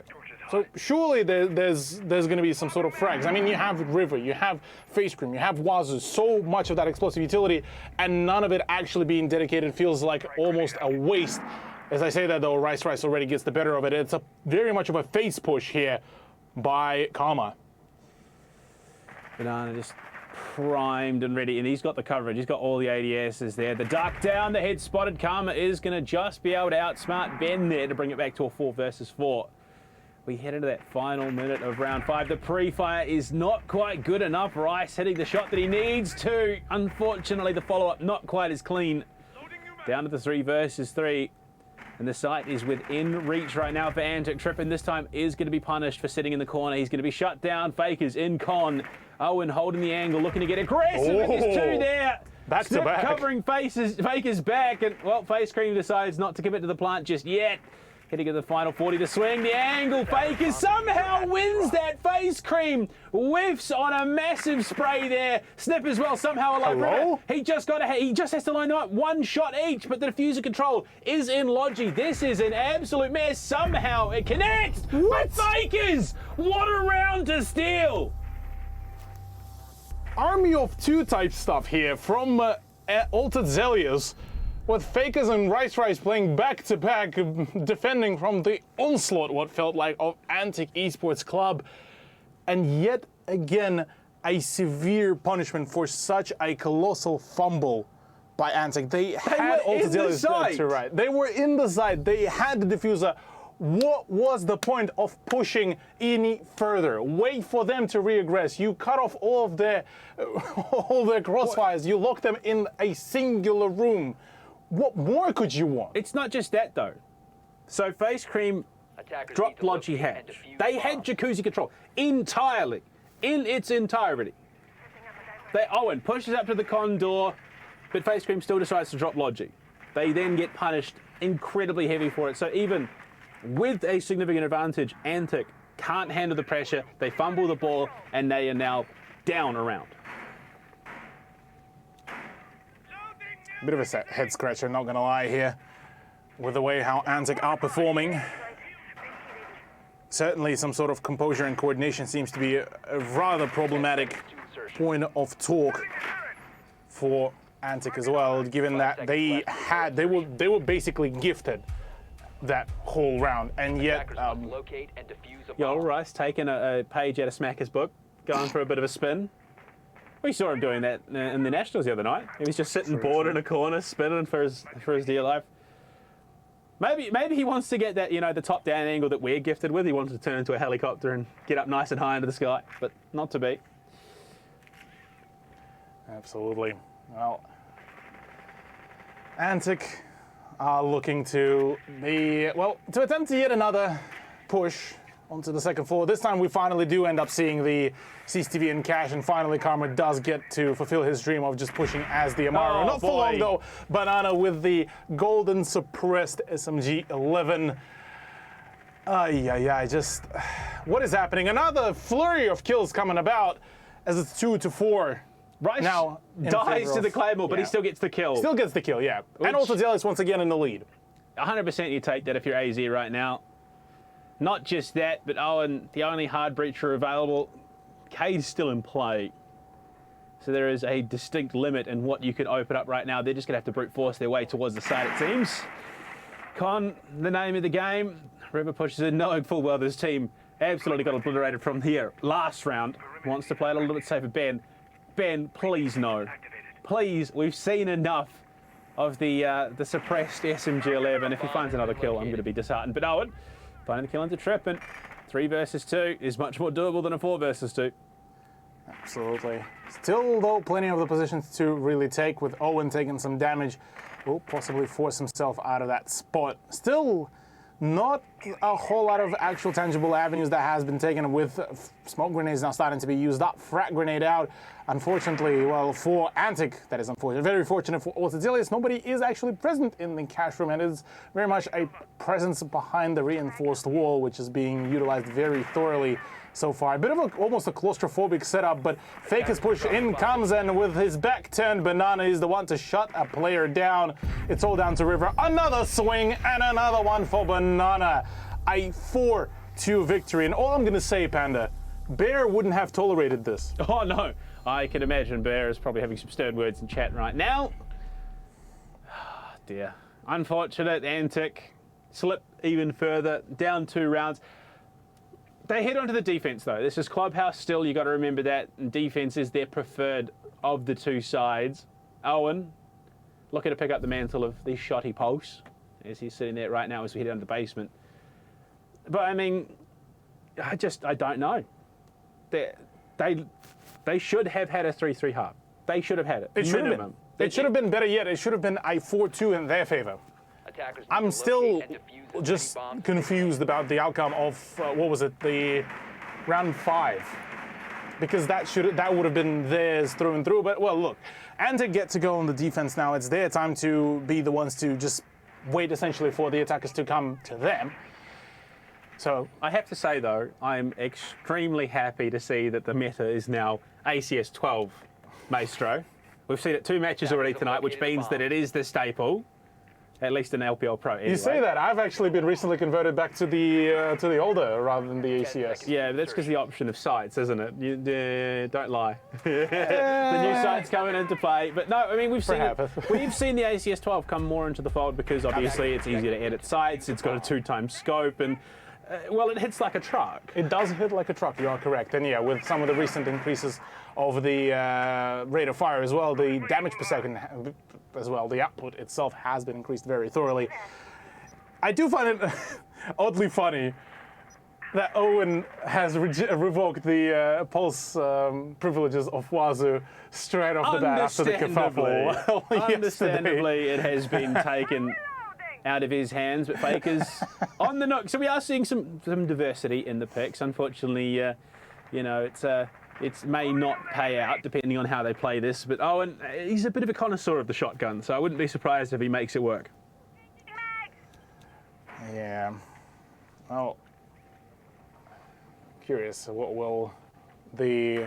So surely there's going to be some sort of frags. I mean, you have River, you have Face Cream, you have Wazoo, so much of that explosive utility, and none of it actually being dedicated feels like almost a waste. As I say that though, Rice already gets the better of it. It's a very much of a face push here by Karma. Banana just primed and ready, and he's got the coverage. He's got all the ADSs there. The duck down, the head spotted. Karma is going to just be able to outsmart Ben there to bring it back to a 4 versus 4. we head into that final minute of round 5. The pre-fire is not quite good enough. Rice hitting the shot that he needs to. Unfortunately, the follow-up not quite as clean. Down to the 3 versus 3. And the site is within reach right now for Antic. Trippin this time is going to be punished for sitting in the corner. He's going to be shut down. Fakers in con. Owen holding the angle, looking to get aggressive. And there's 2 there. Back Snip to back. covering Fakers back. And, well, Face Cream decides not to commit to the plant just yet. Hitting at the final 40 to swing. The angle. Fakers somehow wins that. Face Cream whiffs on a massive spray there. Snip as well somehow alive. Hello? He just has to line up 1 shot each, but the diffuser control is in Logi. This is an absolute mess. Somehow it connects. What? Fakers! What a round to steal! Army of 2 type stuff here from Altered Zelius, with Fakers and Rice playing back-to-back, defending from the onslaught, what felt like, of Antic Esports Club. And yet again, a severe punishment for such a colossal fumble by Antic. They had Altered Zelius to right. They were in the side. They had the diffuser. What was the point of pushing any further? Wait for them to regress. You cut off all their crossfires. You lock them in a singular room. What more could you want? It's not just that though. So Face Cream dropped Logi hatch. They had jacuzzi control entirely, in its entirety. Owen pushes up to the con door, but Face Cream still decides to drop Logi. They then get punished incredibly heavy for it. So even with a significant advantage, Antic can't handle the pressure. They fumble the ball, and they are now down a round. Bit of a head scratcher, not gonna lie here, with the way how Antic are performing. Certainly some sort of composure and coordination seems to be a rather problematic point of talk for Antic as well, given that they were basically gifted that whole round, and yet Yo, Rice taking a page out of Smacker's book, going for a bit of a spin. We saw him doing that in the Nationals the other night. He was just sitting bored in a corner, spinning for his dear life. Maybe he wants to get that, the top down angle that we're gifted with. He wants to turn into a helicopter and get up nice and high into the sky, but not to be. Absolutely. Well, Antic are looking to attempt to yet another push onto the second floor. This time we finally do end up seeing the CCTV in cash, and finally Karma does get to fulfill his dream of just pushing as the Amaro. Not for long though. Banana with the golden suppressed SMG-11. Just what is happening? Another flurry of kills coming about as it's 2-4. Rice now dies to the Claymore, but he still gets the kill. Still gets the kill, yeah. And also Zealous once again in the lead. 100% you take that if you're AZ right now. Not just that, but Owen, the only hard breacher available, Cade's still in play. So there is a distinct limit in what you could open up right now. They're just going to have to brute force their way towards the side, it seems. Con, the name of the game. River pushes in, knowing full well this team absolutely got obliterated from here last round. Wants to play it a little bit safer. Ben, please no. Please, we've seen enough of the suppressed SMG-11. If he finds another kill, I'm going to be disheartened. But Owen, finding the kill into Trippin. 3 versus 2 is much more doable than a 4 versus 2. Absolutely. Still, though, plenty of the positions to really take, with Owen taking some damage. Will possibly force himself out of that spot. Still, not a whole lot of actual tangible avenues that has been taken, with smoke grenades now starting to be used up. Frag grenade out. Unfortunately, well, for Antic, that is unfortunate. Very fortunate for Ortazilius, nobody is actually present in the cash room, and it's very much a presence behind the reinforced wall, which is being utilized very thoroughly so far. A bit of almost a claustrophobic setup, but Faker's push in comes, and with his back turned, Banana is the one to shut a player down. It's all down to River. Another swing and another one for Banana. A 4-2 victory. And all I'm going to say, Panda, Bear wouldn't have tolerated this. Oh, no. I can imagine Bear is probably having some stern words in chat right now. Oh, dear. Unfortunate. Antic slip even further. Down 2 rounds. They head onto the defense, though. This is Clubhouse still. You got to remember that. And defense is their preferred of the 2 sides. Owen looking to pick up the mantle of the shotty pulse as he's sitting there right now as we head down to the basement. But, I mean, I don't know. They should have had a 3-3 half. They should have had it. It should have been. It should have been better yet. It should have been a 4-2 in their favor. I'm still just confused about the outcome of what was it, the round 5, because that would have been theirs through and through. But well, look, ANZ get to go on the defense now. It's their time to be the ones to just wait essentially for the attackers to come to them. So I have to say though, I'm extremely happy to see that the meta is now ACS 12 Maestro. We've seen it 2 matches already tonight, which means that it is the staple, at least in LPL Pro. Anyway. You say that. I've actually been recently converted back to the older rather than the ACS. Yeah, but that's because the option of sites, isn't it? Don't lie. The new sites coming into play. But no, I mean, we've seen the ACS 12 come more into the fold because obviously it's easier to edit sites. It's got a 2-time scope and, well, it hits like a truck. It does hit like a truck, you are correct. And yeah, with some of the recent increases of the rate of fire as well, the damage per second as well, the output itself has been increased very thoroughly. I do find it oddly funny that Owen has revoked the pulse privileges of Wazoo straight off the bat after the kerfuffle. Understandably, it has been taken out of his hands, but Faker's on the knock. So we are seeing some diversity in the picks. Unfortunately, you know, it may not pay out depending on how they play this. But Owen, he's a bit of a connoisseur of the shotgun, so I wouldn't be surprised if he makes it work. Yeah. Well, curious. What will the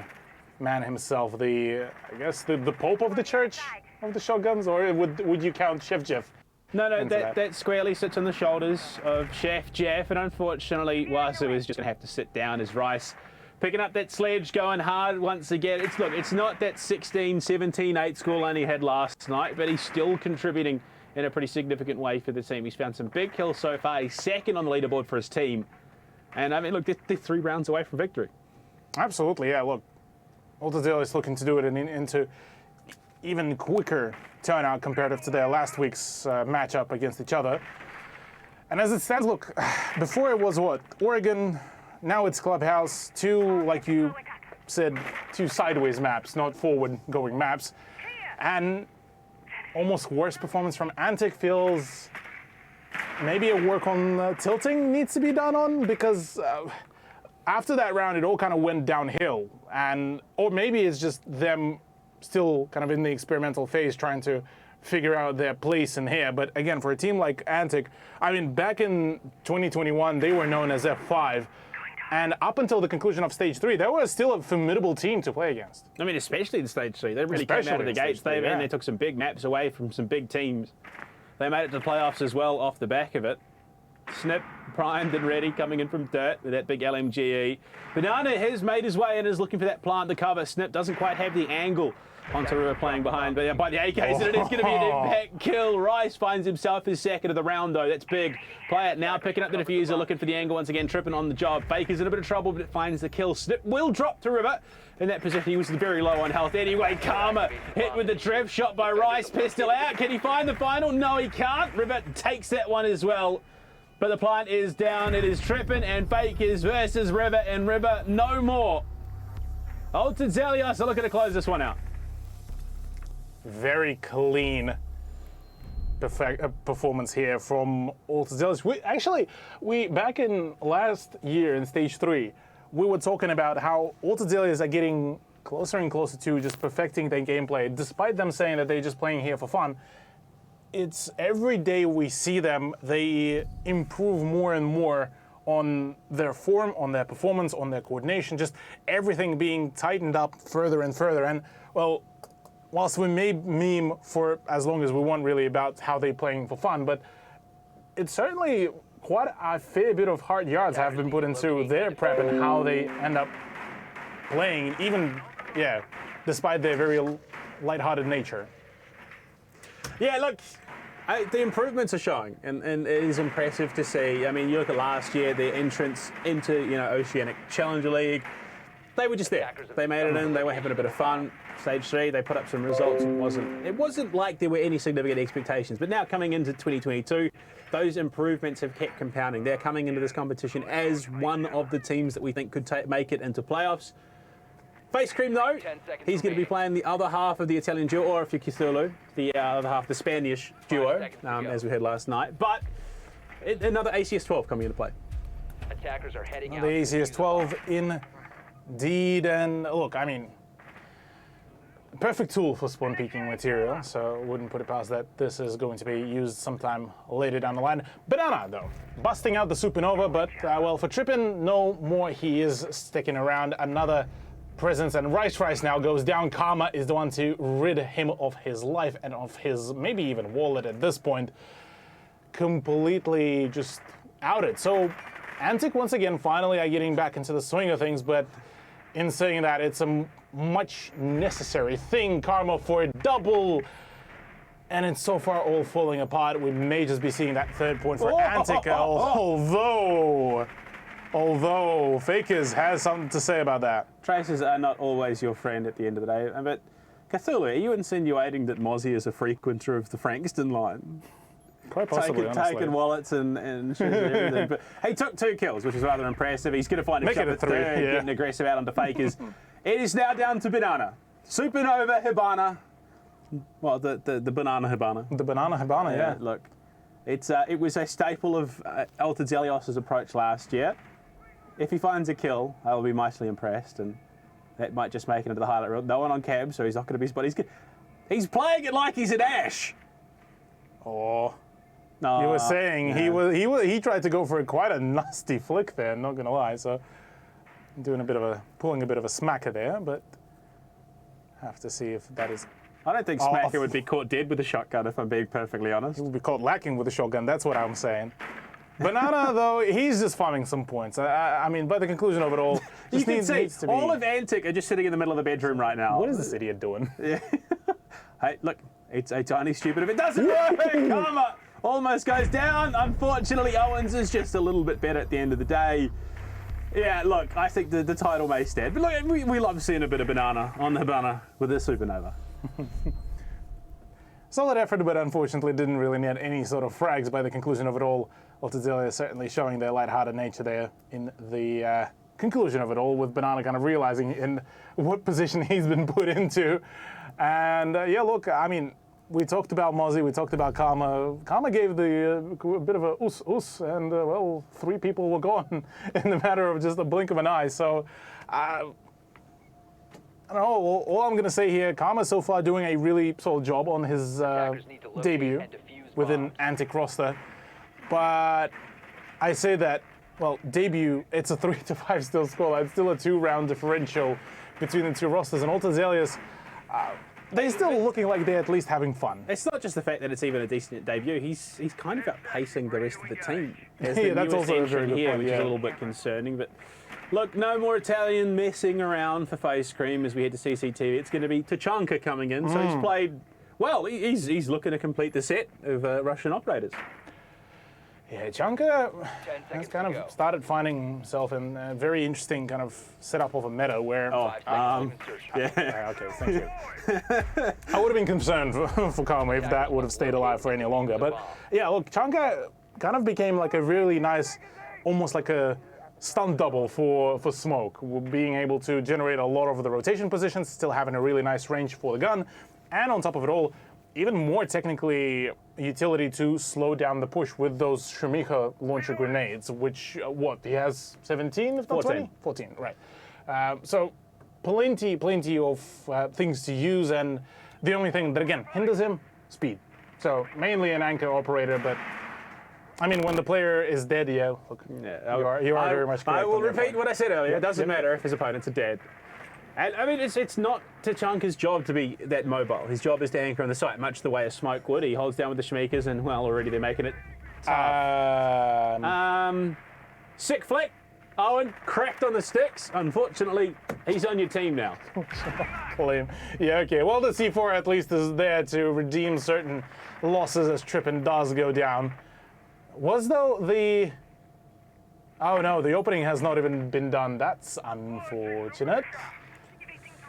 man himself, I guess the Pope of the Church of the shotguns, or would you count Chef Jeff? No, that squarely sits on the shoulders of Chef Jeff, and unfortunately, Wazoo is just going to have to sit down as Rice. Picking up that sledge, going hard once again. It's not that 16, 17, 8 score line he had last night, but he's still contributing in a pretty significant way for the team. He's found some big kills so far. He's second on the leaderboard for his team. And I mean, look, they're 3 rounds away from victory. Absolutely, yeah. Look, Altadale is looking to do it into even quicker turnout comparative to their last week's matchup against each other. And as it stands, look, before it was what? Oregon, now it's Clubhouse, 2, like you said, 2 sideways maps, not forward-going maps. And almost worse performance from Antic. Feels maybe a work on tilting needs to be done on, because after that round, it all kind of went downhill. Or maybe it's just them still kind of in the experimental phase trying to figure out their place in here. But again, for a team like Antic, I mean, back in 2021, they were known as F5. And up until the conclusion of Stage 3, they were still a formidable team to play against. I mean, especially in Stage 3. They really came out of the gates. They took some big maps away from some big teams. They made it to the playoffs as well off the back of it. Snip, primed and ready, coming in from dirt with that big LMGE. Banana has made his way and is looking for that plant to cover. Snip doesn't quite have the angle onto River playing behind, but by the AKs, and it is going to be an impact kill. Rice finds himself his second of the round, though. That's big. Play it now, picking up the diffuser, looking for the angle once again, tripping on the job. Faker's in a bit of trouble, but it finds the kill. Snip will drop to River. In that position, he was very low on health anyway. Karma hit with the drift, shot by Rice. Pistol out. Can he find the final? No, he can't. River takes that one as well. But the plant is down. It is tripping, and Fakers versus River, and River no more. Ulted Zelios are looking to close this one out. Very clean performance here from Altadale. We back in last year in Stage 3, we were talking about how Altadale are getting closer and closer to just perfecting their gameplay, despite them saying that they're just playing here for fun. It's every day we see them, they improve more and more on their form, on their performance, on their coordination, just everything being tightened up further and further. And, well, whilst we may meme for as long as we want really about how they're playing for fun, but it's certainly quite a fair bit of hard yards have been put into their prep and how they end up playing, even, yeah, despite their very lighthearted nature. Yeah, look, the improvements are showing, and it is impressive to see. I mean, you look at last year, their entrance into, Oceanic Challenger League, they were just there. They made it in, they were having a bit of fun. Stage 3, they put up some results. It wasn't like there were any significant expectations. But now coming into 2022, those improvements have kept compounding. They're coming into this competition as one of the teams that we think could make it into playoffs. Face Cream, though, he's going to be playing the other half of the Italian duo, or if you're Cthulhu, the other half, the Spanish duo, as we heard last night. But another ACS 12 coming into play. Attackers are heading out. The ACS 12 indeed, and look, I mean, perfect tool for spawn peeking material, so wouldn't put it past that this is going to be used sometime later down the line. Banana, though, busting out the Supernova, but, well, for Trippin, no more. He is sticking around. Another presence, and Rice now goes down. Karma is the one to rid him of his life and of his maybe even wallet at this point. Completely just outed. So Antic once again finally are getting back into the swing of things, but in saying that, it's a much necessary thing. Karma for a double, and it's so far all falling apart. We may just be seeing that third point for Antic, although Fakers has something to say about that. Traces are not always your friend at the end of the day. But Cthulhu, are you insinuating that Mozzie is a frequenter of the Frankston line? Quite possibly, honestly. Taking wallets and shit and everything. But he took 2 kills, which is rather impressive. He's going to find a shot at 3, getting aggressive out onto Fakers. It is now down to Banana. Supernova Hibana. Well, the Banana Hibana. The Banana Hibana, yeah. Look, it was a staple of Altazelios' approach last year. If he finds a kill, I will be mightily impressed, and that might just make it into the highlight reel. No one on cab, so he's not going to be spotted. He's playing it like he's an Ash. Oh, you were saying he tried to go for quite a nasty flick there. Not going to lie, so pulling a bit of a smacker there, but have to see if that is. I don't think Smacker would be caught dead with a shotgun, if I'm being perfectly honest. He would be caught lacking with a shotgun. That's what I'm saying. Banana, though, he's just farming some points. I mean, by the conclusion of it all, you can see all of Antic are just sitting in the middle of the bedroom right now. What is this idiot doing? Yeah. Hey, look, it's a tiny stupid if it doesn't work. Karma almost goes down. Unfortunately, Owens is just a little bit better at the end of the day. Yeah, look, I think the title may stand. But look, we love seeing a bit of Banana on the Hibana with this Supernova. Solid effort, but unfortunately didn't really net any sort of frags by the conclusion of it all. Altazelia certainly showing their lighthearted nature there in the conclusion of it all, with Banana kind of realizing in what position he's been put into. And yeah, look, I mean, we talked about Mozzie, we talked about Karma. Karma gave a bit of a us, and well, 3 people were gone in the matter of just a blink of an eye. So, I don't know, all I'm going to say here, Karma so far doing a really solid job on his debut within Antic roster. But I say that, well, debut, it's a 3-5 still scoreline. It's still a 2-round differential between the 2 rosters. And Altazelius, they're still looking like they're at least having fun. It's not just the fact that it's even a decent debut. He's kind of outpacing the rest of the team. Yeah, that's also a very good point, which is a little bit concerning. But look, no more Italian messing around for Face Cream as we head to CCTV. It's going to be Tachanka coming in. So he's played well. He's looking to complete the set of Russian operators. Yeah, Chanka has kind of started finding himself in a very interesting kind of setup of a meta where... yeah. Okay, thank you. I would have been concerned for Karma if that would have stayed alive for any longer. But yeah, look, Chanka kind of became like a really nice, almost like a stunt double for Smoke, being able to generate a lot of the rotation positions, still having a really nice range for the gun, and on top of it all, even more technically utility to slow down the push with those Shemika launcher grenades, which, he has 17 if not 20? 14, right. So plenty of things to use, and the only thing that, again, hinders him, speed. So mainly an anchor operator, but I mean, when the player is dead, look, you are very much correct. I will repeat what I said earlier. It doesn't matter if his opponents are dead. And I mean, it's not Tachanka's job to be that mobile. His job is to anchor on the site, much the way a Smoke would. He holds down with the Shemikas, and well, already they're making it tough. Sick flick. Owen cracked on the sticks. Unfortunately, he's on your team now. Yeah, okay. Well, the C4 at least is there to redeem certain losses as Trippin does go down. Was though the... Oh no, the opening has not even been done. That's unfortunate.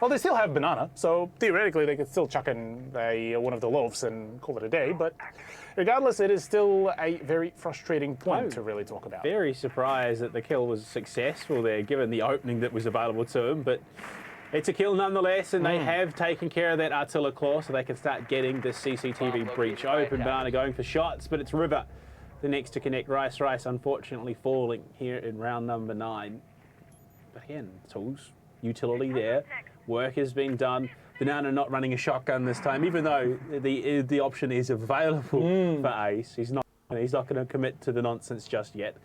Well, they still have banana, so theoretically they could still chuck in one of the loaves and call it a day, but regardless, it is still a very frustrating point to really talk about. Very surprised that the kill was successful there, given the opening that was available to him, but it's a kill nonetheless, and they have taken care of that Artilla claw, so they can start getting the CCTV breach open. Banana going for shots, but it's River, the next to connect. Rice unfortunately falling here in round number 9. But again, tools, utility there. Work has been done. Banana not running a shotgun this time, even though the option is available for Ace. He's not going to commit to the nonsense just yet.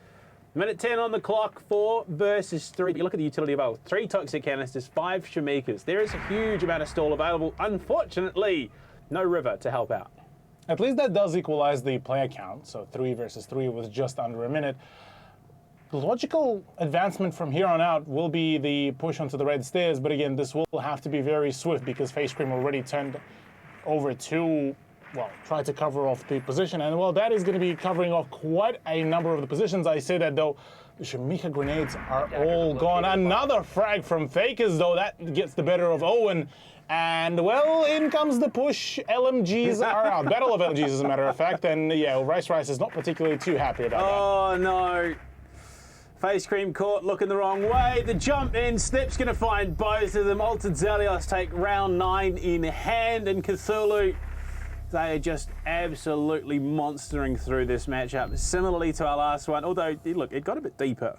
Minute 10 on the clock, 4 versus 3. You look at the utility available. 3 toxic canisters, 5 Shamikas. There is a huge amount of stall available. Unfortunately, no River to help out. At least that does equalize the player count, so 3 versus 3 with just under a minute. The logical advancement from here on out will be the push onto the red stairs, but again, this will have to be very swift because Face Cream already turned over to, well, try to cover off the position, and well, that is going to be covering off quite a number of the positions. I say that though, the Shamika grenades are all gone. Another frag from Fakers though, that gets the better of Owen. And well, in comes the push. LMGs are out. Battle of LMGs, as a matter of fact, and yeah, Rice is not particularly too happy about that. Oh no. Face Cream caught looking the wrong way. The jump in. Snip's going to find both of them. Altered Zelios take round 9 in hand, and Cthulhu, they are just absolutely monstering through this matchup. Similarly to our last one, although, look, it got a bit deeper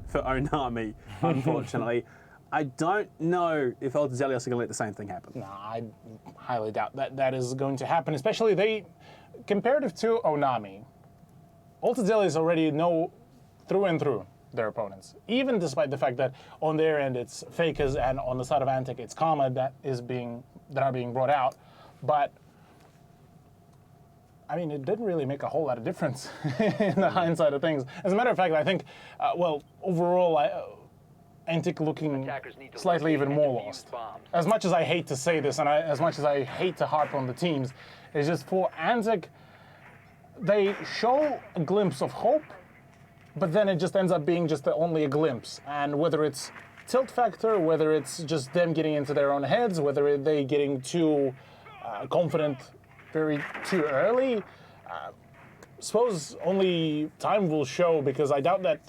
for Onami, unfortunately. I don't know if Altered Zelios are going to let the same thing happen. No, I highly doubt that is going to happen, especially comparative to Onami, Altered Zelios already know through and through their opponents, even despite the fact that on their end it's Fakers and on the side of Antic it's Karma that are being brought out. But I mean, it didn't really make a whole lot of difference in the hindsight of things. As a matter of fact, I think, well, overall, Antic looking slightly even more lost. As much as I hate to say this, and as much as I hate to harp on the teams, it's just for Antic, they show a glimpse of hope, but then it just ends up being just only a glimpse. And whether it's tilt factor, whether it's just them getting into their own heads, whether they getting too confident too early, suppose only time will show, because I doubt that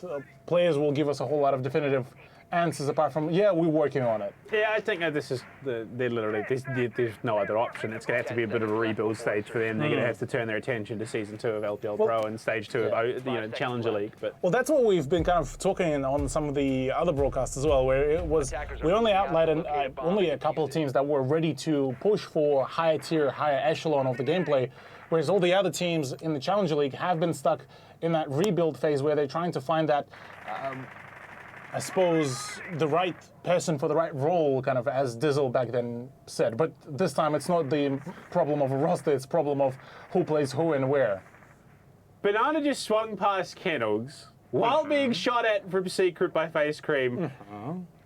players will give us a whole lot of definitive answers apart from, yeah, we're working on it. Yeah, I think that this is, they're literally, there's no other option. It's going to have to be a bit of a rebuild stage for them. They're going to have to turn their attention to Season 2 of LPL Pro and Stage 2 of Challenger League. But well, that's what we've been kind of talking on some of the other broadcasts as well, where it was, we only outlined only a couple of teams that were ready to push for higher tier, higher echelon of the gameplay, whereas all the other teams in the Challenger League have been stuck in that rebuild phase where they're trying to find that I suppose, the right person for the right role, kind of as Dizzle back then said. But this time it's not the problem of a roster, it's problem of who plays who and where. Banana just swung past Kennels while being shot at from Secret by Face Cream,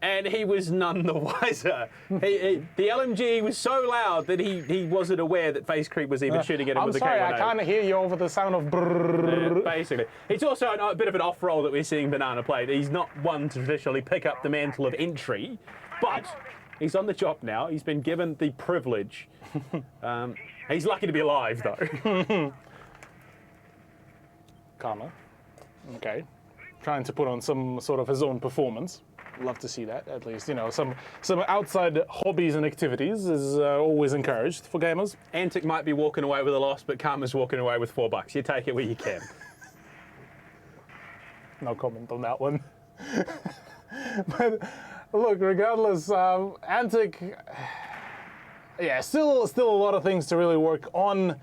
and he was none the wiser. The LMG was so loud that he wasn't aware that Face Cream was even shooting at him with the K1A. I'm sorry, I can't hear you over the sound of brrrr. Basically. It's also a bit of an off-roll that we're seeing Banana play. He's not one to traditionally pick up the mantle of entry, but he's on the job now. He's been given the privilege. He's lucky to be alive, though. Karma. Okay. Trying to put on some sort of his own performance. Love to see that, at least. You know, some outside hobbies and activities is always encouraged for gamers. Antic might be walking away with a loss, but Karma's walking away with $4. You take it where you can. No comment on that one. But look, regardless, Antic, yeah, still a lot of things to really work on.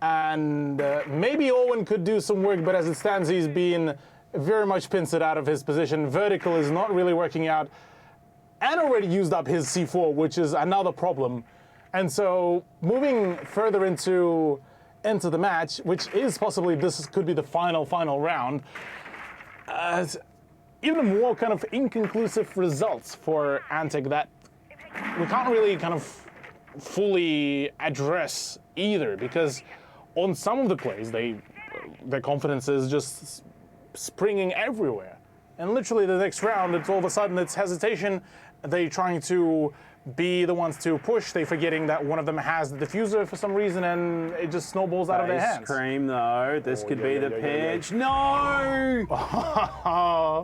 And maybe Owen could do some work, but as it stands, he's been very much pincered out of his position. Vertical is not really working out, and already used up his C4, which is another problem. And so moving further into the match, which is possibly, this could be the final round, even more kind of inconclusive results for Antic that we can't really kind of fully address either, because on some of the plays, their confidence is just springing everywhere. And literally the next round, it's all of a sudden it's hesitation they trying to be the ones to push. They forgetting that one of them has the diffuser for some reason, and it just snowballs out of their hands. Cream though. This could be the pinch. No!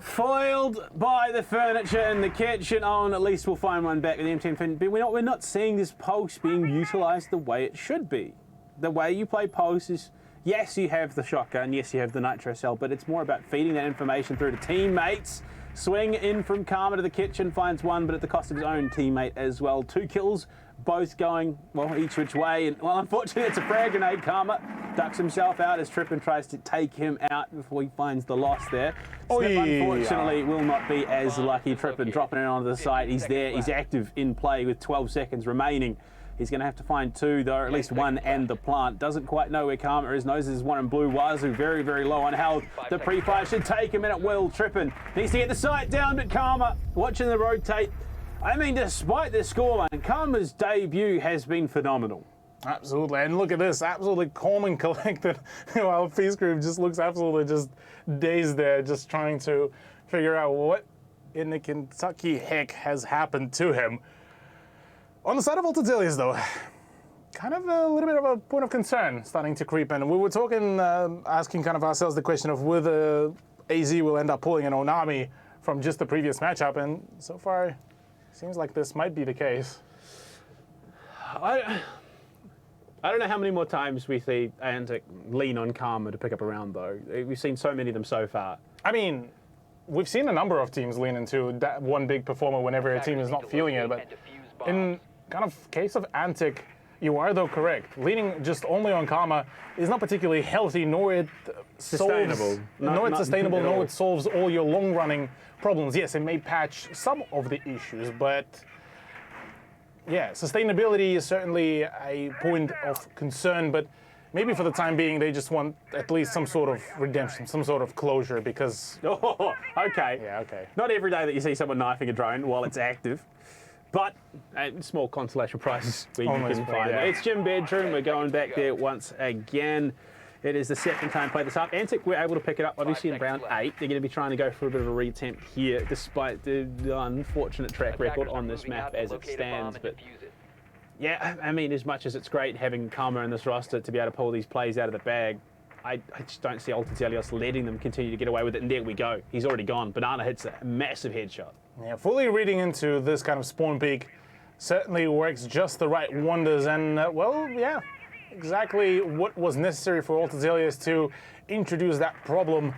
Foiled by the furniture in the kitchen. Oh, and at least we'll find one back in the M10 fin. But we're not seeing this pulse being utilised the way it should be. The way you play pulse is, yes, you have the shotgun, yes, you have the nitro cell, but it's more about feeding that information through to teammates. Swing in from Karma to the kitchen, finds one, but at the cost of his own teammate as well. 2 kills, both going, well, each which way. And, well, unfortunately, it's a frag grenade. Karma ducks himself out as Trippin tries to take him out before he finds the loss there. Snip, unfortunately, will not be as lucky. Trippin dropping it onto the side. He's there. He's active in play with 12 seconds remaining. He's going to have to find 2, though, or at least 1 and the plant. Doesn't quite know where Karma is. Knows there's 1 in blue. Wazoo very, very low on health. The pre-fire should take him, and it will. Trippin needs to get the sight down, but Karma watching the rotate. I mean, despite the scoreline, Karma's debut has been phenomenal. Absolutely, and look at this, absolutely calm and collected, while Peace Group just looks absolutely just dazed there, just trying to figure out what in the Kentucky heck has happened to him. On the side of Altadelius, though, kind of a little bit of a point of concern starting to creep in. We were talking, asking kind of ourselves the question of whether AZ will end up pulling an Onami from just the previous matchup, and so far, seems like this might be the case. I don't know how many more times we see ANZ lean on Karma to pick up a round, though. We've seen so many of them so far. I mean, we've seen a number of teams lean into that one big performer whenever a team is not feeling it, but in kind of case of Antic, you are though correct. Leaning just only on Karma is not particularly healthy, nor it sustainable. Nor it solves all your long-running problems. Yes, it may patch some of the issues, but yeah, sustainability is certainly a point of concern, but maybe for the time being, they just want at least some sort of redemption, some sort of closure, because... Oh, okay. Yeah, okay. Not every day that you see someone knifing a drone while it's active. But small consolation prizes where you can find it. It's Gym Bedroom. We're going back there once again. It is the second time play this up. Antic were able to pick it up, obviously, in round 8. They're going to be trying to go for a bit of a reattempt here, despite the unfortunate track record on this map as it stands. But yeah, I mean, as much as it's great having Karma in this roster to be able to pull these plays out of the bag, I just don't see Altadelius letting them continue to get away with it. And there we go. He's already gone. Banana hits a massive headshot. Yeah, fully reading into this kind of spawn peak certainly works just the right wonders. And, well, yeah, exactly what was necessary for Altadelius to introduce that problem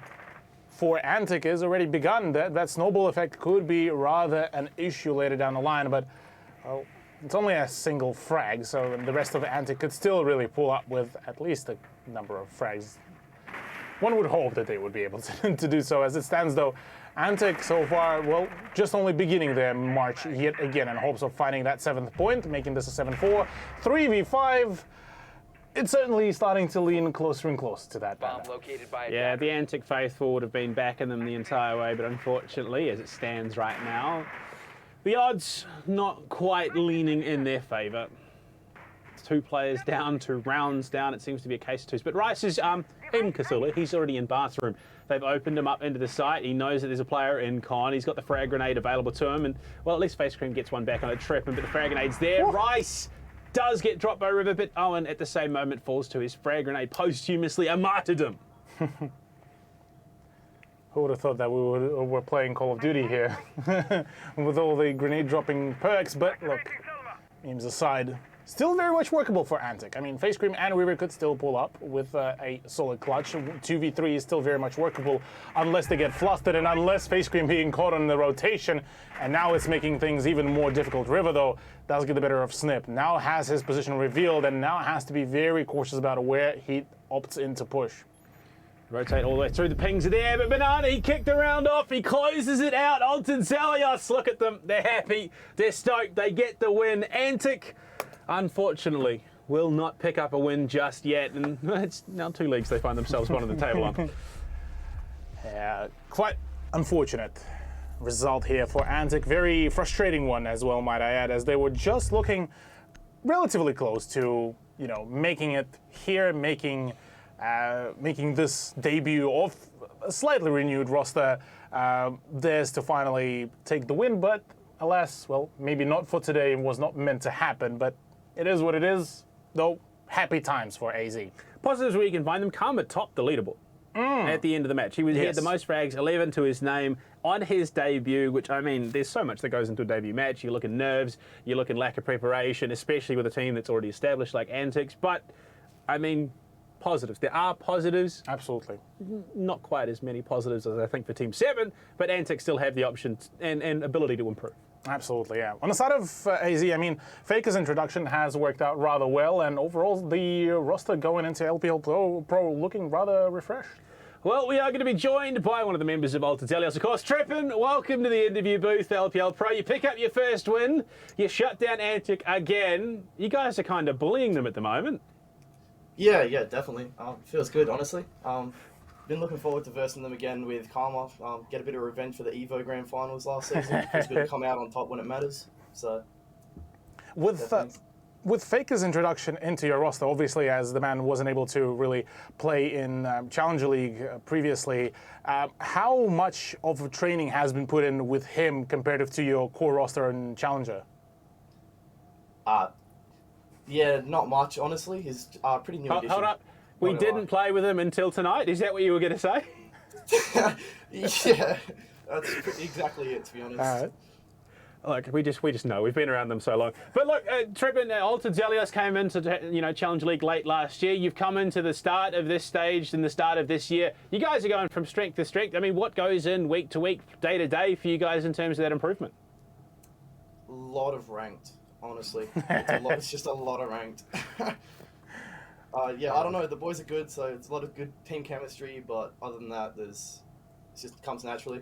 for Antic is already begun. That snowball effect could be rather an issue later down the line, but well, it's only a single frag, so the rest of Antic could still really pull up with at least a number of frags. One would hope that they would be able to do so. As it stands, though, Antic so far, well, just only beginning their march yet again in hopes of finding that 7th point, making this a 7-4. 3v5, it's certainly starting to lean closer and closer to that. Yeah, the Antic faithful would have been backing them the entire way, but unfortunately, as it stands right now, the odds not quite leaning in their favour. 2 players down, 2 rounds down. It seems to be a case of 2s. But Rice is in Cthulhu. He's already in bathroom. They've opened him up into the site. He knows that there's a player in con. He's got the frag grenade available to him. And, well, at least Face Cream gets one back on a trip. But the frag grenade's there. Ooh. Rice does get dropped by River, but Owen at the same moment falls to his frag grenade posthumously. A martyrdom. Who would have thought that we were playing Call of Duty here with all the grenade dropping perks? But look, memes aside, still very much workable for Antic. I mean, Face Cream and Weaver could still pull up with a solid clutch. 2v3 is still very much workable unless they get flustered and unless Face Cream being caught on the rotation. And now it's making things even more difficult. River, though, does get the better of Snip. Now has his position revealed and now has to be very cautious about where he opts in to push. Rotate all the way through, the pings are there, but Banana, he kicked the round off, he closes it out. Altadelius, look at them, they're happy, they're stoked, they get the win. Antic, unfortunately, will not pick up a win just yet, and it's now 2 leagues they find themselves bottom of the table on. Yeah, quite unfortunate result here for Antic. Very frustrating one as well, might I add, as they were just looking relatively close to, you know, making it here, making this debut of a slightly renewed roster theirs to finally take the win, but alas, well, maybe not for today, was not meant to happen, but it is what it is, though happy times for AZ. Positives where you can find them. Karma topped the leaderboard at the end of the match. He had the most frags, 11 to his name on his debut, which, I mean, there's so much that goes into a debut match. You look at nerves, you look at lack of preparation, especially with a team that's already established like ANZ. But, I mean, positives. There are positives. Absolutely. Not quite as many positives as I think for Team 7, but ANZ still have the option and ability to improve. Absolutely, yeah. On the side of AZ, I mean, Faker's introduction has worked out rather well, and overall the roster going into LPL Pro looking rather refreshed. Well, we are going to be joined by one of the members of Oceania, of course. Trippin, welcome to the interview booth, LPL Pro. You pick up your first win. You shut down ANZ again. You guys are kind of bullying them at the moment. Yeah, definitely. Feels good, honestly. Been looking forward to versing them again with Karma. Get a bit of revenge for the Evo Grand Finals last season. Feels good to come out on top when it matters. So, with Faker's introduction into your roster, obviously, as the man wasn't able to really play in Challenger League previously, how much of training has been put in with him compared to your core roster in Challenger? Yeah, not much, honestly. He's pretty new addition. Hold up. We didn't play with him until tonight. Is that what you were going to say? Yeah, that's exactly it, to be honest. All right. Look, we just know. We've been around them so long. But look, Trippin, Alta Zelios came into Challenger League late last year. You've come into the start of this stage and the start of this year. You guys are going from strength to strength. I mean, what goes in week to week, day to day for you guys in terms of that improvement? A lot of ranked, honestly. It's just a lot of ranked. Yeah, I don't know. The boys are good, so it's a lot of good team chemistry. But other than that, it just comes naturally.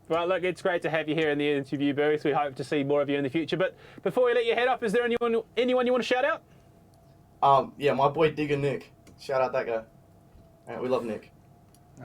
Well, look, it's great to have you here in the interview booth. We hope to see more of you in the future. But before we let you head off, is there anyone you want to shout out? Yeah, my boy Digger Nick. Shout out that guy. We love Nick.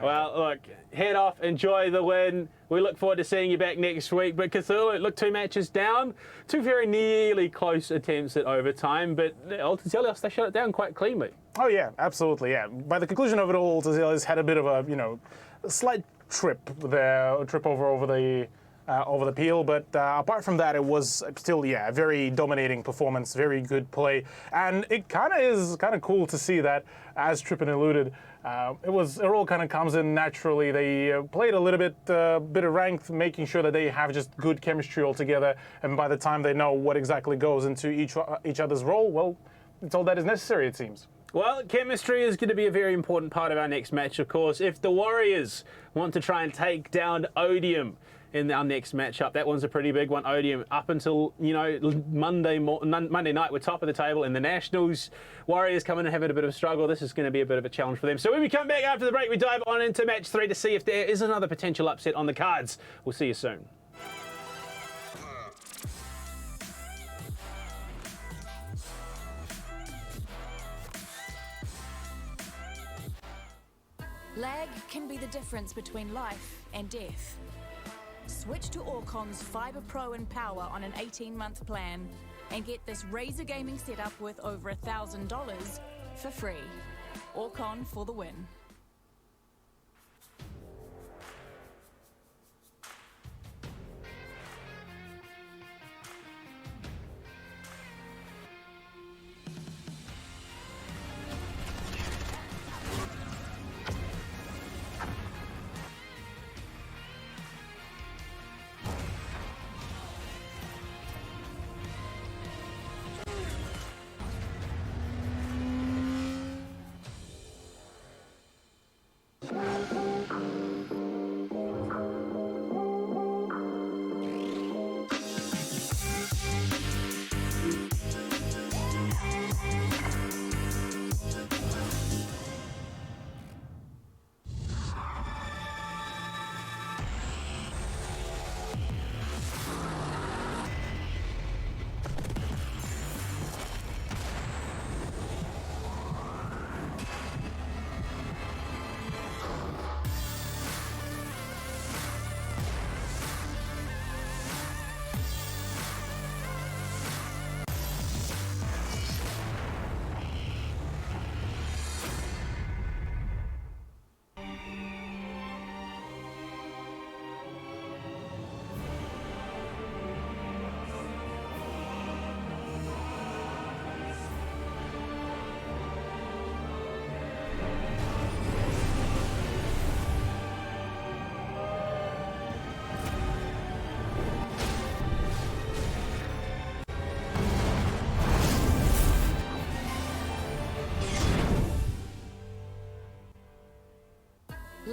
Well, look, head off, enjoy the win. We look forward to seeing you back next week. But Cthulhu, look, 2 matches down, 2 very nearly close attempts at overtime, but Alta Zelios, they shut it down quite cleanly. Oh yeah, absolutely, yeah. By the conclusion of it all, Alta Zelios had a bit of a slight trip over the peel, but apart from that, it was still, a very dominating performance, very good play, and it is cool to see that, as Trippin alluded, it all kind of comes in naturally. They played a little bit of ranked, making sure that they have just good chemistry altogether, and by the time they know what exactly goes into each other's role, well, it's all that is necessary, it seems. Well, chemistry is going to be a very important part of our next match, of course. If the Warriors want to try and take down Odium in our next matchup, that one's a pretty big one. Odium up until, Monday night, we're top of the table in the Nationals. Warriors coming and having a bit of a struggle. This is going to be a bit of a challenge for them. So when we come back after the break, we dive on into match 3 to see if there is another potential upset on the cards. We'll see you soon. Lag can be the difference between life and death. Switch to Orcon's Fibre Pro and Power on an 18-month plan and get this Razer gaming setup worth over $1,000 for free. Orcon for the win.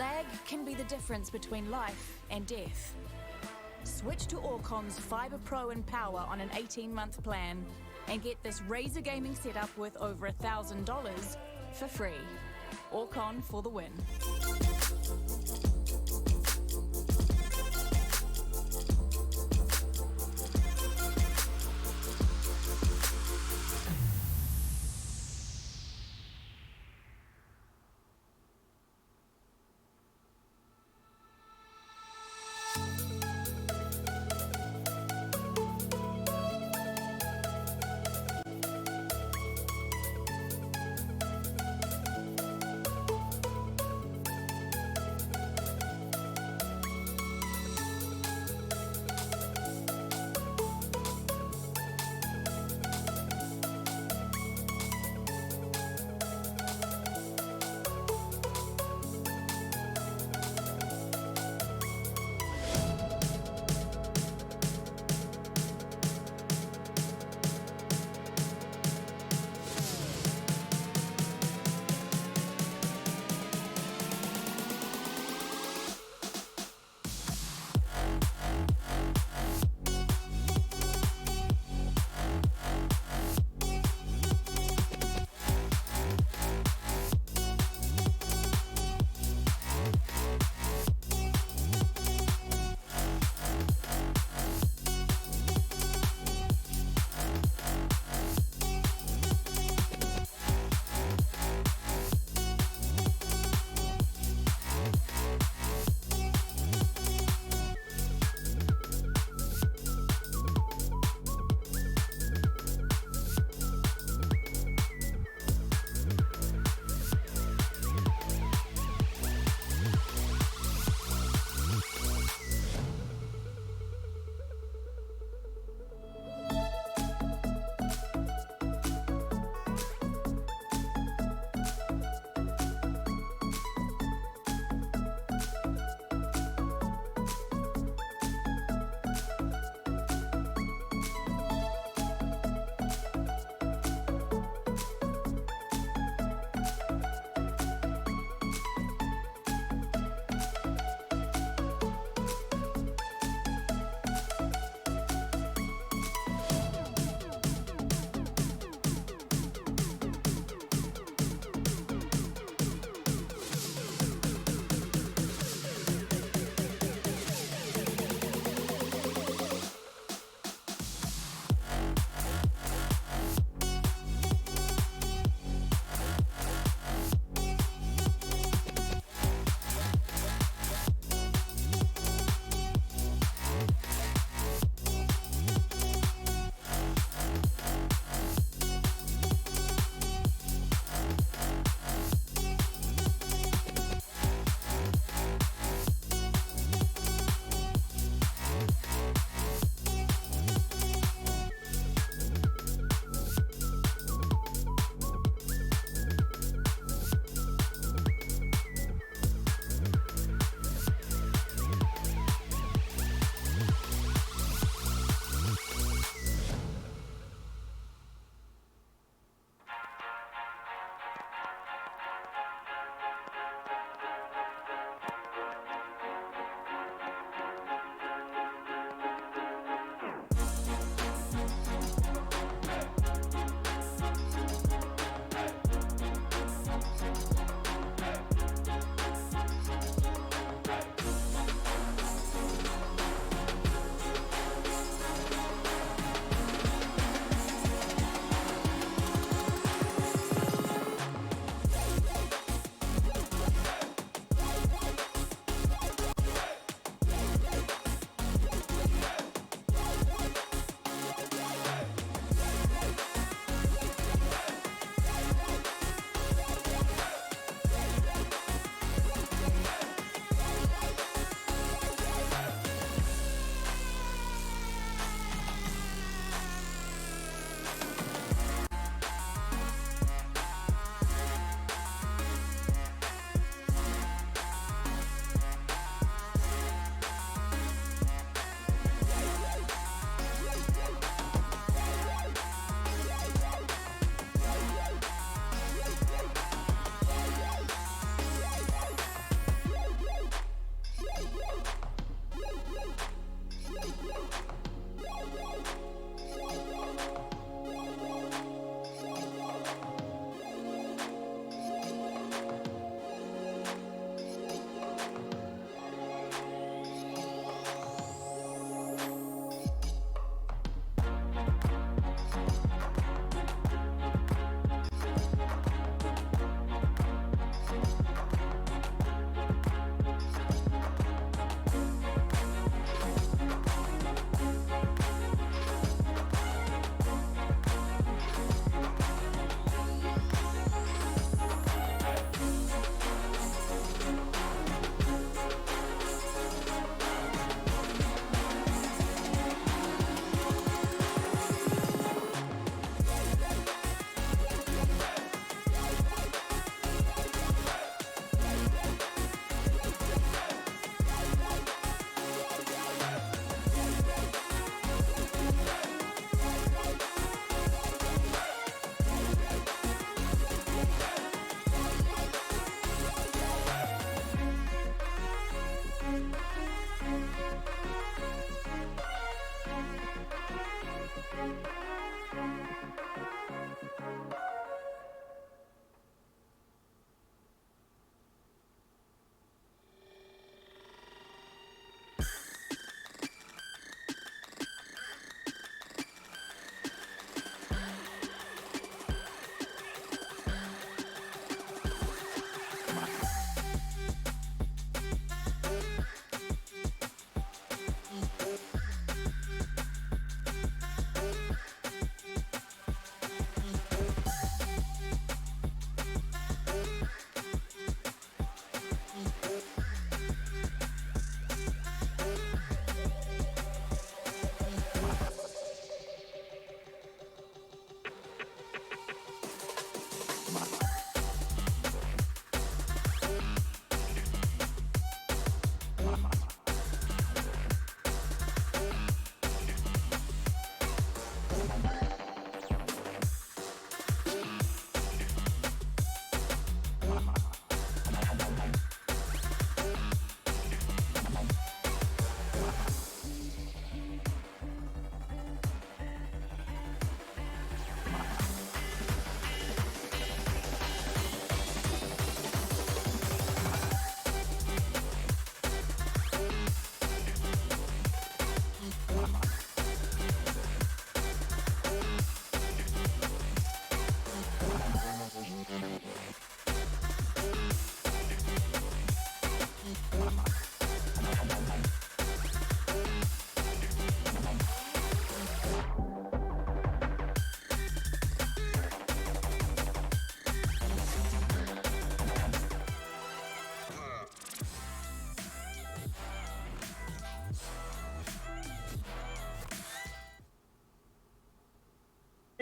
Lag can be the difference between life and death. Switch to Orcon's Fibre Pro and Power on an 18-month plan and get this Razer gaming setup worth over $1,000 for free. Orcon for the win.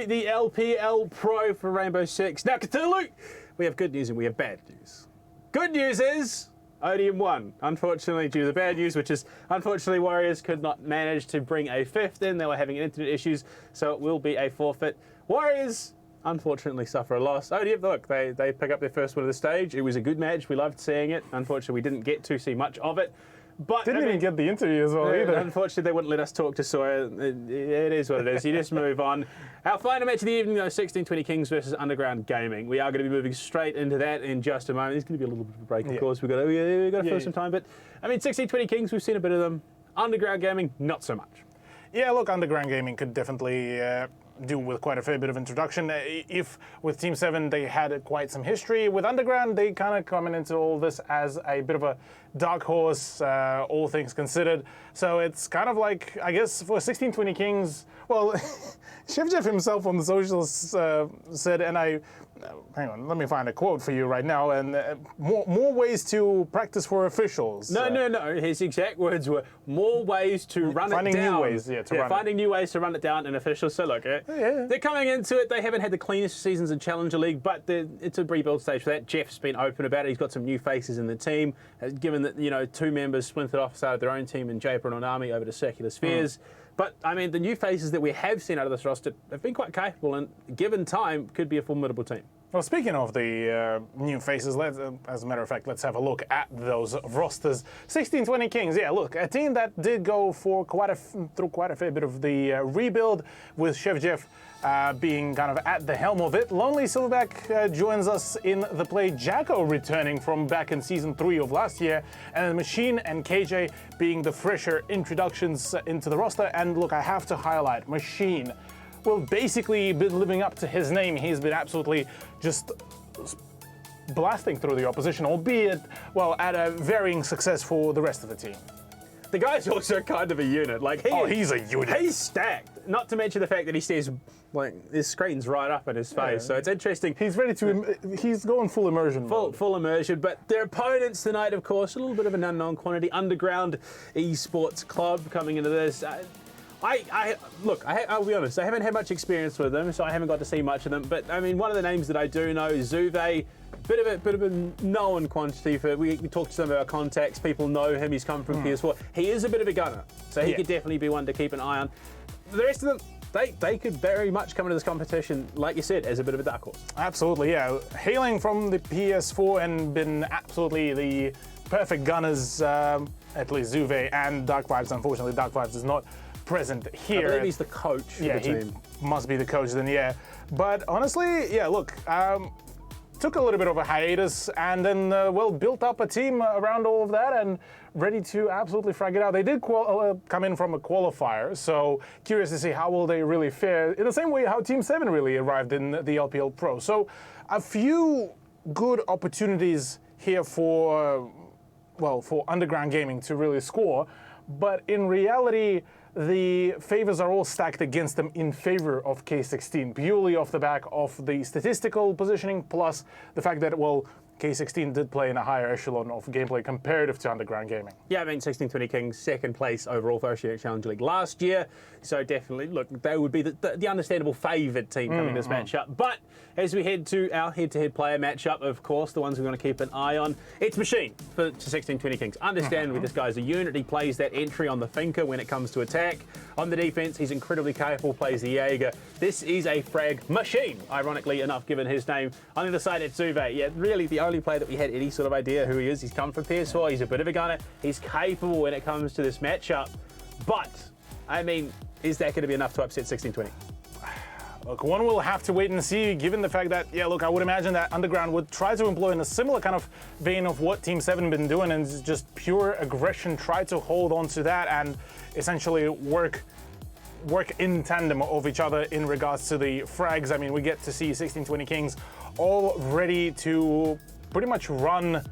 The LPL Pro for Rainbow Six. Now, Cthulhu, we have good news and we have bad news. Good news is Odium won. Unfortunately, due to the bad news, which is unfortunately Warriors could not manage to bring a fifth in. They were having internet issues, so it will be a forfeit. Warriors unfortunately suffer a loss. Odium, look, they pick up their first win of the stage. It was a good match. We loved seeing it. Unfortunately, we didn't get to see much of it. But Didn't even get the interview as well either. Unfortunately, they wouldn't let us talk to Sawyer. It is what it is. You just move on. Our final match of the evening, though, 1620 Kings versus Underground Gaming. We are going to be moving straight into that in just a moment. There's going to be a little bit of a break, of course. We've got to fill some time. But, I mean, 1620 Kings, we've seen a bit of them. Underground Gaming, not so much. Yeah, look, Underground Gaming could definitely do with quite a fair bit of introduction. If with Team 7 they had quite some history, with Underground they kind of coming into all this as a bit of a dark horse, all things considered. So it's kind of like, I guess, for 1620 Kings, well, Chef Jeff himself on the socials said, and hang on, let me find a quote for you right now, and more ways to practice for officials. No. His exact words were more ways to run it down. Finding new ways, finding new ways to run it down in officials. So look, they're coming into it. They haven't had the cleanest seasons in Challenger League, but it's a rebuild stage for that. Jeff's been open about it. He's got some new faces in the team. Given that, 2 members splintered off started their own team in Japer and Onami over to Circular Spheres. But, I mean, the new faces that we have seen out of this roster have been quite capable and, given time, could be a formidable team. Well, speaking of the new faces, as a matter of fact, let's have a look at those rosters. 1620 Kings, yeah, look, a team that did go for through quite a fair bit of the rebuild, with Chef Jeff being kind of at the helm of it. Lonely Silverback joins us in the play. Jacko returning from back in Season 3 of last year, and then Machine and KJ being the fresher introductions into the roster. And look, I have to highlight Machine. Well, basically been living up to his name. He's been absolutely just blasting through the opposition, albeit, well, at a varying success for the rest of the team. The guy's also kind of a unit. Like he's a unit. He's stacked. Not to mention the fact that he stares, like, his screen's right up in his face. So it's interesting. He's ready to. He's going full immersion. Full immersion. But their opponents tonight, of course, a little bit of an unknown quantity. Underground Esports Club coming into this. I'll be honest, I haven't had much experience with them, so I haven't got to see much of them. But I mean, one of the names that I do know is Zuve. Bit of a known quantity for. We talked to some of our contacts. People know him. He's come from PS4. He is a bit of a gunner, so he could definitely be one to keep an eye on. The rest of them, they could very much come into this competition, like you said, as a bit of a dark horse. Absolutely, yeah. Hailing from the PS4 and been absolutely the perfect gunners, at least Zuve and Dark Vibes. Unfortunately, Dark Vibes is not present here. I believe he's the coach for the team. He must be the coach then, yeah. But honestly, yeah, look, took a little bit of a hiatus and then, built up a team around all of that and ready to absolutely frag it out. They did come in from a qualifier, so curious to see how will they really fare, in the same way how Team 7 really arrived in the LPL Pro. So a few good opportunities here for Underground Gaming to really score, but in reality, the favors are all stacked against them in favor of K16, purely off the back of the statistical positioning, plus the fact that, well, K16 did play in a higher echelon of gameplay comparative to Underground Gaming. Yeah, I mean, 1620 Kings, second place overall for Oceania Challenge League last year. So definitely, look, they would be the understandable favoured team coming this matchup. But as we head to our head-to-head player matchup, of course, the ones we're going to keep an eye on, it's Machine for 1620 Kings. Understandably, this guy's a unit. He plays that entry on the Finker when it comes to attack. On the defense, he's incredibly capable, plays the Jaeger. This is a frag machine, ironically enough, given his name. On the other side, it's Zuve. Yeah, really the only player that we had any sort of idea who he is. He's come from PS4. He's a bit of a gunner. He's capable when it comes to this matchup. But, I mean, is that going to be enough to upset 1620? Look, one will have to wait and see, given the fact that, yeah, look, I would imagine that Underground would try to employ in a similar kind of vein of what Team 7 been doing, and just pure aggression, try to hold on to that and essentially work in tandem of each other in regards to the frags. I mean, we get to see 1620 Kings all ready to pretty much run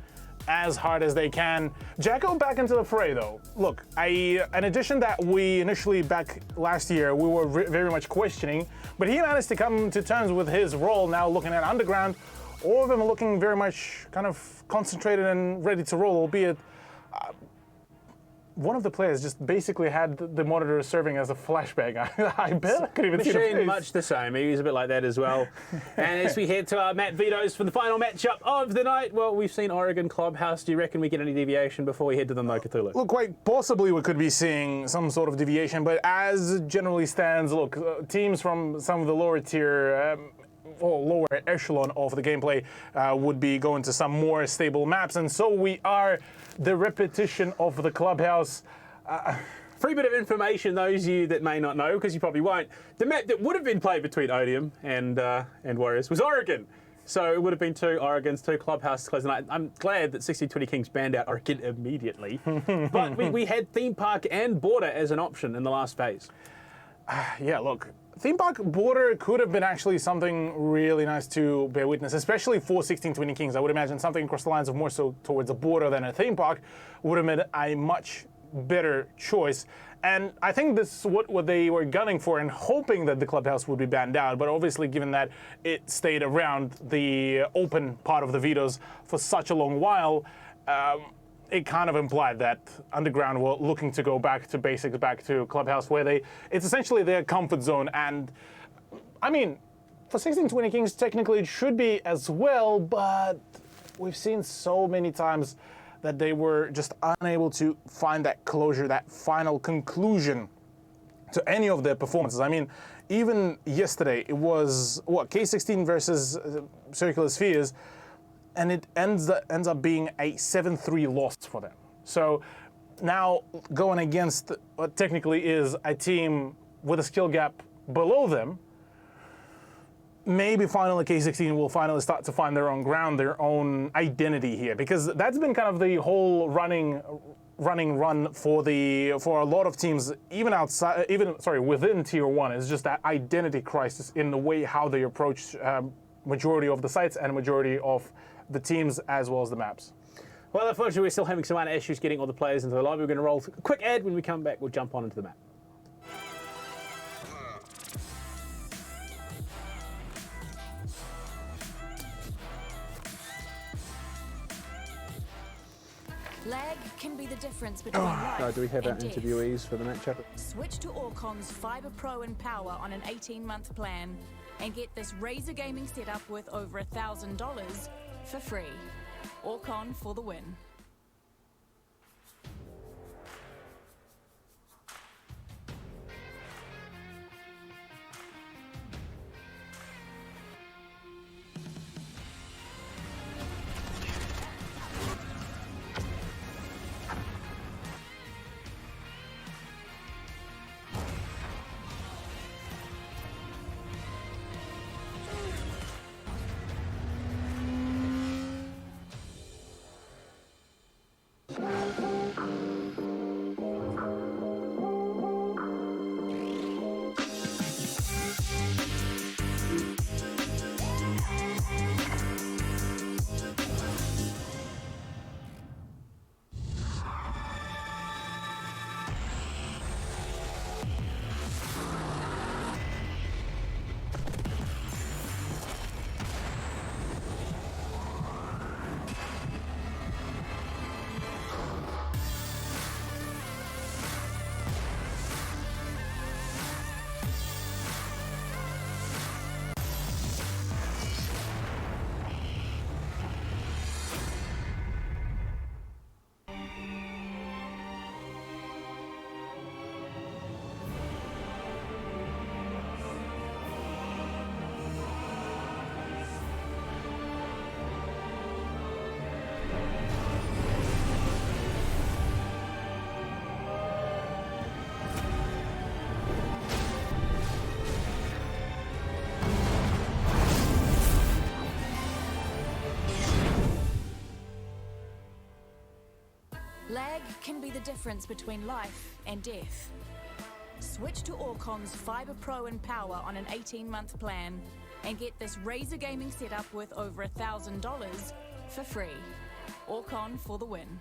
as hard as they can. Jacko back into the fray, though. Look, an addition that we initially back last year we were very much questioning, but he managed to come to terms with his role. Now looking at Underground, all of them are looking very much kind of concentrated and ready to roll, albeit one of the players just basically had the monitor serving as a flashbang. I bet I could even see the Machine, face. much the same. He was a bit like that as well. And as we head to our map vetoes for the final matchup of the night, well, we've seen Oregon Clubhouse. Do you reckon we get any deviation before we head to the No Cthulhu? Look, quite possibly we could be seeing some sort of deviation, but as generally stands, look, teams from some of the lower tier or lower echelon of the gameplay would be going to some more stable maps, and so we are the repetition of the Clubhouse. Free bit of information, those of you that may not know, because you probably won't. The map that would have been played between Odium and Warriors was Oregon. So it would have been 2 Oregons, 2 Clubhouses close tonight. I'm glad that 1620 Kings banned out Oregon immediately. But we had Theme Park and Border as an option in the last phase. Yeah, look, Theme Park Border could have been actually something really nice to bear witness, especially for 1620 Kings. I would imagine something across the lines of more so towards a border than a theme park would have been a much better choice. And I think this is what they were gunning for and hoping that the Clubhouse would be banned out. But obviously, given that it stayed around the open part of the vetoes for such a long while, it kind of implied that Underground were looking to go back to basics, back to Clubhouse, where it's essentially their comfort zone. And I mean, for 1620 Kings, technically it should be as well, but we've seen so many times that they were just unable to find that closure, that final conclusion to any of their performances. I mean, even yesterday, it was, K16 versus Circular Spheres, and it ends up being a 7-3 loss for them. So now going against what technically is a team with a skill gap below them, maybe finally K16 will finally start to find their own ground, their own identity here, because that's been kind of the whole run for a lot of teams, within Tier 1. It's just that identity crisis in the way how they approach majority of the sites and majority of the teams as well as the maps. Well, unfortunately, we're still having some minor issues getting all the players into the lobby. We're going to roll a quick ad. When we come back, we'll jump on into the map. Lag can be the difference between life Do we have our and death. interviewees for the matchup? Switch to Orcon's Fibre Pro and Power on an 18-month plan and get this Razer gaming setup with over $1,000 for free. Orcon for the win. Lag can be the difference between life and death. Switch to Orcon's Fibre Pro and Power on an 18-month plan and get this Razer gaming setup with over $1,000 for free. Orcon for the win.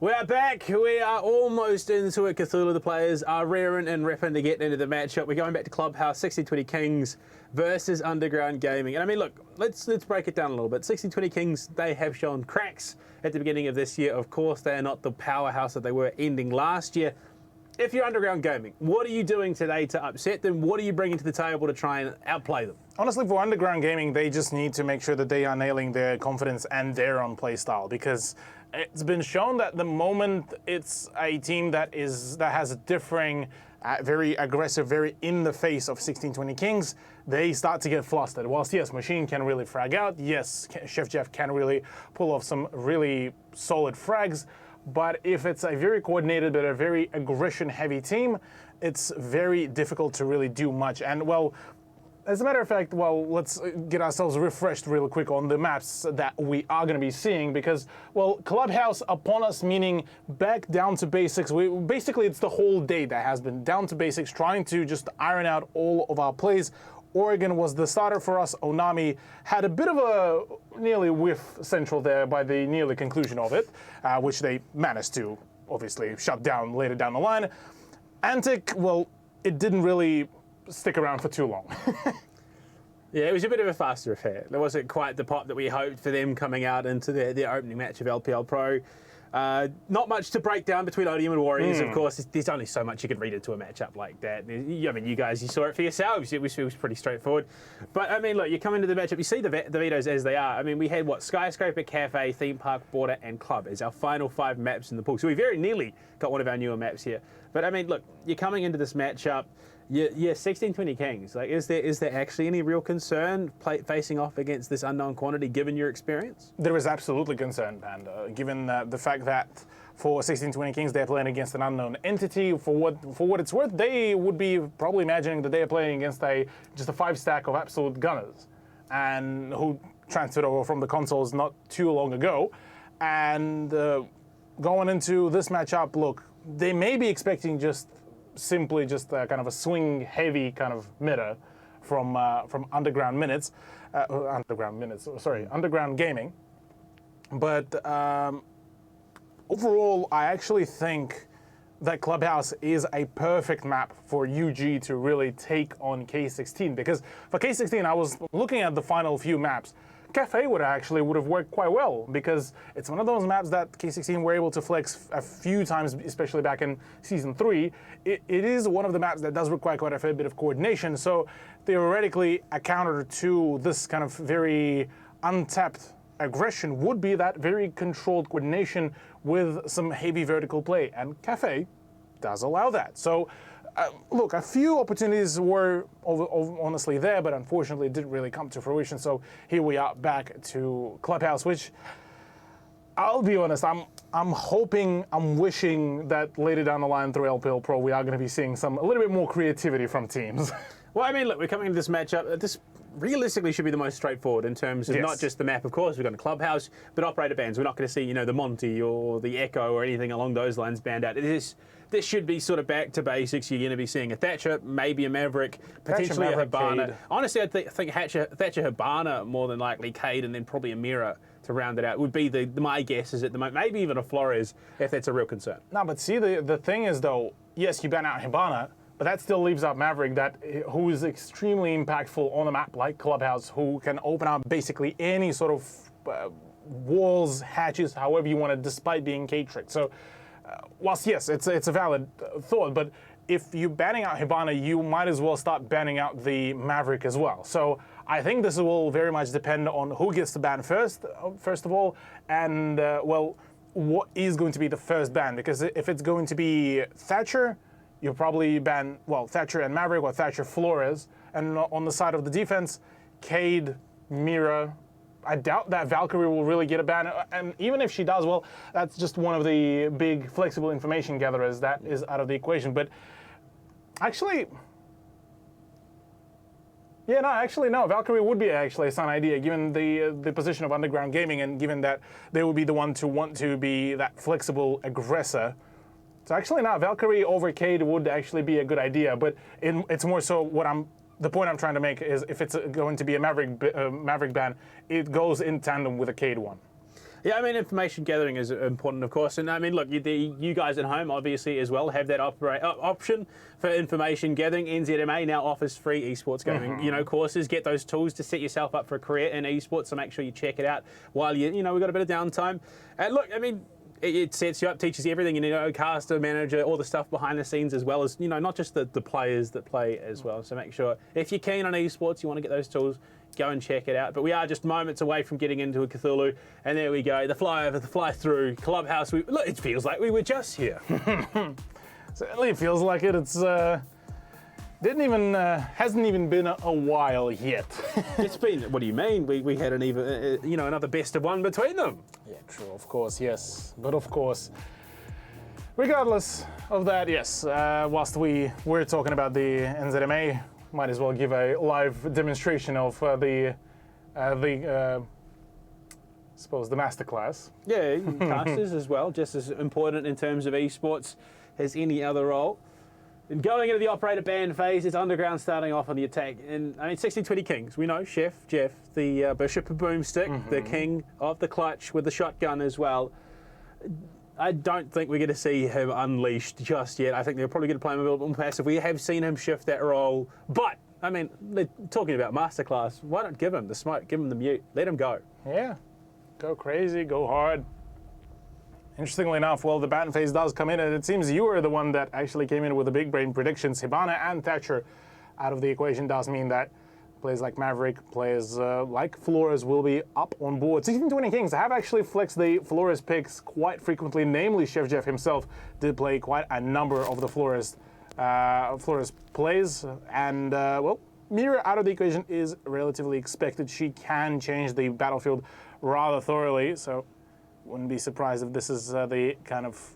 We're back. We are almost into it. Cthulhu, the players are rearing and ripping to get into the matchup. We're going back to Clubhouse, 1620 Kings versus Underground Gaming. And I mean, look, let's break it down a little bit. 1620 Kings, they have shown cracks at the beginning of this year. Of course, they are not the powerhouse that they were ending last year. If you're Underground Gaming, what are you doing today to upset them? What are you bringing to the table to try and outplay them? Honestly, for Underground Gaming, they just need to make sure that they are nailing their confidence and their own play style, because it's been shown that the moment it's a team that has a differing, very aggressive, very in the face of 1620 Kings, they start to get flustered. Whilst yes, Machine can really frag out, yes, Chef Jeff can really pull off some really solid frags, but if it's a very coordinated but a very aggression-heavy team, it's very difficult to really do much. And well, as a matter of fact, well, let's get ourselves refreshed real quick on the maps that we are going to be seeing, because, well, Clubhouse upon us, meaning back down to basics. Basically, it's the whole day that has been down to basics, trying to just iron out all of our plays. Oregon was the starter for us. Onami had a bit of a nearly whiff central there by the nearly conclusion of it, which they managed to obviously shut down later down the line. Antic, well, it didn't really stick around for too long. Yeah, it was a bit of a faster affair. There wasn't quite the pop that we hoped for them coming out into their opening match of LPL Pro. Not much to break down between Odium and Warriors, of course. There's only so much you can read into a matchup like that. I mean, you guys, you saw it for yourselves. It was pretty straightforward. But, I mean, look, you come into the matchup, you see the vetoes as they are. I mean, we had, what, Skyscraper, Cafe, Theme Park, Border, and Club as our final 5 maps in the pool. So we very nearly got one of our newer maps here. But, I mean, look, you're coming into this matchup. Yeah, 1620 Kings. Like, is there actually any real concern facing off against this unknown quantity, given your experience? There is absolutely concern, Panda, given the fact that for 1620 Kings they're playing against an unknown entity. For what it's worth, they would be probably imagining that they are playing against just a 5-stack of absolute gunners, and who transferred over from the consoles not too long ago. And going into this matchup, look, they may be expecting simply just kind of a swing-heavy kind of meta from Underground Gaming. But overall, I actually think that Clubhouse is a perfect map for UG to really take on K16, because for K16, I was looking at the final few maps. Cafe would have worked quite well, because it's one of those maps that K16 were able to flex a few times, especially back in Season 3. It is one of the maps that does require quite a fair bit of coordination, so theoretically a counter to this kind of very untapped aggression would be that very controlled coordination with some heavy vertical play, and Cafe does allow that. So look, a few opportunities were honestly there, but unfortunately it didn't really come to fruition. So here we are back to Clubhouse, which I'll be honest, I'm hoping, I'm wishing that later down the line through LPL Pro we are going to be seeing a little bit more creativity from teams. Well, I mean, look, we're coming into this matchup. This realistically should be the most straightforward in terms of not just the map, of course. We've got a Clubhouse, but operator bans. We're not going to see, the Monty or the Echo or anything along those lines banned out. This should be sort of back to basics. You're going to be seeing a Thatcher, maybe a Maverick, potentially a Hibana. Honestly, I think Thatcher, Hibana more than likely, Cade, and then probably a Mira to round it out would be my guess is at the moment. Maybe even a Flores if that's a real concern. No, but see, the thing is though, yes, you ban out Hibana, but that still leaves out Maverick, who is extremely impactful on a map like Clubhouse, who can open up basically any sort of walls, hatches, however you want it, despite being Cade-tricked. So, whilst yes, it's a valid thought, but if you're banning out Hibana, you might as well start banning out the Maverick as well. So I think this will very much depend on who gets the ban first of all, and what is going to be the first ban? Because if it's going to be Thatcher, you'll probably ban, Thatcher and Maverick or Thatcher Flores. And on the side of the defense, Cade, Mira. I doubt that Valkyrie will really get a ban. And even if she does, that's just one of the big flexible information gatherers that is out of the equation. But actually, no. Valkyrie would be actually a sound idea, given the position of Underground Gaming and given that they would be the one to want to be that flexible aggressor. So actually, no, Valkyrie over Cade would actually be a good idea, but it's more so the point I'm trying to make is if it's going to be a Maverick ban, it goes in tandem with a Cade one. Yeah, I mean, information gathering is important, of course. And I mean, look, you guys at home, obviously, as well, have that option for information gathering. NZMA now offers free esports gaming, courses. Get those tools to set yourself up for a career in esports. So make sure you check it out while we've got a bit of downtime. And look, I mean, it sets you up, teaches you everything, caster, manager, all the stuff behind the scenes, as well as, not just the players that play as well. So make sure, if you're keen on esports, you want to get those tools, go and check it out. But we are just moments away from getting into a Cthulhu, and there we go, the flyover, the fly through, Clubhouse. Look, it feels like we were just here. Certainly it feels like it. It's hasn't even been a while yet. It's been, what do you mean? We had another best of one between them. Yeah, true, of course, yes. But of course, regardless of that, yes, whilst we're talking about the NZMA, might as well give a live demonstration of the masterclass. Yeah, casters as well, just as important in terms of esports as any other role. And going into the operator ban phase, it's Underground starting off on the attack. And I mean, 1620 Kings, we know Jeff, the Bishop of Boomstick, the king of the clutch with the shotgun as well. I don't think we're going to see him unleashed just yet. I think they're probably going to play him a little bit more passive. We have seen him shift that role. But, I mean, talking about masterclass, why not give him the smoke, give him the mute, let him go. Yeah, go crazy, go hard. Interestingly enough, the ban phase does come in, and it seems you were the one that actually came in with the big brain predictions. Hibana and Thatcher out of the equation does mean that players like Maverick, players like Flores will be up on board. 1620 Kings have actually flexed the Flores picks quite frequently, namely Chef Jeff himself did play quite a number of the Flores plays, and Mira out of the equation is relatively expected. She can change the battlefield rather thoroughly, so wouldn't be surprised if this is the kind of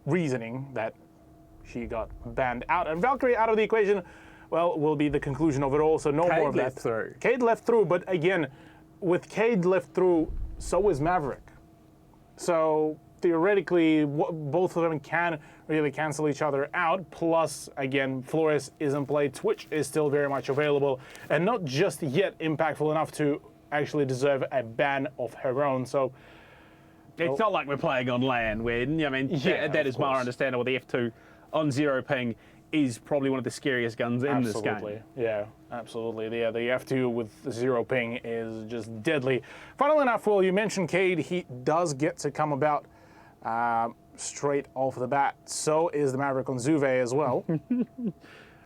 reasoning that she got banned out. And Valkyrie out of the equation, will be the conclusion of it all. So no more of that. Cade left through, but again, with Cade left through, so is Maverick. So theoretically, both of them can really cancel each other out. Plus, again, Flores is in play. Twitch is still very much available, and not just yet impactful enough to actually deserve a ban of her own. So it's not like we're playing on LAN, when, I mean, that is more understandable. The F2 on 0 ping is probably one of the scariest guns in this game. Yeah, absolutely. The F2 with 0 ping is just deadly. Funnily enough, you mentioned Cade. He does get to come about straight off the bat. So is the Maverick on Zuve as well.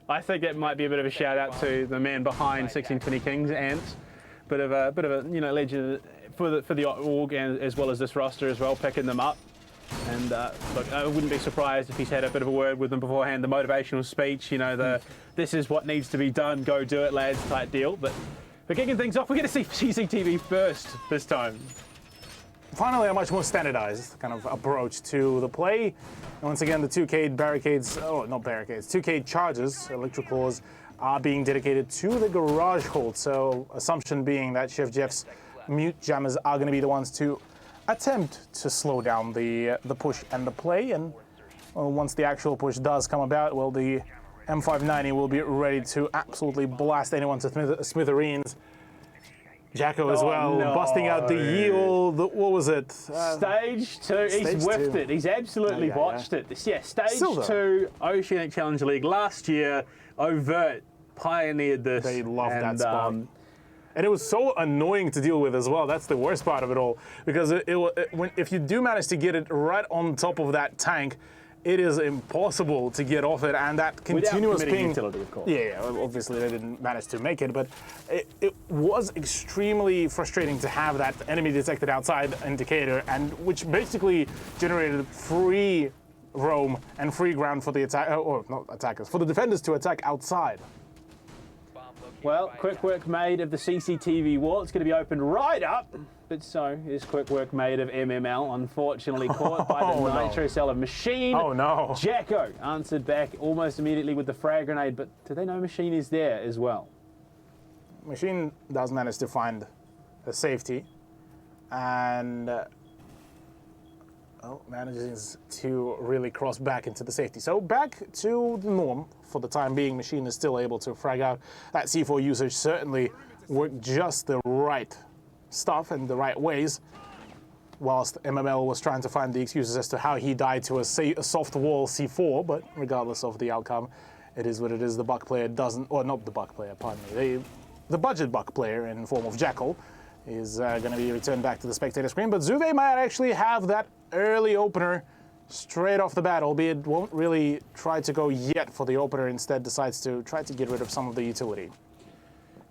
I think that might be a bit of a shout out to the man behind 1620 Kings, Ants. Bit of a legend for the org, and as well as this roster as well, picking them up. And look, I wouldn't be surprised if he's had a bit of a word with them beforehand. The motivational speech, you know, this is what needs to be done, go do it, lads, type deal. But for kicking things off, we're going to see CCTV first this time. Finally, a much more standardized kind of approach to the play. And once again, the 2K barricades, oh, not barricades, 2K charges, electric claws, are being dedicated to the garage hold. So, assumption being that Chef Jeff's mute jammers are going to be the ones to attempt to slow down the push and the play. And well, once the actual push does come about, well, the M590 will be ready to absolutely blast anyone to smithereens. Jacko as well, busting out the yield. What was it? Stage 2. He's whiffed it. He's absolutely botched it. Yeah, Stage 2 Oceania Challenge League last year. Overt pioneered this. They loved that spot. And it was so annoying to deal with as well. That's the worst part of it all. Because if you do manage to get it right on top of that tank, it is impossible to get off it, and that continuous ping. Utility, of course. Yeah, obviously they didn't manage to make it, but it was extremely frustrating to have that enemy detected outside indicator, and which basically generated free roam and free ground for the attack, or not attackers, for the defenders to attack outside. Well, quick work made of the CCTV wall. It's going to be opened right up. But so is quick work made of MML, unfortunately caught by the Nitro Cell of Machine. Oh no. Jacko answered back almost immediately with the frag grenade, but do they know Machine is there as well? Machine does manage to find a safety and manages to really cross back into the safety. So back to the norm for the time being. Machine is still able to frag out. That C4 usage certainly worked just the right stuff in the right ways, whilst MML was trying to find the excuses as to how he died to a soft wall C4, but regardless of the outcome, it is what it is. The Buck player doesn't, or not the Buck player, pardon me, the budget Buck player in form of Jackal is going to be returned back to the spectator screen, but Zuve might actually have that early opener straight off the bat, albeit won't really try to go yet for the opener, instead decides to try to get rid of some of the utility.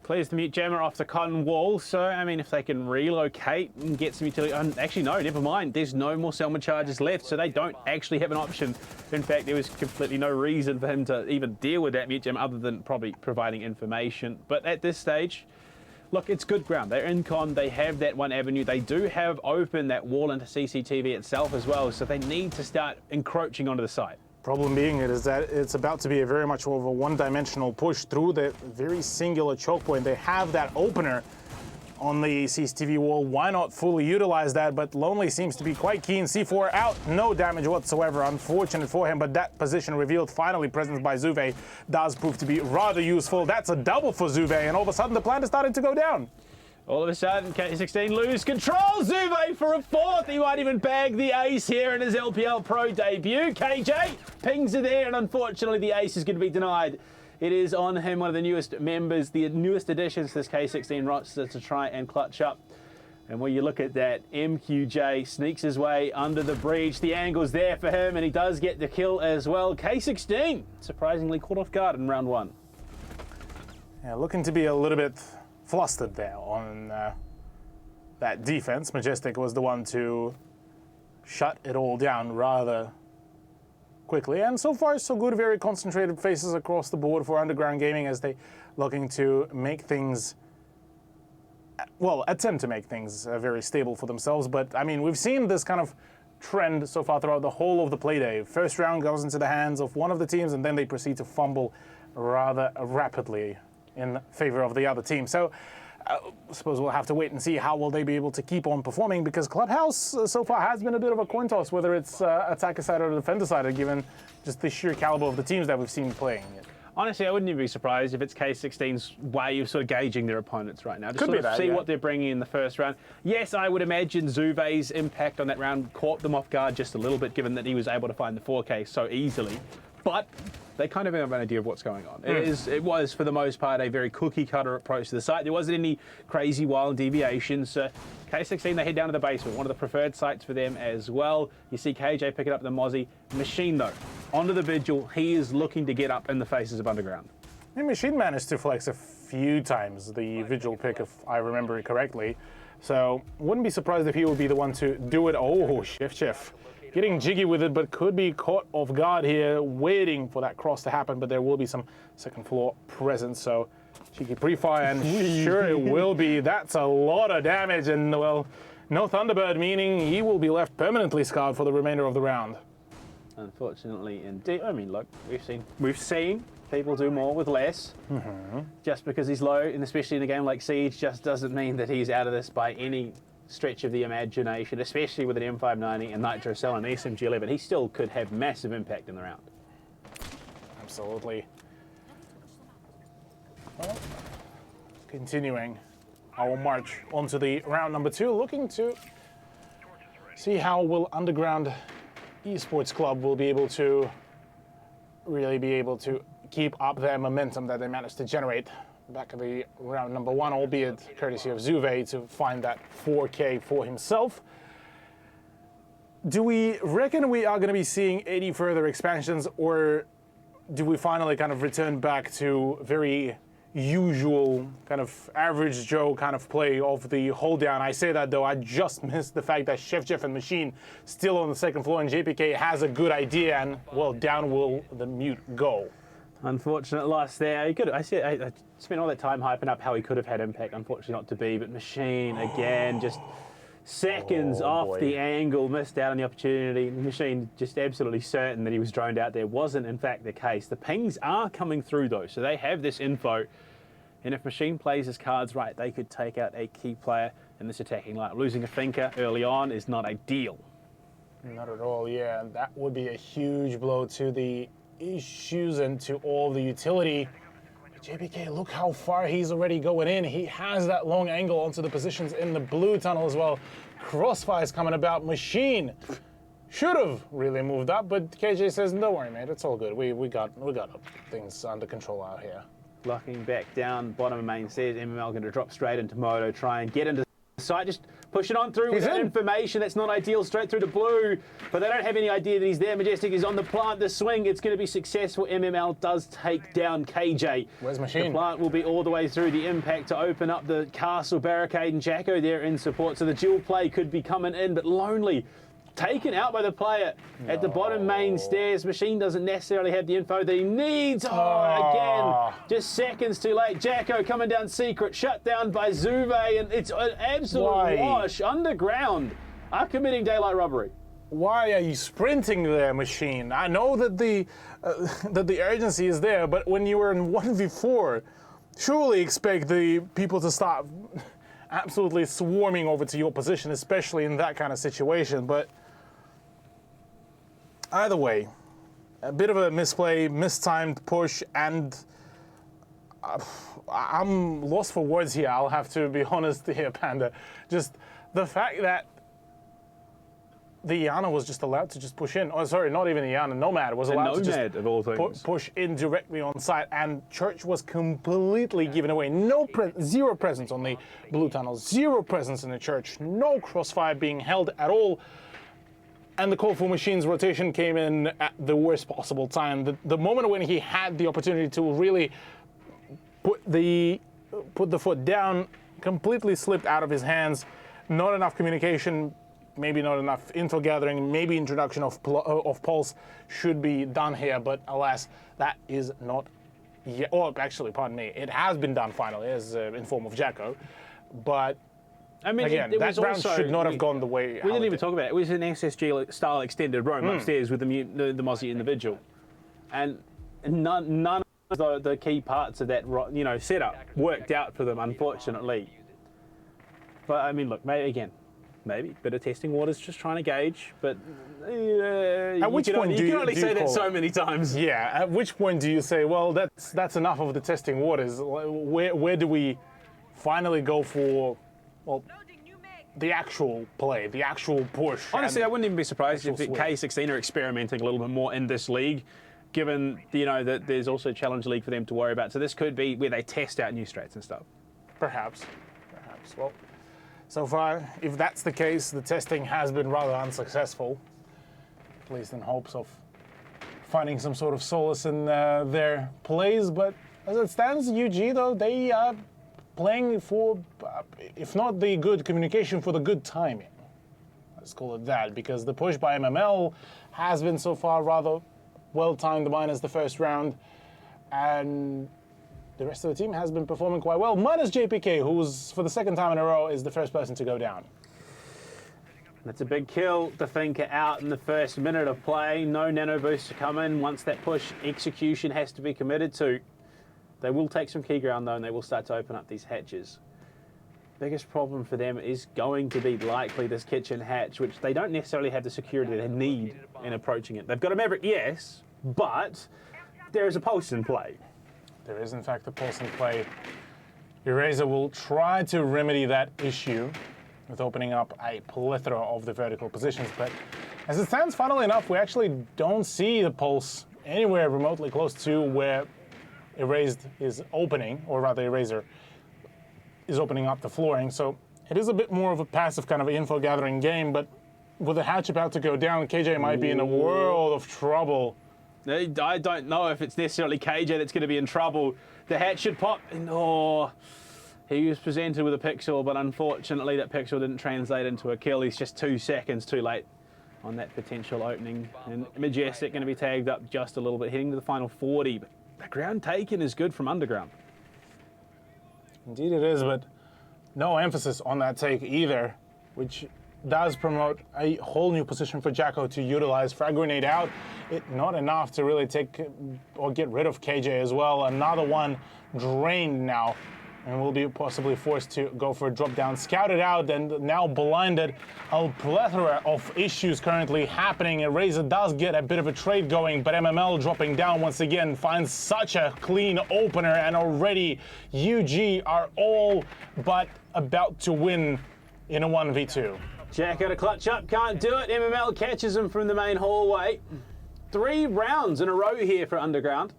Clears the mute jammer off the con wall, so, I mean, if they can relocate and get some utility... actually, no, never mind. There's no more Selma charges left, so they don't actually have an option. In fact, there was completely no reason for him to even deal with that mute jammer other than probably providing information. But at this stage, look, it's good ground. They're in con, they have that one avenue. They do have open that wall into CCTV itself as well, so they need to start encroaching onto the site. Problem being is that it's about to be a very much of a one-dimensional push through the very singular choke point. They have that opener on the CCTV wall. Why not fully utilize that? But Lonely seems to be quite keen. C4 out, no damage whatsoever. Unfortunate for him, but that position revealed finally presence by Zuve does prove to be rather useful. That's a double for Zuve, and all of a sudden the plan is starting to go down. All of a sudden, K16 lose control. Zuve for a fourth. He might even bag the ace here in his LPL Pro debut. KJ pings it there, and unfortunately the ace is going to be denied. It is on him, one of the newest members, the newest additions to this K16 roster to try and clutch up. And when you look at that, MQJ sneaks his way under the breach. The angle's there for him, and he does get the kill as well. K16 surprisingly caught off guard in round one. Yeah, looking to be a little bit flustered there on that defense. Majestic was the one to shut it all down rather quickly, and so far so good. Very concentrated faces across the board for Underground Gaming as they looking to make things, well, attempt to make things very stable for themselves. But I mean, we've seen this kind of trend so far throughout the whole of the play day. First round goes into the hands of one of the teams, and then they proceed to fumble rather rapidly in favor of the other team. So I suppose we'll have to wait and see how will they be able to keep on performing, because Clubhouse so far has been a bit of a coin toss, whether it's attacker side or defender side, given just the sheer caliber of the teams that we've seen playing. Honestly, I wouldn't even be surprised if it's K16's way of sort of gauging their opponents right now. Just Could sort be of that, see yeah. what they're bringing in the first round. Yes, I would imagine Zuve's impact on that round caught them off guard just a little bit, given that he was able to find the 4K so easily. But they kind of have an idea of what's going on. It was, for the most part, a very cookie-cutter approach to the site. There wasn't any crazy, wild deviations. K16, they head down to the basement, one of the preferred sites for them as well. You see KJ picking up the Mozzie. Machine, though, onto the Vigil. He is looking to get up in the faces of Underground. The Machine managed to flex a few times the Vigil pick, if I remember it correctly. So wouldn't be surprised if he would be the one to do it. Oh, Chef getting jiggy with it, but could be caught off guard here, waiting for that cross to happen. But there will be some second floor presence, so cheeky pre-fire, and sure it will be. That's a lot of damage, and well, no Thunderbird, meaning he will be left permanently scarred for the remainder of the round. Unfortunately, indeed. I mean, look, we've seen people do more with less. Just because he's low, and especially in a game like Siege, just doesn't mean that he's out of this by any stretch of the imagination, especially with an M590 and Nitro Cell and SMG11. He still could have massive impact in the round. Absolutely. Well, continuing our march onto the round number 2, looking to see how will Underground Esports Club will be able to keep up their momentum that they managed to generate back at the round number 1, albeit courtesy of Zuve to find that 4K for himself. Do we reckon we are going to be seeing any further expansions, or do we finally kind of return back to very usual kind of average Joe kind of play of the hold down? I say that though, I just missed the fact that Chef Jeff and Machine still on the second floor, and JPK has a good idea, and well, down will the mute go. Unfortunate loss there. I spent all that time hyping up how he could have had impact. Unfortunately not to be, but Machine again, just seconds off the angle, missed out on the opportunity. Machine just absolutely certain that he was droned out there. Wasn't in fact the case. The pings are coming through though, so they have this info. And if Machine plays his cards right, they could take out a key player in this attacking line. Losing a thinker early on is not ideal. Not at all, yeah. That would be a huge blow to the issues and to all the utility. But JPK, look how far he's already going in. He has that long angle onto the positions in the blue tunnel as well. Crossfire's coming about. Machine should have really moved up, but KJ says, don't worry, mate, it's all good. We got things under control out here. Locking back down, bottom of main stairs. MML going to drop straight into Moto, try and get into the site, just push it on through with that information. That's not ideal, straight through to blue, but they don't have any idea that he's there. Majestic is on the plant, the swing, it's going to be successful. MML does take down KJ. Where's Machine? The plant will be all the way through the impact to open up the castle barricade, and Jacko there in support, so the dual play could be coming in, but Lonely taken out by the player at the bottom main stairs. Machine doesn't necessarily have the info that he needs. Again, just seconds too late. Jacko coming down secret, shut down by Zuve, and it's an absolute wash. Underground are committing daylight robbery. Why are you sprinting there, Machine? I know that the urgency is there, but when you were in 1v4, surely expect the people to start absolutely swarming over to your position, especially in that kind of situation. But either way, a bit of a misplay, mistimed push, and I'm lost for words here. I'll have to be honest here, Panda. Just the fact that the Iana was just allowed to just push in. Oh, sorry, not even the Iana. Nomad was allowed to just of all things. push in directly on site, and Church was completely given away. Zero presence on the blue tunnel, zero presence in the Church, no crossfire being held at all. And the call for Machine's rotation came in at the worst possible time. The moment when he had the opportunity to really put the foot down, completely slipped out of his hands. Not enough communication, maybe not enough info gathering, maybe introduction of Pulse should be done here, but alas, that is not yet. Oh, actually, pardon me, it has been done finally, as in form of Jacko, but I mean, again, that round should not have gone the way. We didn't even talk about it. It was an SSG-style extended room upstairs with the Mozzie individual, and none of the key parts of that setup worked out for them, unfortunately. But I mean, look, maybe a bit of testing waters, just trying to gauge. But at which point you can only say that so many times. Yeah. At which point do you say, well, that's enough of the testing waters? Where do we finally go for? Well, the actual play, the actual push. Honestly, I wouldn't even be surprised if K16 are experimenting a little bit more in this league, given that there's also a challenge league for them to worry about. So this could be where they test out new strats and stuff. Perhaps. Well, so far, if that's the case, the testing has been rather unsuccessful, at least in hopes of finding some sort of solace in their plays. But as it stands, UG, though, they are playing for, if not the good communication, for the good timing. Let's call it that, because the push by MML has been so far rather well-timed, minus the first round, and the rest of the team has been performing quite well, minus JPK, who's, for the second time in a row, is the first person to go down. That's a big kill to think out in the first minute of play. No nano boost to come in. Once that push execution has to be committed to, they will take some key ground though, and they will start to open up these hatches. Biggest problem for them is going to be likely this kitchen hatch, which they don't necessarily have the security they need in approaching it. They've got a Maverick, yes, but there is a pulse in play. There is, in fact, a pulse in play. Eraser will try to remedy that issue with opening up a plethora of the vertical positions, but as it stands, funnily enough, we actually don't see the pulse anywhere remotely close to where Erased is opening, or rather Eraser is opening up the flooring, so it is a bit more of a passive kind of info gathering game, but with the hatch about to go down, KJ might be in a world of trouble. I don't know if it's necessarily KJ that's going to be in trouble. The hatch should pop. Oh, he was presented with a pixel, but unfortunately that pixel didn't translate into a kill. He's just 2 seconds too late on that potential opening. And Majestic going to be tagged up just a little bit, heading to the final 40. But the ground taken is good from Underground. Indeed it is, but no emphasis on that take either, which does promote a whole new position for Jacko to utilize. Frag grenade out, not enough to really take or get rid of KJ as well. Another one drained now, and will be possibly forced to go for a drop down. Scouted out and now blinded. A plethora of issues currently happening. Eraser does get a bit of a trade going, but MML dropping down once again finds such a clean opener, and already UG are all but about to win in a 1v2. Jack got a clutch up, can't do it. MML catches him from the main hallway. 3 rounds in a row here for Underground.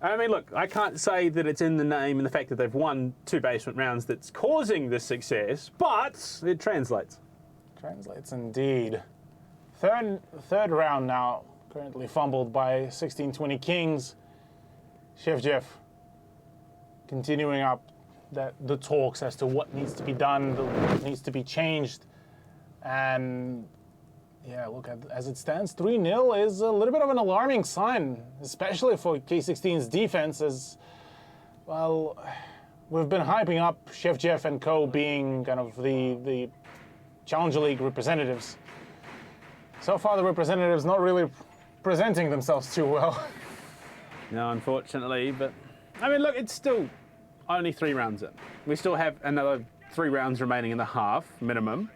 I mean, look, I can't say that it's in the name and the fact that they've won 2 basement rounds that's causing this success, but it translates. Translates indeed. Third round now, currently fumbled by 1620 Kings. Chef Jeff continuing up the talks as to what needs to be done, what needs to be changed. And yeah, look, as it stands, 3-0 is a little bit of an alarming sign, especially for K16's defense, as, well, we've been hyping up Chef Jeff and co being kind of the Challenger League representatives. So far, the representatives not really presenting themselves too well. No, unfortunately, but, I mean, look, it's still only 3 rounds in. We still have another 3 rounds remaining in the half, minimum,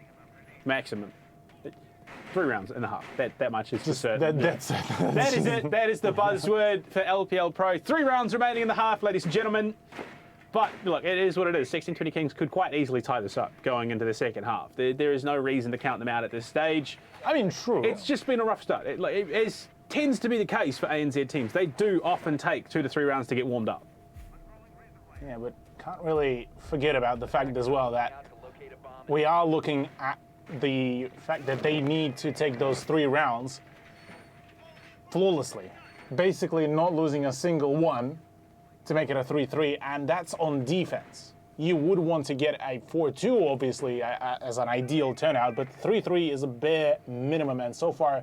maximum. 3 rounds and a half. That much is for certain. That's it. That is it. That is the buzzword for LPL Pro. 3 rounds remaining in the half, ladies and gentlemen. But look, it is what it is. 1620 Kings could quite easily tie this up going into the second half. There is no reason to count them out at this stage. I mean, true. It's just been a rough start. It tends to be the case for ANZ teams. They do often take 2 to 3 rounds to get warmed up. Yeah, but can't really forget about the fact as well that we are looking at the fact that they need to take those 3 rounds flawlessly, basically not losing a single one to make it a 3-3, and that's on defense. You would want to get a 4-2, obviously, as an ideal turnout, but 3-3 is a bare minimum, and so far,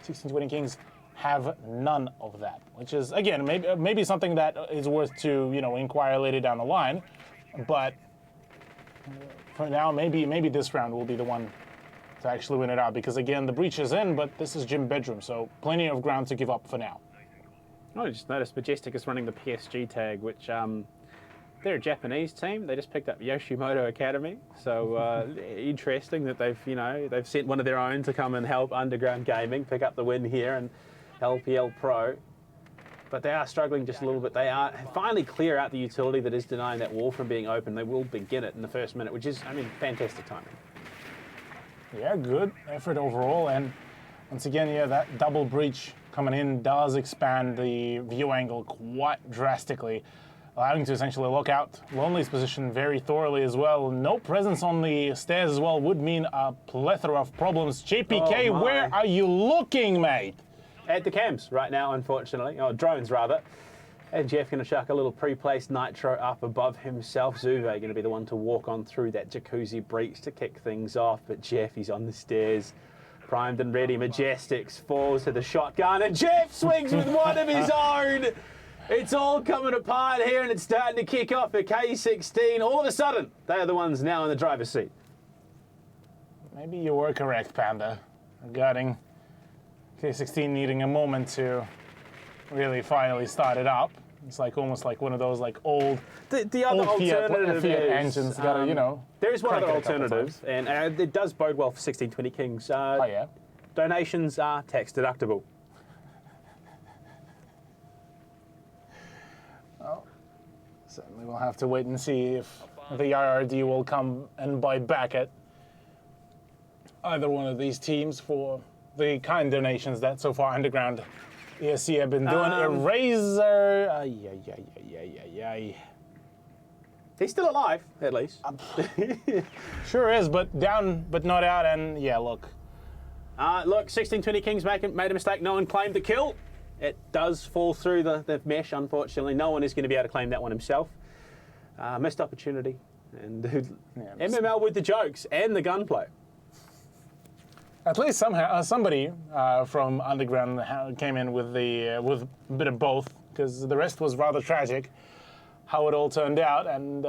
1620 Kings have none of that, which is, again, maybe something that is worth to, inquire later down the line, but for now, maybe this round will be the one to actually win it out, because again, the breach is in, but this is Gym Bedroom, so plenty of ground to give up for now. I just noticed Majestic is running the PSG tag, which they're a Japanese team. They just picked up Yoshimoto Academy, so interesting that they've sent one of their own to come and help Underground Gaming pick up the win here and LPL Pro. But they are struggling just a little bit. They are finally clear out the utility that is denying that wall from being open. They will begin it in the first minute, which is, fantastic timing. Yeah, good effort overall, and once again, that double breach coming in does expand the view angle quite drastically, allowing to essentially lock out Lonely's position very thoroughly as well. No presence on the stairs as well would mean a plethora of problems. JPK, where are you looking, mate? At the cams right now, unfortunately, or drones rather. And Jeff going to chuck a little pre-placed nitro up above himself. Zuve going to be the one to walk on through that jacuzzi breach to kick things off. But Jeff, he's on the stairs. Primed and ready. Majestics falls to the shotgun, and Jeff swings with one of his own. It's all coming apart here, and it's starting to kick off for K16. All of a sudden, they are the ones now in the driver's seat. Maybe you were correct, Panda, regarding K16 needing a moment to really finally start it up. It's like almost like one of those like old the other old alternative Fiat is, engines. Gotta, you know. There is one crank other it a couple alternative, and it does bode well for 1620 Kings. Oh yeah. Donations are tax deductible. Well, certainly we'll have to wait and see if the IRD will come and bite back at either one of these teams for the kind donations that so far Underground ESC have been doing. Eraser. He's still alive, at least. Sure is, but down, but not out. And yeah, look. Look, 1620 Kings made a mistake. No one claimed the kill. It does fall through the mesh, unfortunately. No one is going to be able to claim that one himself. Missed opportunity. And MML with the jokes and the gunplay. At least somehow somebody from Underground came in with a bit of both, because the rest was rather tragic, how it all turned out. And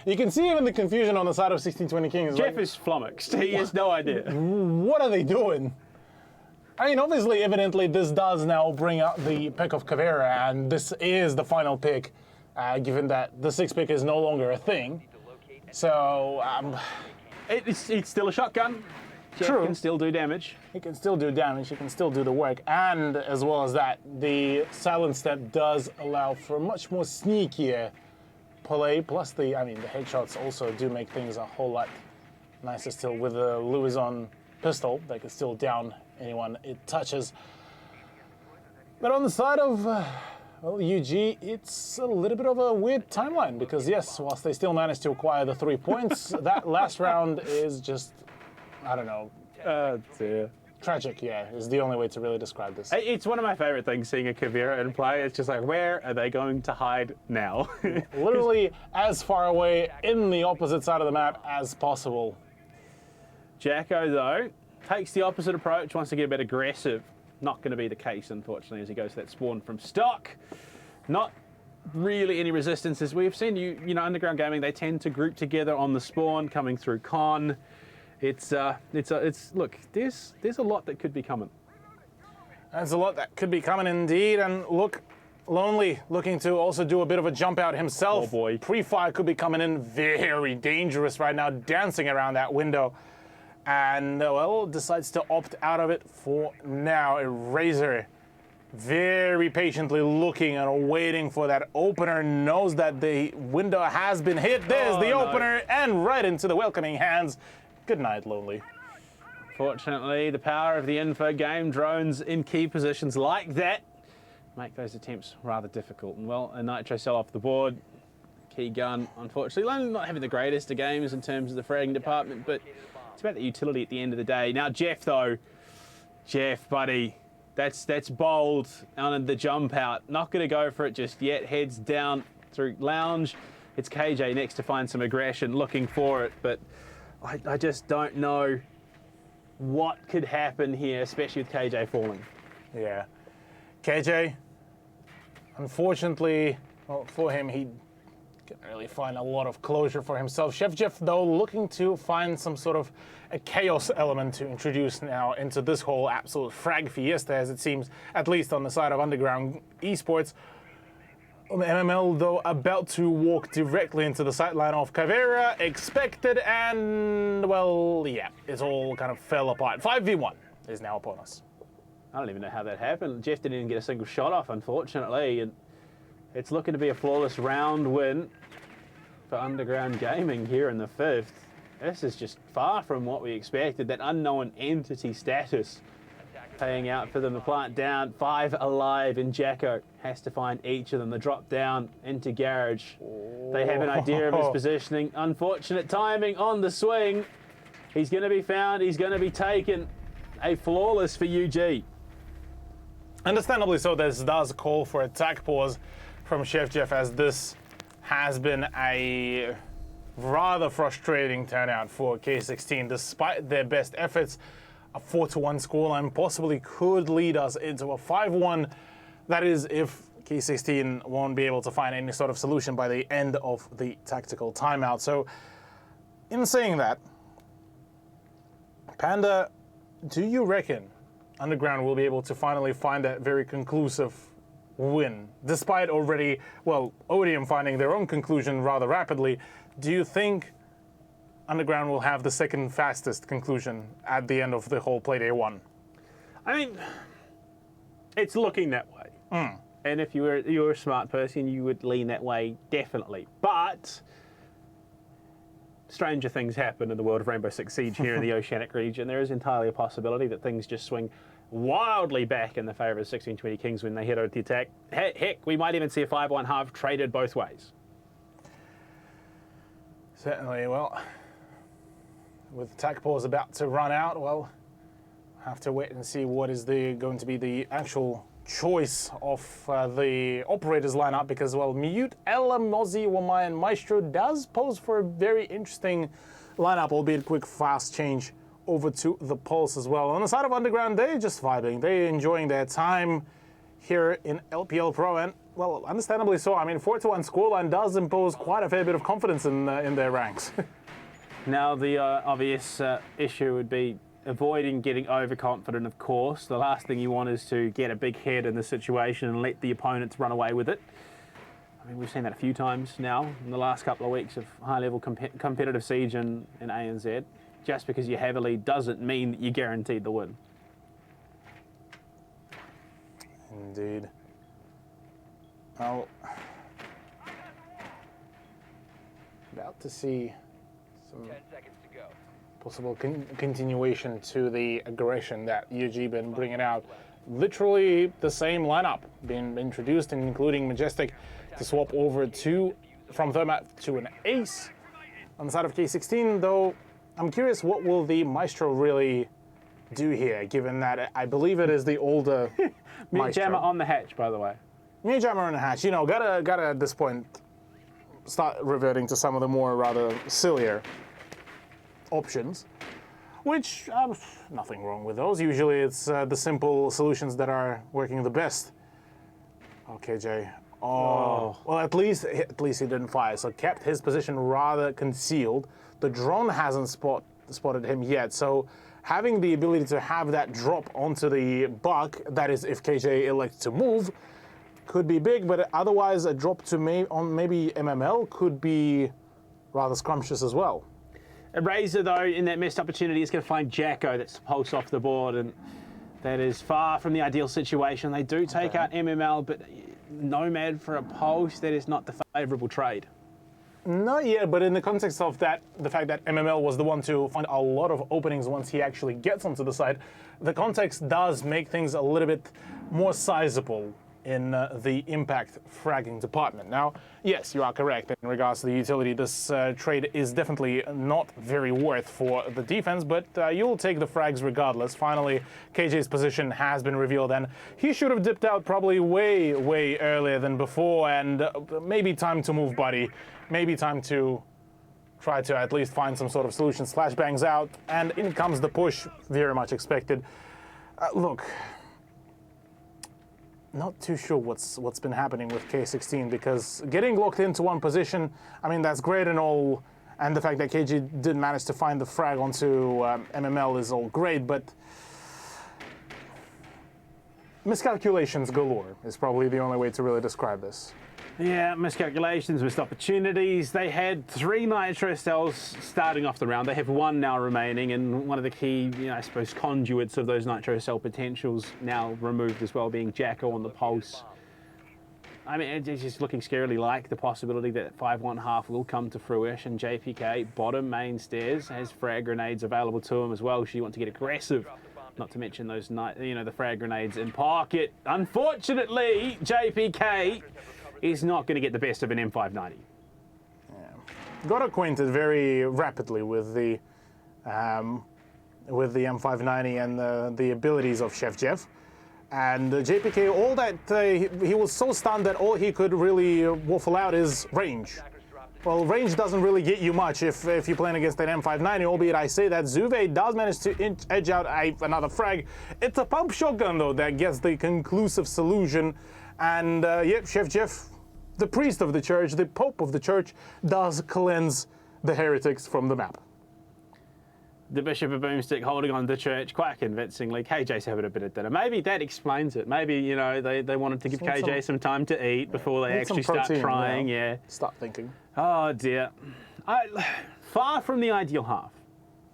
you can see even the confusion on the side of 1620 Kings. Jeff is flummoxed. He has no idea. What are they doing? I mean, obviously, evidently, this does now bring out the pick of Caveira, and this is the final pick, given that the 6th pick is no longer a thing. So, it's still a shotgun. Jeff True. can still do damage. He can still do damage, he can still do the work, and as well as that, the silent step does allow for much more sneakier play, plus the headshots also do make things a whole lot nicer still with the Louison pistol. They can still down anyone it touches. But on the side of UG, it's a little bit of a weird timeline, because yes, whilst they still managed to acquire the 3 points, that last round is just, I don't know. Dear. Tragic, yeah, is the only way to really describe this. It's one of my favorite things, seeing a Caveira in play. It's just like, where are they going to hide now? Literally as far away in the opposite side of the map as possible. Jacko, though, takes the opposite approach, wants to get a bit aggressive. Not going to be the case, unfortunately, as he goes to that spawn from stock. Not really any resistance, as we've seen. You know, Underground Gaming, they tend to group together on the spawn, coming through con. Look, there's a lot that could be coming. There's a lot that could be coming indeed, and look, Lonely looking to also do a bit of a jump out himself. Oh boy. Pre-fire could be coming in very dangerous right now, dancing around that window. And, well, decides to opt out of it for now. Eraser very patiently looking and waiting for that opener, knows that the window has been hit. There's the opener, and right into the welcoming hands. Good night, Lonely. Fortunately, the power of the info game drones in key positions like that make those attempts rather difficult. And, well, a Nitro cell off the board. Key gun, unfortunately, Lonely not having the greatest of games in terms of the fragging department, but it's about the utility at the end of the day. Now, Jeff, though. Jeff, buddy. That's bold on the jump out. Not going to go for it just yet. Heads down through lounge. It's KJ next to find some aggression, looking for it. But I just don't know what could happen here, especially with KJ falling. Yeah. KJ, unfortunately, well, for him, he couldn't really find a lot of closure for himself. Chef Jeff, though, looking to find some sort of a chaos element to introduce now into this whole absolute frag fiesta, as it seems, at least on the side of Underground Esports. MML, though, about to walk directly into the sightline of Caveira, expected, and, well, yeah, it all kind of fell apart. 5v1 is now upon us. I don't even know how that happened. Jeff didn't even get a single shot off, unfortunately, and it's looking to be a flawless round win for Underground Gaming here in the 5th. This is just far from what we expected. That unknown entity status paying out for them. The plant down, 5 alive, and Jacko has to find each of them. The drop down into garage. They have an idea of his positioning. Unfortunate timing on the swing. He's going to be found. He's going to be taken. A flawless for UG. Understandably so, this does call for attack pause from Chef Jeff, as this has been a rather frustrating turnout for K16. Despite their best efforts, a 4-1 scoreline possibly could lead us into a 5-1. That is if K16 won't be able to find any sort of solution by the end of the tactical timeout. So in saying that, Panda, do you reckon Underground will be able to finally find that very conclusive win, despite already, well, Odium finding their own conclusion rather rapidly? Do you think Underground will have the second fastest conclusion at the end of the whole play day one? I mean, it's looking that way. And if you're a smart person, you would lean that way, definitely. But stranger things happen in the world of Rainbow Six Siege here in the Oceanic region. There is entirely a possibility that things just swing wildly back in the favour of 1620 Kings when they head out the attack. Heck, we might even see a 5-1 half traded both ways. Certainly. Well, with attack pause about to run out, well, have to wait and see what is going to be the actual choice of the operators lineup, because, well, Mute, Ella, Mozzie, Wamai, and Maestro does pose for a very interesting lineup, albeit quick, fast change over to the Pulse as well. On the side of Underground, they're just vibing. They're enjoying their time here in LPL Pro, and, well, understandably so. I mean, 4-1 scoreline does impose quite a fair bit of confidence in their ranks. Now, the obvious issue would be avoiding getting overconfident, of course. The last thing you want is to get a big head in the situation and let the opponents run away with it. I mean, we've seen that a few times now in the last couple of weeks of high-level competitive siege in ANZ. Just because you have a lead doesn't mean that you're guaranteed the win. Indeed. Now, about to see some 10 seconds to go. possible continuation to the aggression that UG been bringing out. Literally the same lineup being introduced, including Majestic to swap over from Thermat to an Ace. On the side of K16, though, I'm curious what will the Maestro really do here, given that I believe it is the older Maestro. Jammer on the hatch, by the way. Jammer on the hatch. You know, gotta at this point start reverting to some of the more rather sillier options, which nothing wrong with those. Usually it's the simple solutions that are working the best. Okay, Jay. Oh, well, at least he didn't fire, so kept his position rather concealed. The drone hasn't spotted him yet, so having the ability to have that drop onto the buck, that is if KJ elects to move, could be big, but otherwise a drop to maybe MML could be rather scrumptious as well. Razor, though, in that missed opportunity, is going to find Jacko. That's the pulse off the board, and that is far from the ideal situation. They do take out MML, but Nomad for a pulse, that is not the favourable trade. Not yet, but in the context of that, the fact that MML was the one to find a lot of openings once he actually gets onto the side, the context does make things a little bit more sizable in the impact fragging department. Now, yes, you are correct in regards to the utility. This trade is definitely not very worth for the defense, but you'll take the frags regardless. Finally, KJ's position has been revealed, and he should have dipped out probably way, way earlier than before, and maybe time to move, buddy. Maybe time to try to at least find some sort of solution. Slash bangs out, and in comes the push, very much expected. Look, not too sure what's been happening with K16, because getting locked into one position, I mean, that's great and all, and the fact that KG did manage to find the frag onto MML is all great, but miscalculations galore is probably the only way to really describe this. Yeah, miscalculations, missed opportunities. They had 3 Nitro cells starting off the round. They have 1 now remaining, and one of the key, I suppose, conduits of those Nitro cell potentials now removed as well, being Jacko on the pulse. I mean, it's just looking scarily like the possibility that 5-1 half will come to fruition. JPK, bottom main stairs, has frag grenades available to him as well, should you want to get aggressive. Not to mention those, the frag grenades in pocket. Unfortunately, JPK is not going to get the best of an M590. Yeah. Got acquainted very rapidly with the M590 and the abilities of Chef Jeff. And JPK, all that he was so stunned that all he could really waffle out is range. Well, range doesn't really get you much if you're playing against an M590, albeit I say that Zuve does manage to edge out another frag. It's a pump shotgun, though, that gets the conclusive solution. And, yep, Chef Jeff, the priest of the church, the pope of the church, does cleanse the heretics from the map. The Bishop of Boomstick holding on to the church quite convincingly. KJ's having a bit of dinner. Maybe that explains it. Maybe, you know, they wanted to give KJ some time to eat before they actually start trying. Yeah. Start thinking. Oh, dear. Far from the ideal half.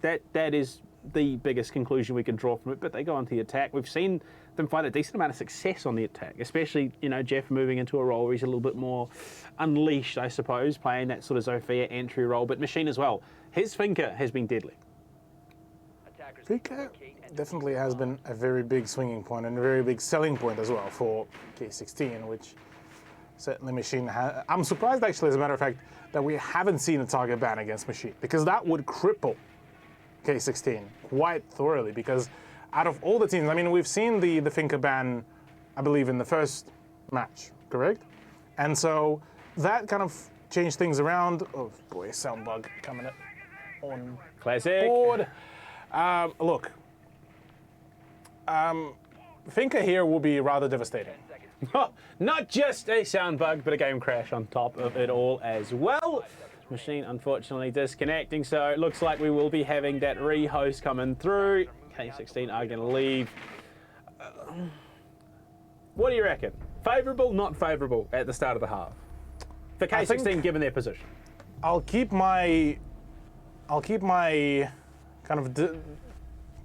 That is the biggest conclusion we can draw from it, but they go on to the attack. We've seen them find a decent amount of success on the attack, especially, you know, Jeff moving into a role where he's a little bit more unleashed, I suppose, playing that sort of Zofia entry role, but Machine as well. His finger has been deadly. Finka definitely has been a very big swinging point and a very big selling point as well for K16, which certainly Machine has. I'm surprised, actually, as a matter of fact, that we haven't seen a target ban against Machine, because that would cripple K16 quite thoroughly, because out of all the teams, I mean, we've seen the Finka ban, I believe, in the first match, correct? And so that kind of changed things around. Oh boy, sound bug coming on Classic. board. Look, Finka here will be rather devastating. Not just a sound bug, but a game crash on top of it all as well. Machine unfortunately disconnecting, so it looks like we will be having that re-host coming through. K16 are going to leave. What do you reckon? Favourable, not favourable at the start of the half? For K16, given their position. I'll keep my kind of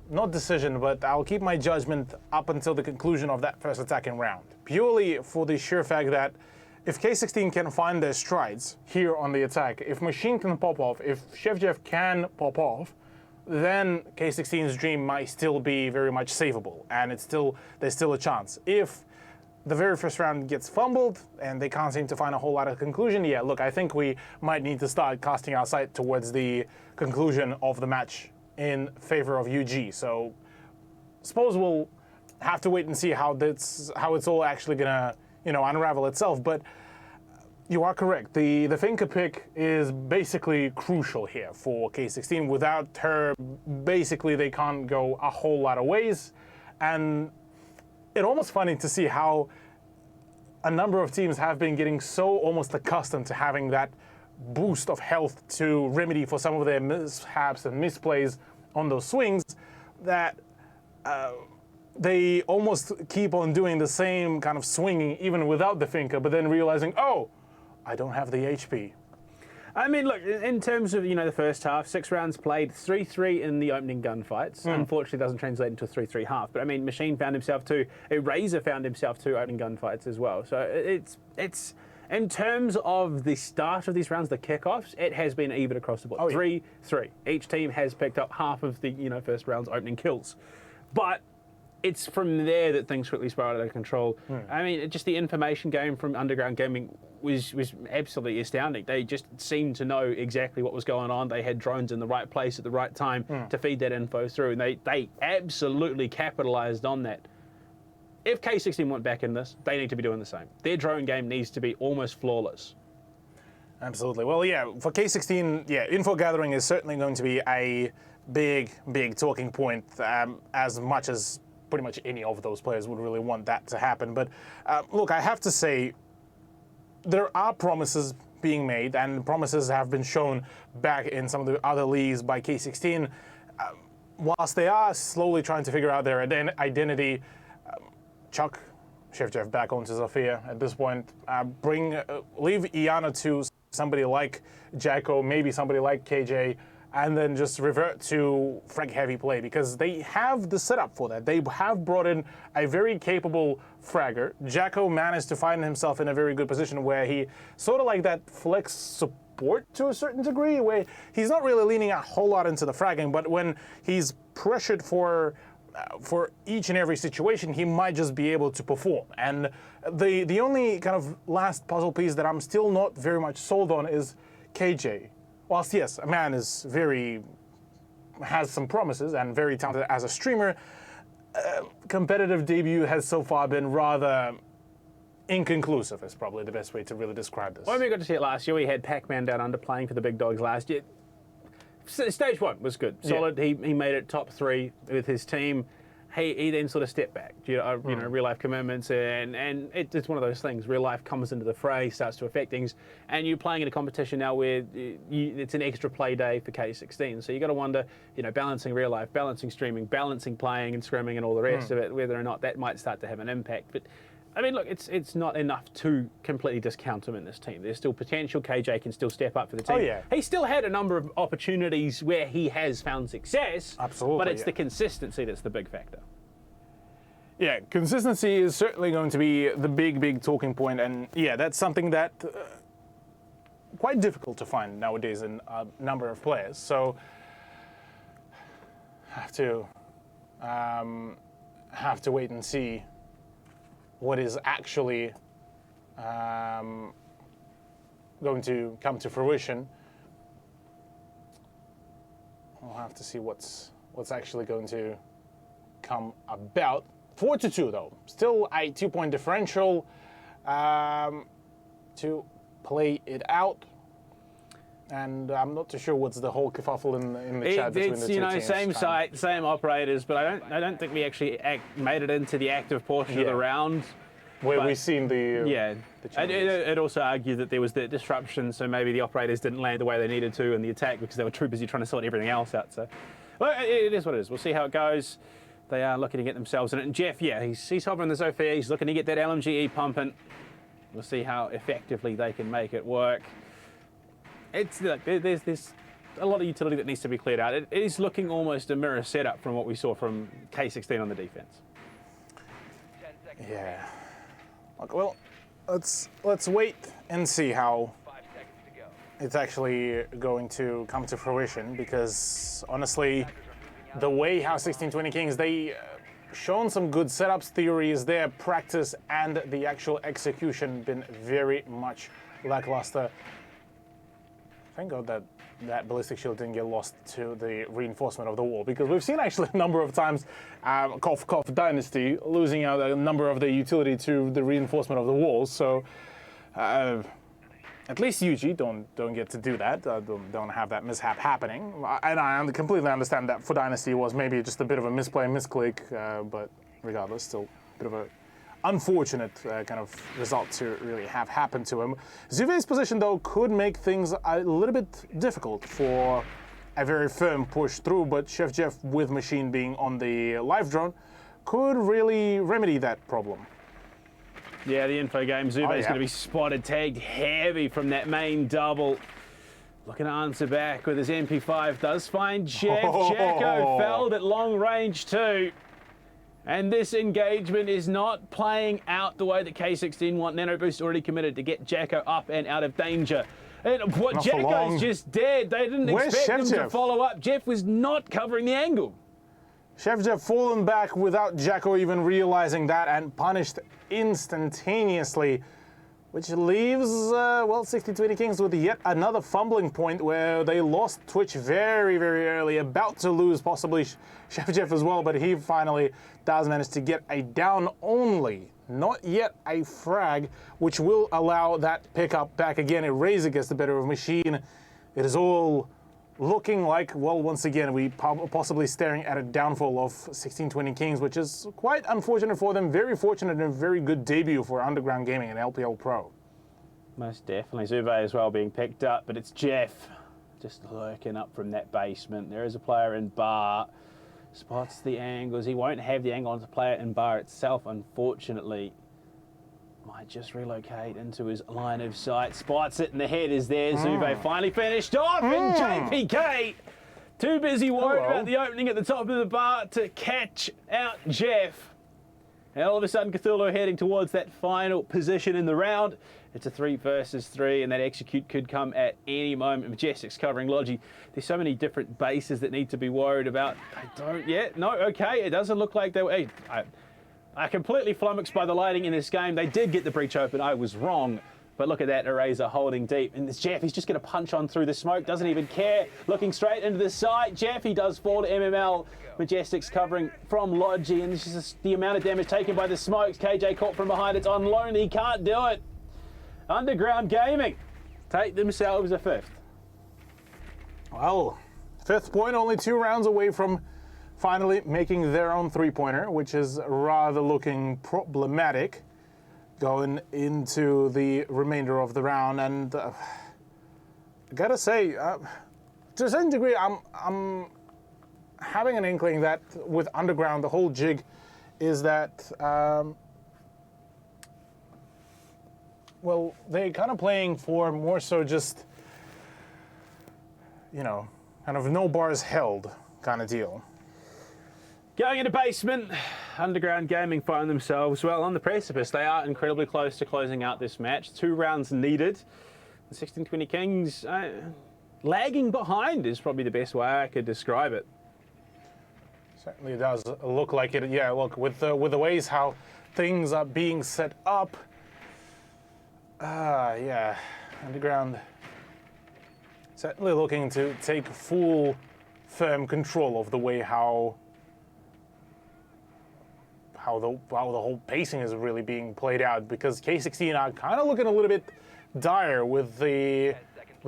not decision, but I'll keep my judgment up until the conclusion of that first attacking round. Purely for the sheer fact that if K16 can find their strides here on the attack, if Machine can pop off, if Chef Jeff can pop off, then K16's dream might still be very much savable, and there's still a chance. If the very first round gets fumbled and they can't seem to find a whole lot of conclusion, yeah, look, I think we might need to start casting our sight towards the conclusion of the match in favor of UG. So suppose we'll have to wait and see how it's all actually gonna, you know, unravel itself. But you are correct. The Finka pick is basically crucial here for K16. Without her, basically they can't go a whole lot of ways. And it's almost funny to see how a number of teams have been getting so almost accustomed to having that boost of health to remedy for some of their mishaps and misplays on those swings, that they almost keep on doing the same kind of swinging even without the Finka, but then realizing, oh, I don't have the HP. I mean, look, in terms of, you know, the first half, 6 rounds played, 3-3 in the opening gunfights. Unfortunately, doesn't translate into a 3-3 half. But I mean, Machine found himself Razor found himself 2 opening gunfights as well. So it's in terms of the start of these rounds, the kickoffs, it has been even across the board. 3-3. Each team has picked up half of the, you know, first round's opening kills. But it's from there that things quickly spiraled out of control. I mean, just the information game from Underground Gaming was absolutely astounding. They just seemed to know exactly what was going on. They had drones in the right place at the right time to feed that info through, and they absolutely capitalized on that. If K16 want back in this, they need to be doing the same. Their drone game needs to be almost flawless. Absolutely. Well, yeah, for K16, yeah, info gathering is certainly going to be a big talking point, as much as pretty much any of those players would really want that to happen. But look, I have to say, there are promises being made, and promises have been shown back in some of the other leagues by K16. Whilst they are slowly trying to figure out their identity, chuck Chef Jeff back onto Zofia at this point. Leave Iana to somebody like Jacko, maybe somebody like KJ, and then just revert to frag heavy play, because they have the setup for that. They have brought in a very capable fragger. Jacko managed to find himself in a very good position where he sort of like that flex support to a certain degree, where he's not really leaning a whole lot into the fragging, but when he's pressured for each and every situation, he might just be able to perform. And the only kind of last puzzle piece that I'm still not very much sold on is KJ. Whilst yes, a man is has some promises and very talented as a streamer, competitive debut has so far been rather inconclusive is probably the best way to really describe this. When we got to see it last year, we had Pac-Man down under playing for the big dogs last year. Stage 1 was good, solid. Yeah. He made it top 3 with his team. He then sort of stepped back, real life commitments, and it's one of those things. Real life comes into the fray, starts to affect things, and you're playing in a competition now where it's an extra play day for K16. So you got to wonder, balancing real life, balancing streaming, balancing playing and scrimming, and all the rest of it, whether or not that might start to have an impact. But I mean, look, it's not enough to completely discount him in this team. There's still potential. KJ can still step up for the team. Oh, yeah. He still had a number of opportunities where he has found success. Absolutely. But it's the consistency that's the big factor. Yeah, consistency is certainly going to be the big talking point. And yeah, that's something that quite difficult to find nowadays in a number of players. So have to wait and see what is actually going to come to fruition. We'll have to see what's actually going to come about. 4-2 though, still a 2-point differential to play it out. And I'm not too sure what's the whole kerfuffle in the chat between the two teams. Same site, same operators, but I don't think we actually made it into the active portion of the round. Where we've seen the it also argued that there was the disruption, so maybe the operators didn't land the way they needed to in the attack because they were too busy trying to sort everything else out. So, well, it is what it is. We'll see how it goes. They are looking to get themselves in it. And Jeff, he's hovering the Sophia. He's looking to get that LMGE pumping. We'll see how effectively they can make it work. It's like there's a lot of utility that needs to be cleared out. It is looking almost a mirror setup from what we saw from K16 on the defense. Yeah. Well, let's wait and see how it's actually going to come to fruition, because honestly, the way how 1620 Kings, they shown some good setups, theories, their practice and the actual execution been very much lackluster. Thank God that ballistic shield didn't get lost to the reinforcement of the wall, because we've seen actually a number of times cough Dynasty losing out a number of the utility to the reinforcement of the walls. So at least UG don't get to do that. Don't have that mishap happening. And I completely understand that for Dynasty was maybe just a bit of a misplay, misclick, but regardless, still a bit of a unfortunate kind of result to really have happened to him. Zuve's position, though, could make things a little bit difficult for a very firm push through, but Chef Jeff, with Machine being on the live drone, could really remedy that problem. Yeah, the info game. Zuve is going to be spotted, tagged heavy from that main double. Looking to answer back with his MP5. Does find Jeff. Jacko felled at long range too. And this engagement is not playing out the way that K16 want. Nano Boost already committed to get Jacko up and out of danger. And what Jacko's just dead. They didn't expect him to follow up. Jeff was not covering the angle. Chef Jeff fallen back without Jacko even realizing that and punished instantaneously, which leaves, 1620 Kings with yet another fumbling point where they lost Twitch very, very early, about to lose possibly Chef Jeff as well, but he finally does manage to get a down only, not yet a frag, which will allow that pickup back again. Razor gets the better of Machine. It is all looking like, well, once again, we possibly staring at a downfall of 1620 Kings, which is quite unfortunate for them. Very fortunate and a very good debut for Underground Gaming and LPL Pro. Most definitely. Zuve as well being picked up, but it's Jeff just lurking up from that basement. There is a player in bar. Spots the angles. He won't have the angle on the player in bar itself, unfortunately. Might just relocate into his line of sight. Spots it, and the head is there. Zuve finally finished off, and JPK too busy worried about the opening at the top of the bar to catch out Jeff. And all of a sudden, Cthulhu heading towards that final position in the round. It's a 3 versus 3, and that execute could come at any moment. Majestic's covering Logi. There's so many different bases that need to be worried about. They don't yet. No, okay, it doesn't look like they were. I completely flummoxed by the lighting in this game. They did get the breach open. I was wrong. But look at that, Eraser holding deep. And this Jeff, he's just going to punch on through the smoke, doesn't even care. Looking straight into the side. Jeff, he does fall to MML. Majestic's covering from Logi, and this is the amount of damage taken by the smokes. KJ caught from behind, it's on Lonely, he can't do it. Underground Gaming take themselves a 5th. Well, 5th point, only 2 rounds away from finally making their own 3-pointer, which is rather looking problematic going into the remainder of the round. And I gotta say, to a certain degree, I'm having an inkling that with Underground, the whole jig is that, well, they're kind of playing for more so just, you know, kind of no bars held kind of deal. Going into basement, Underground Gaming find themselves, well, on the precipice. They are incredibly close to closing out this match. 2 rounds needed. The 1620 Kings lagging behind is probably the best way I could describe it. Certainly does look like it. Yeah, look, with the ways how things are being set up. Yeah, Underground certainly looking to take full, firm control of the way how the whole pacing is really being played out, because K16 are kind of looking a little bit dire with the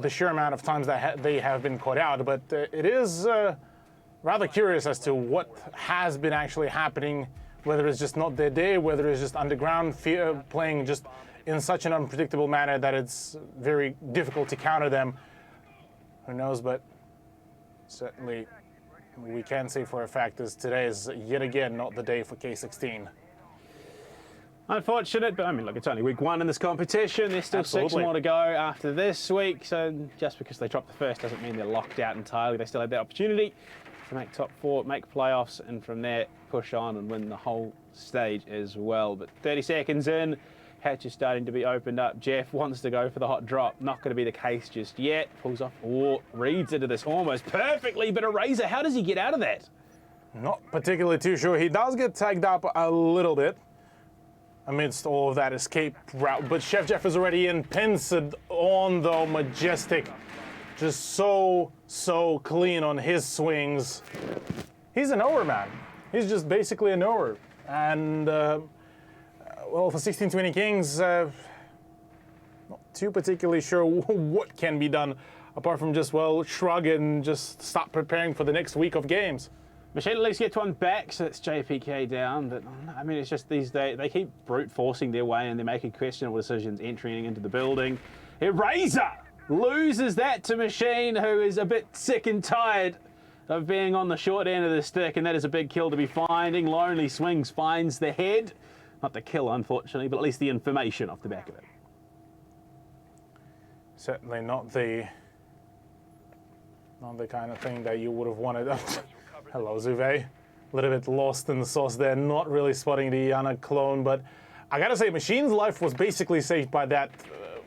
sheer amount of times that they have been caught out. But it is rather curious as to what has been actually happening, whether it's just not their day, whether it's just Underground playing just in such an unpredictable manner that it's very difficult to counter them. Who knows, but certainly we can say for a fact is today is yet again not the day for K16. Unfortunate, but I mean, look, it's only week 1 in this competition. There's still Absolutely. 6 more to go after this week. So just because they dropped the first doesn't mean they're locked out entirely. They still have that opportunity to make top 4, make playoffs, and from there push on and win the whole stage as well. But 30 seconds in, hatch is starting to be opened up. Jeff wants to go for the hot drop. Not going to be the case just yet. Pulls off or reads into this almost perfectly, but Eraser, how does he get out of that? Not particularly too sure. He does get tagged up a little bit amidst all of that escape route, but Chef Jeff is already in. Pinsed on though, Majestic. Just so clean on his swings. He's a knower, man. He's just basically a knower. And well, for 1620 Kings, not too particularly sure what can be done apart from just, well, shrug and just start preparing for the next week of games. Machine at least gets one back, so it's JPK down. But I mean, it's just these days they keep brute forcing their way and they're making questionable decisions entering into the building. Eraser loses that to Machine, who is a bit sick and tired of being on the short end of the stick, and that is a big kill to be finding. Lonely swings, finds the head. Not the kill, unfortunately, but at least the information off the back of it. Certainly not the kind of thing that you would have wanted. Hello, Zuve. A little bit lost in the sauce there, not really spotting the Yana clone, but I gotta say, Machine's life was basically saved by that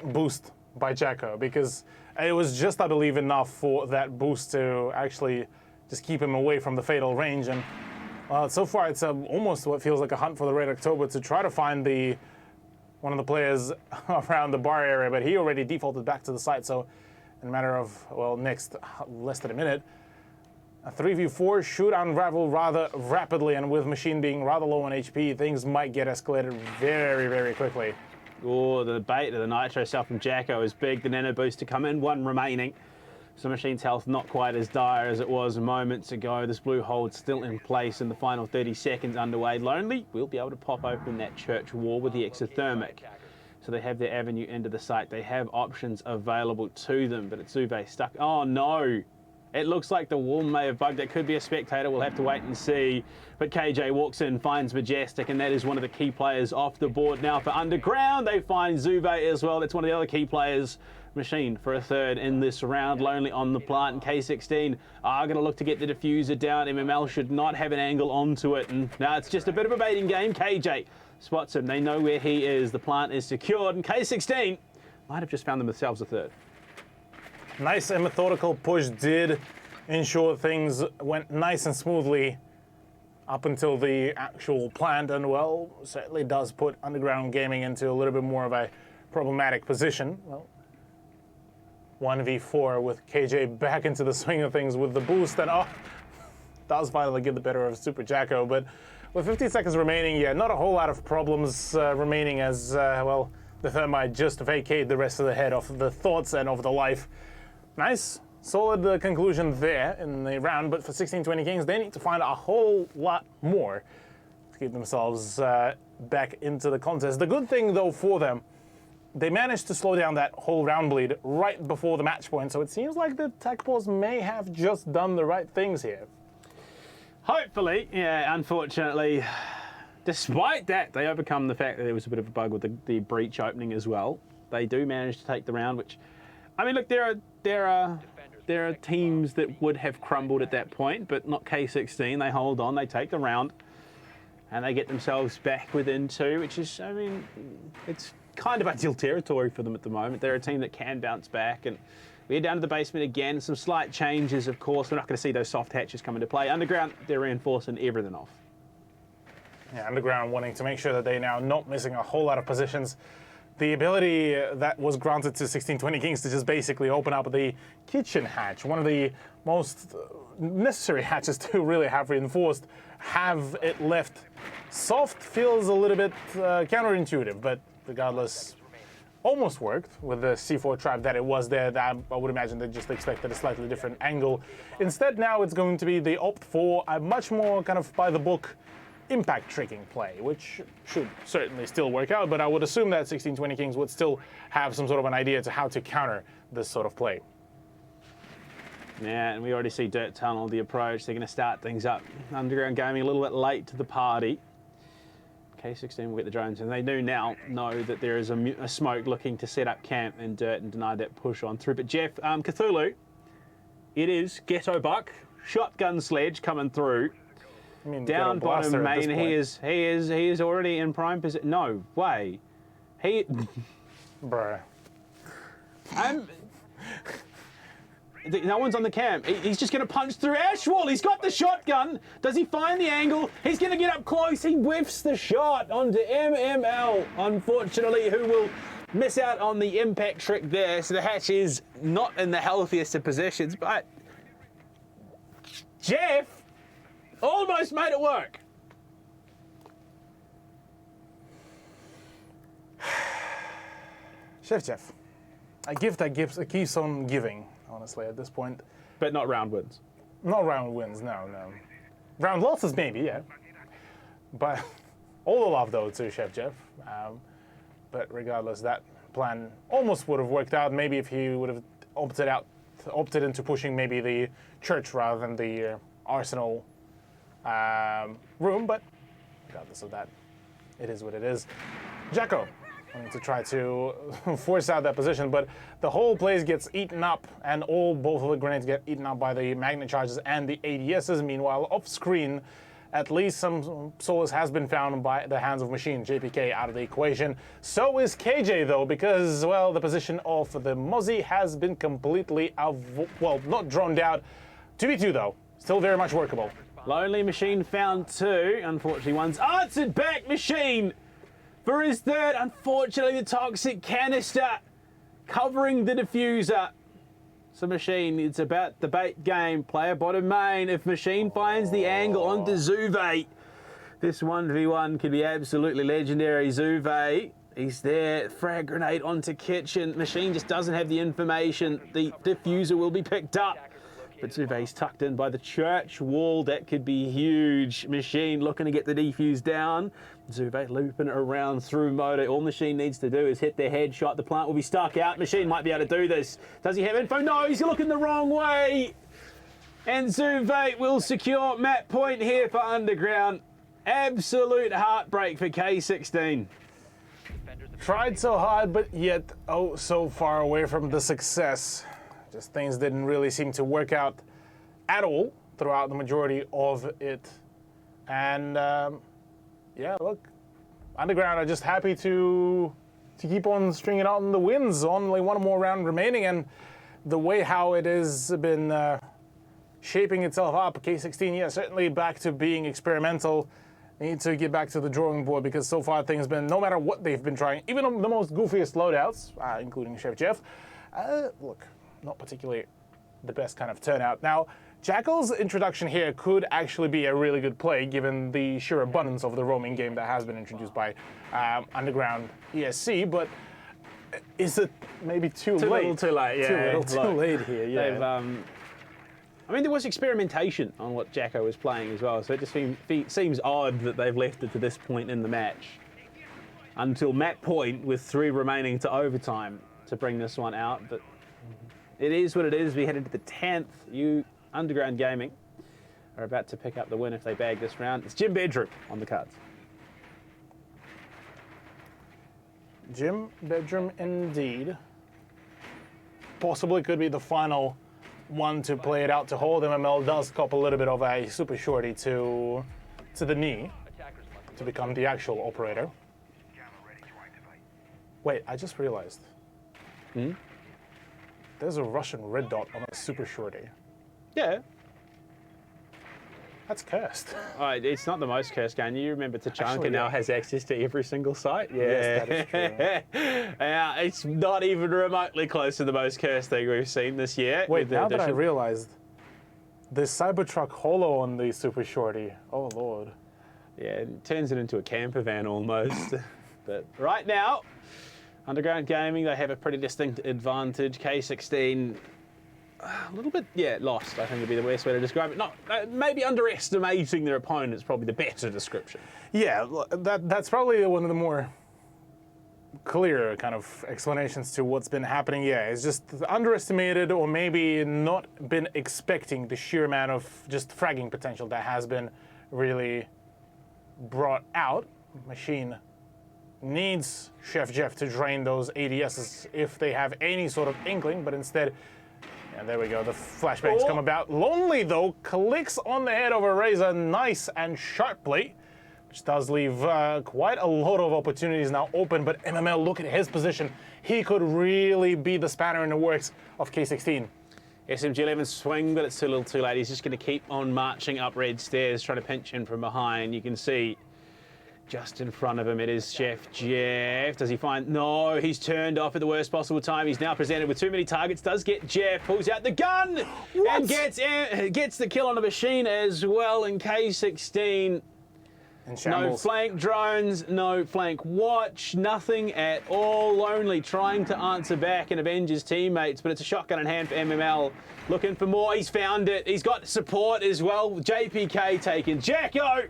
boost by Jacko, because it was just, I believe, enough for that boost to actually just keep him away from the fatal range. And so far, it's almost what feels like a hunt for the Red October to try to find one of the players around the bar area, but he already defaulted back to the site. So in a matter of, well, next less than a minute, a 3v4 should unravel rather rapidly, and with Machine being rather low on HP, things might get escalated very, very quickly. Oh, the bait of the Nitro cell from Jacko is big. The nano boost to come in, 1 remaining. So Machine's health not quite as dire as it was moments ago. This blue hold still in place in the final 30 seconds underway. Lonely will be able to pop open that church wall with the exothermic. So they have their avenue into the site. They have options available to them, but it's Zuve stuck. Oh no! It looks like the wall may have bugged. It could be a spectator. We'll have to wait and see. But KJ walks in, finds Majestic, and that is one of the key players off the board now for Underground. They find Zuve as well. That's one of the other key players. Machine for a 3rd in this round. Lonely on the plant, and K16 are going to look to get the diffuser down. MML should not have an angle onto it. And now it's just a bit of a baiting game. KJ spots him. They know where he is. The plant is secured, and K16 might have just found themselves a 3rd. Nice and methodical push did ensure things went nice and smoothly up until the actual plant, and well, certainly does put Underground Gaming into a little bit more of a problematic position. Well, 1v4 with KJ back into the swing of things with the boost, and does finally get the better of Super Jacko, but with 15 seconds remaining, yeah, not a whole lot of problems remaining as, well, the Thermite just vacate the rest of the head of the thoughts and of the life. Nice, solid conclusion there in the round, but for 16-20 Kings, they need to find a whole lot more to keep themselves back into the contest. The good thing, though, for them, they managed to slow down that whole round bleed right before the match point, so it seems like the Tech Pause may have just done the right things here. Hopefully, yeah, unfortunately, despite that, they overcome the fact that there was a bit of a bug with the breach opening as well. They do manage to take the round, which, I mean, look, there are teams that would have crumbled at that point, but not K16. They hold on, they take the round, and they get themselves back within 2, which is, I mean, it's kind of ideal territory for them at the moment. They're a team that can bounce back, and we're down to the basement again. Some slight changes, of course. We're not going to see those soft hatches come into play. Underground, they're reinforcing everything off. Yeah, Underground wanting to make sure that they're now not missing a whole lot of positions. The ability that was granted to 16-20 Kings to just basically open up the kitchen hatch, one of the most necessary hatches to really have reinforced, have it left soft feels a little bit counterintuitive, but regardless, almost worked with the C4 trap that it was there. That I would imagine they just expected a slightly different angle. Instead, now it's going to be they opt for a much more kind of by the book impact tricking play, which should certainly still work out, but I would assume that 16-20 Kings would still have some sort of an idea to how to counter this sort of play. Yeah, and we already see Dirt Tunnel, the approach. They're going to start things up. Underground Gaming a little bit late to the party. K16 will get the drones, and they do now know that there is a smoke looking to set up camp in Dirt and deny that push on through. But Jeff, Cthulhu, it is Ghetto Buck, shotgun sledge coming through. I mean, down bottom main, he is already in prime position. No way, bruh. No one's on the camp. He's just going to punch through Ashwall. He's got the shotgun. Does he find the angle? He's going to get up close. He whiffs the shot onto MML, unfortunately, who will miss out on the impact trick there. So the hatch is not in the healthiest of positions, but Jeff almost made it work. Chef Jeff, a gift that keeps on giving, honestly, at this point. But not round wins. Not round wins, no. Round losses, maybe, yeah. But all the love, though, to Chef Jeff. But regardless, that plan almost would have worked out. Maybe if he would have opted into pushing maybe the church rather than the Arsenal room. But regardless of that, it is what it is. Jacko wanting to try to force out that position, but the whole place gets eaten up, and both of the grenades get eaten up by the magnet charges and the ADSs. Meanwhile, off screen, at least some solace has been found by the hands of Machine. JPK out of the equation. So is KJ, though, because, well, the position of the Mozzie has been completely not droned out. 2v2, though, still very much workable. Lonely Machine found 2. Unfortunately, one's answered back. Machine for his 3rd. Unfortunately, the toxic canister covering the diffuser. So Machine, it's about the bait game. Player bottom main. If Machine finds the angle onto Zuve, this 1v1 could be absolutely legendary. Zuve, he's there. Frag grenade onto Kitchen. Machine just doesn't have the information. The diffuser will be picked up. But Zuve's tucked in by the church wall. That could be huge. Machine looking to get the defuse down. Zuve looping around through Moto. All Machine needs to do is hit their headshot. The plant will be stuck out. Machine might be able to do this. Does he have info? No, he's looking the wrong way. And Zuve will secure map point here for Underground. Absolute heartbreak for K16. Tried so hard, but yet so far away from the success. Just things didn't really seem to work out at all throughout the majority of it. And yeah, look, Underground are just happy to keep on stringing out the wins. Only one more round remaining, and the way how it has been shaping itself up, K16, yeah, certainly back to being experimental. need to get back to the drawing board because so far things have been, no matter what they've been trying, even on the most goofiest loadouts, including Chef Jeff, look, not particularly the best kind of turnout. Now, Jackal's introduction here could actually be a really good play given the sheer abundance of the roaming game that has been introduced by Underground ESC, but is it maybe too late? Little too late, yeah. Too late here, yeah. I mean, there was experimentation on what Jacko was playing as well, so it just seems odd that they've left it to this point in the match until map point with 3 remaining to overtime to bring this one out. But it is what it is. We head into the 10th. Underground Gaming are about to pick up the win if they bag this round. It's Gym Bedroom on the cards. Gym Bedroom indeed. Possibly could be the final one to play it out to hold. MML does cop a little bit of a super shorty to the knee to become the actual operator. Wait, I just realized. There's a Russian red dot on a super shorty. Yeah. That's cursed. It's not the most cursed game. You remember Tachanka Actually, now yeah. has access to every single site? Yeah. Yes, that is true. Yeah, it's not even remotely close to the most cursed thing we've seen this year. Wait, now that I realized, there's Cybertruck Holo on the super shorty. Oh, Lord. Yeah, it turns it into a camper van almost. But right now, Underground Gaming, they have a pretty distinct advantage. K16, a little bit, lost, I think would be the best way to describe it. Not maybe underestimating their opponent is probably the better description. Yeah, that's probably one of the more clear kind of explanations to what's been happening. Yeah, it's just underestimated or maybe not been expecting the sheer amount of just fragging potential that has been really brought out. Machine needs Chef Jeff to drain those ADSs if they have any sort of inkling, but instead, and there we go, the flashbangs come about. Lonely, though, clicks on the head of a Razor nice and sharply, which does leave quite a lot of opportunities now open, but MML, look at his position. He could really be the spanner in the works of K16. SMG11 swing, but it's a little too late. He's just going to keep on marching up red stairs, trying to pinch in from behind. You can see just in front of him, it is Chef Jeff. Does he find? No, he's turned off at the worst possible time. He's now presented with too many targets. Does get Jeff, pulls out the gun, and gets the kill on the machine as well in K16. No flank drones, no flank watch, nothing at all. Lonely trying to answer back and avenge his teammates, but it's a shotgun in hand for MML. Looking for more, he's found it. He's got support as well. JPK taken. Jacko!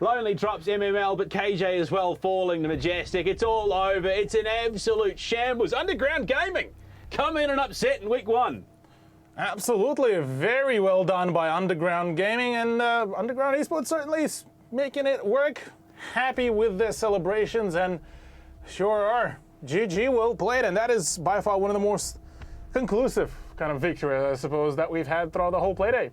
Lonely drops MML, but KJ as well falling to Majestic. It's all over. It's an absolute shambles. Underground Gaming come in and upset in week 1. Absolutely. Very well done by Underground Gaming, and Underground Esports certainly is making it work. Happy with their celebrations, and sure are. GG, well played, and that is by far one of the most conclusive kind of victories, I suppose, that we've had throughout the whole playday.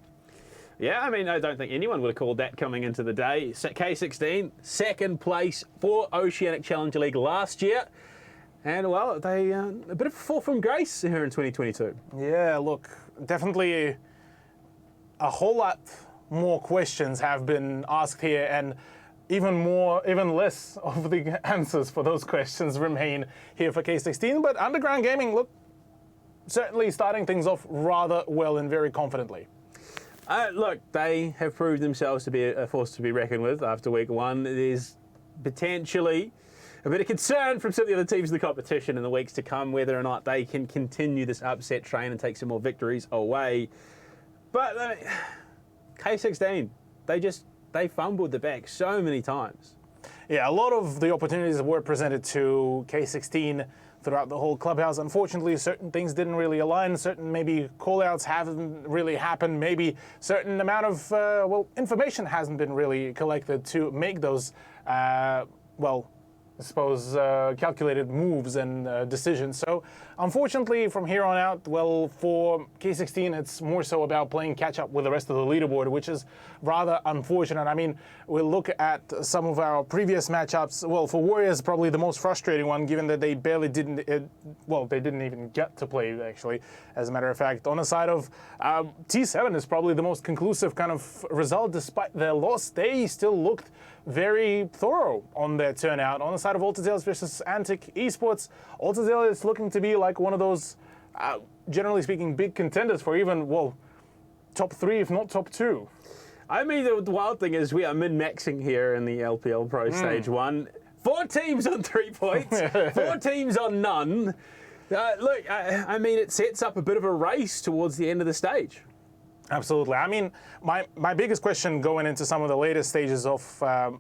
Yeah, I mean, I don't think anyone would have called that coming into the day. K16, second place for Oceanic Challenger League last year. And, well, they a bit of a fall from grace here in 2022. Yeah, look, definitely a whole lot more questions have been asked here, and even less of the answers for those questions remain here for K16. But Underground Gaming, look, certainly starting things off rather well and very confidently. Look, they have proved themselves to be a force to be reckoned with after week 1. There's potentially a bit of concern from some of the other teams in the competition in the weeks to come, whether or not they can continue this upset train and take some more victories away. But K16, they fumbled the bag so many times. Yeah, a lot of the opportunities were presented to K16 throughout the whole clubhouse. Unfortunately, certain things didn't really align. Certain maybe call-outs haven't really happened. Maybe certain amount of, information hasn't been really collected to make those, I suppose, calculated moves and decisions. So, unfortunately, from here on out, well, for K16, it's more so about playing catch-up with the rest of the leaderboard, which is rather unfortunate. I mean, we'll look at some of our previous matchups. Well, for Warriors, probably the most frustrating one, given that they barely didn't even get to play, actually, as a matter of fact. On the side of T7 is probably the most conclusive kind of result. Despite their loss, they still looked very thorough on their turnout. On the side of Oceania versus Antic Esports, Oceania is looking to be like one of those, generally speaking, big contenders for even, well, top 3, if not top 2. I mean, the wild thing is we are min-maxing here in the LPL Pro Stage 1. 4 teams on 3 points, 4 teams on none. Look, I mean, it sets up a bit of a race towards the end of the stage. Absolutely. I mean, my biggest question going into some of the latest stages of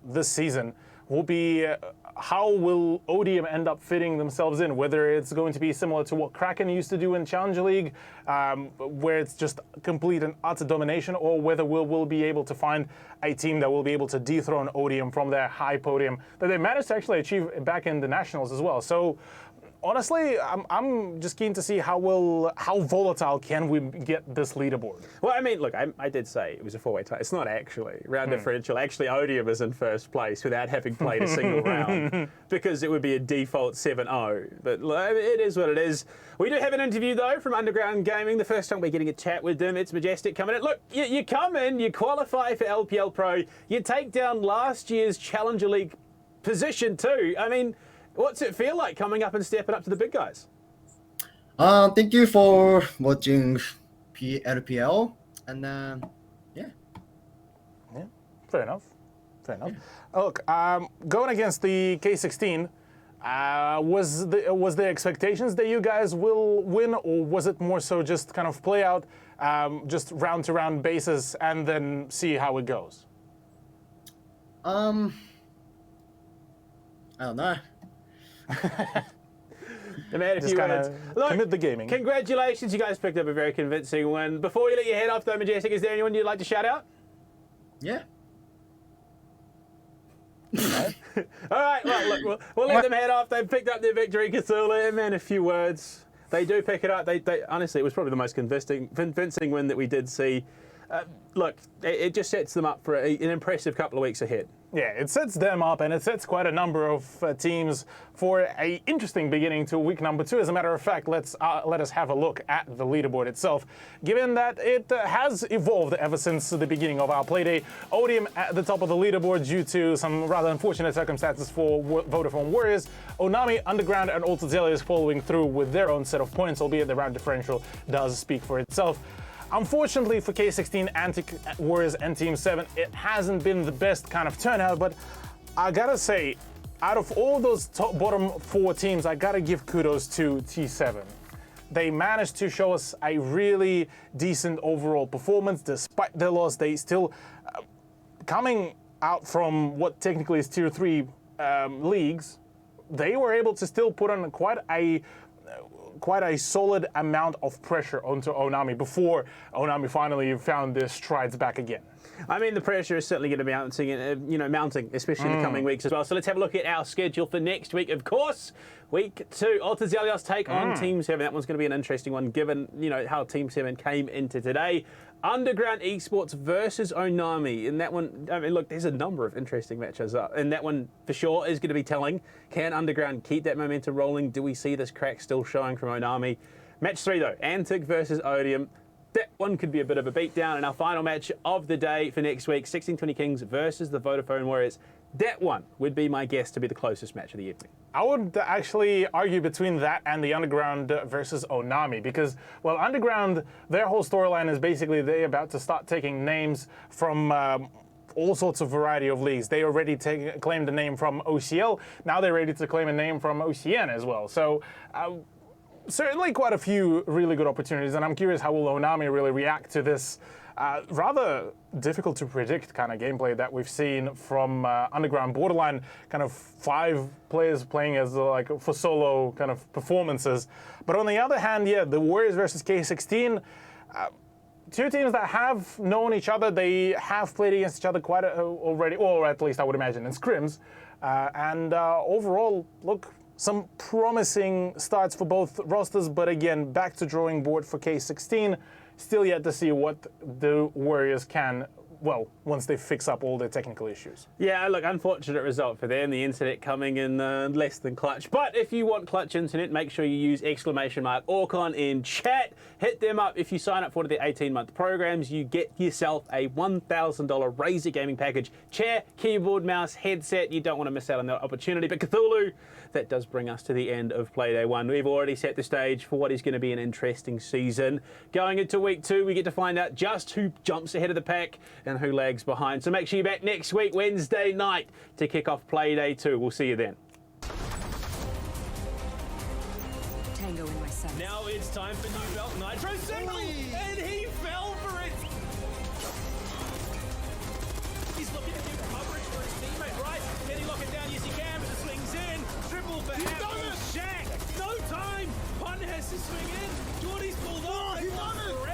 this season will be how will Odium end up fitting themselves in? Whether it's going to be similar to what Kraken used to do in Challenger League, where it's just complete and utter domination, or whether we'll be able to find a team that will be able to dethrone Odium from their high podium that they managed to actually achieve back in the Nationals as well. So honestly, I'm just keen to see how volatile can we get this leaderboard. Well, I mean, look, I did say it was a 4-way tie. It's not actually. Round differential. Actually, Odium is in first place without having played a single round because it would be a default 7-0. But it is what it is. We do have an interview, though, from Underground Gaming. The first time we're getting a chat with them. It's Majestic coming in. Look, you come in, you qualify for LPL Pro, you take down last year's Challenger League position, too. I mean, what's it feel like coming up and stepping up to the big guys? Thank you for watching LPL, and yeah. Fair enough. Look, going against the K16, was the expectations that you guys will win, or was it more so just kind of play out, just round to round basis, and then see how it goes? I don't know. Just kind of commit the gaming. Congratulations, you guys picked up a very convincing win. Before you let your head off, though, Majestic, is there anyone you'd like to shout out? Yeah. All right, well, look, we'll let them head off. They've picked up their victory. Cthulhu, man, a few words. They do pick it up. They honestly, it was probably the most convincing win that we did see. Look, it just sets them up for an impressive couple of weeks ahead. Yeah, it sets them up, and it sets quite a number of teams for an interesting beginning to week number 2. As a matter of fact, let us have a look at the leaderboard itself. Given that it has evolved ever since the beginning of our play day, Odium at the top of the leaderboard due to some rather unfortunate circumstances for Vodafone Warriors. Onami, Underground, and Oceania is following through with their own set of points, albeit the round differential does speak for itself. Unfortunately for K16, Antic Warriors, and Team 7, it hasn't been the best kind of turnout, but I gotta say, out of all those bottom 4 teams, I gotta give kudos to T7. They managed to show us a really decent overall performance. Despite their loss, they still, coming out from what technically is Tier 3 leagues, they were able to still put on quite a solid amount of pressure onto Onami before Onami finally found their strides back again. I mean, the pressure is certainly going to be mounting, especially in the coming weeks as well. So let's have a look at our schedule for next week. Of course, week 2, Oceania's take on Team 7. That one's going to be an interesting one, given how Team 7 came into today. Underground Esports versus Onami. In that one, I mean, look, there's a number of interesting matches up. And that one, for sure, is going to be telling. Can Underground keep that momentum rolling? Do we see this crack still showing from Onami? Match 3, though, Antic versus Odium. That one could be a bit of a beatdown. And our final match of the day for next week, 1620 Kings versus the Vodafone Warriors. That one would be my guess to be the closest match of the evening. I would actually argue between that and the Underground versus Onami because, well, Underground, their whole storyline is basically they're about to start taking names from all sorts of variety of leagues. They already claimed a name from OCL. Now they're ready to claim a name from Oceania as well. So certainly quite a few really good opportunities, and I'm curious how will Onami really react to this rather difficult to predict kind of gameplay that we've seen from Underground. Borderline kind of 5 players playing as for solo kind of performances. But on the other hand, yeah, the Warriors versus K16, 2 teams that have known each other. They have played against each other quite already, or at least I would imagine in scrims. And overall, look, some promising starts for both rosters, but again, back to drawing board for K16. Still yet to see what the Warriors can well, once they fix up all their technical issues. Yeah, look, unfortunate result for them. The internet coming in less than clutch. But if you want clutch internet, make sure you use !Orcon in chat. Hit them up. If you sign up for the 18-month programs, you get yourself a $1,000 Razer gaming package. Chair, keyboard, mouse, headset. You don't want to miss out on that opportunity. But Cthulhu, that does bring us to the end of Playday 1. We've already set the stage for what is going to be an interesting season. Going into week 2, we get to find out just who jumps ahead of the pack and who lags behind. So make sure you're back next week, Wednesday night, to kick off Playday 2. We'll see you then. Tango in my sights. Now it's time for New Belt Nitro Signal, and he fell for it. He's looking to give coverage for his teammate, right? Can he lock it down? Yes, he can, but the swing's in. Triple for Apple. Shaq. No time. Pun has to swing in. Jordy's pulled off. He won it.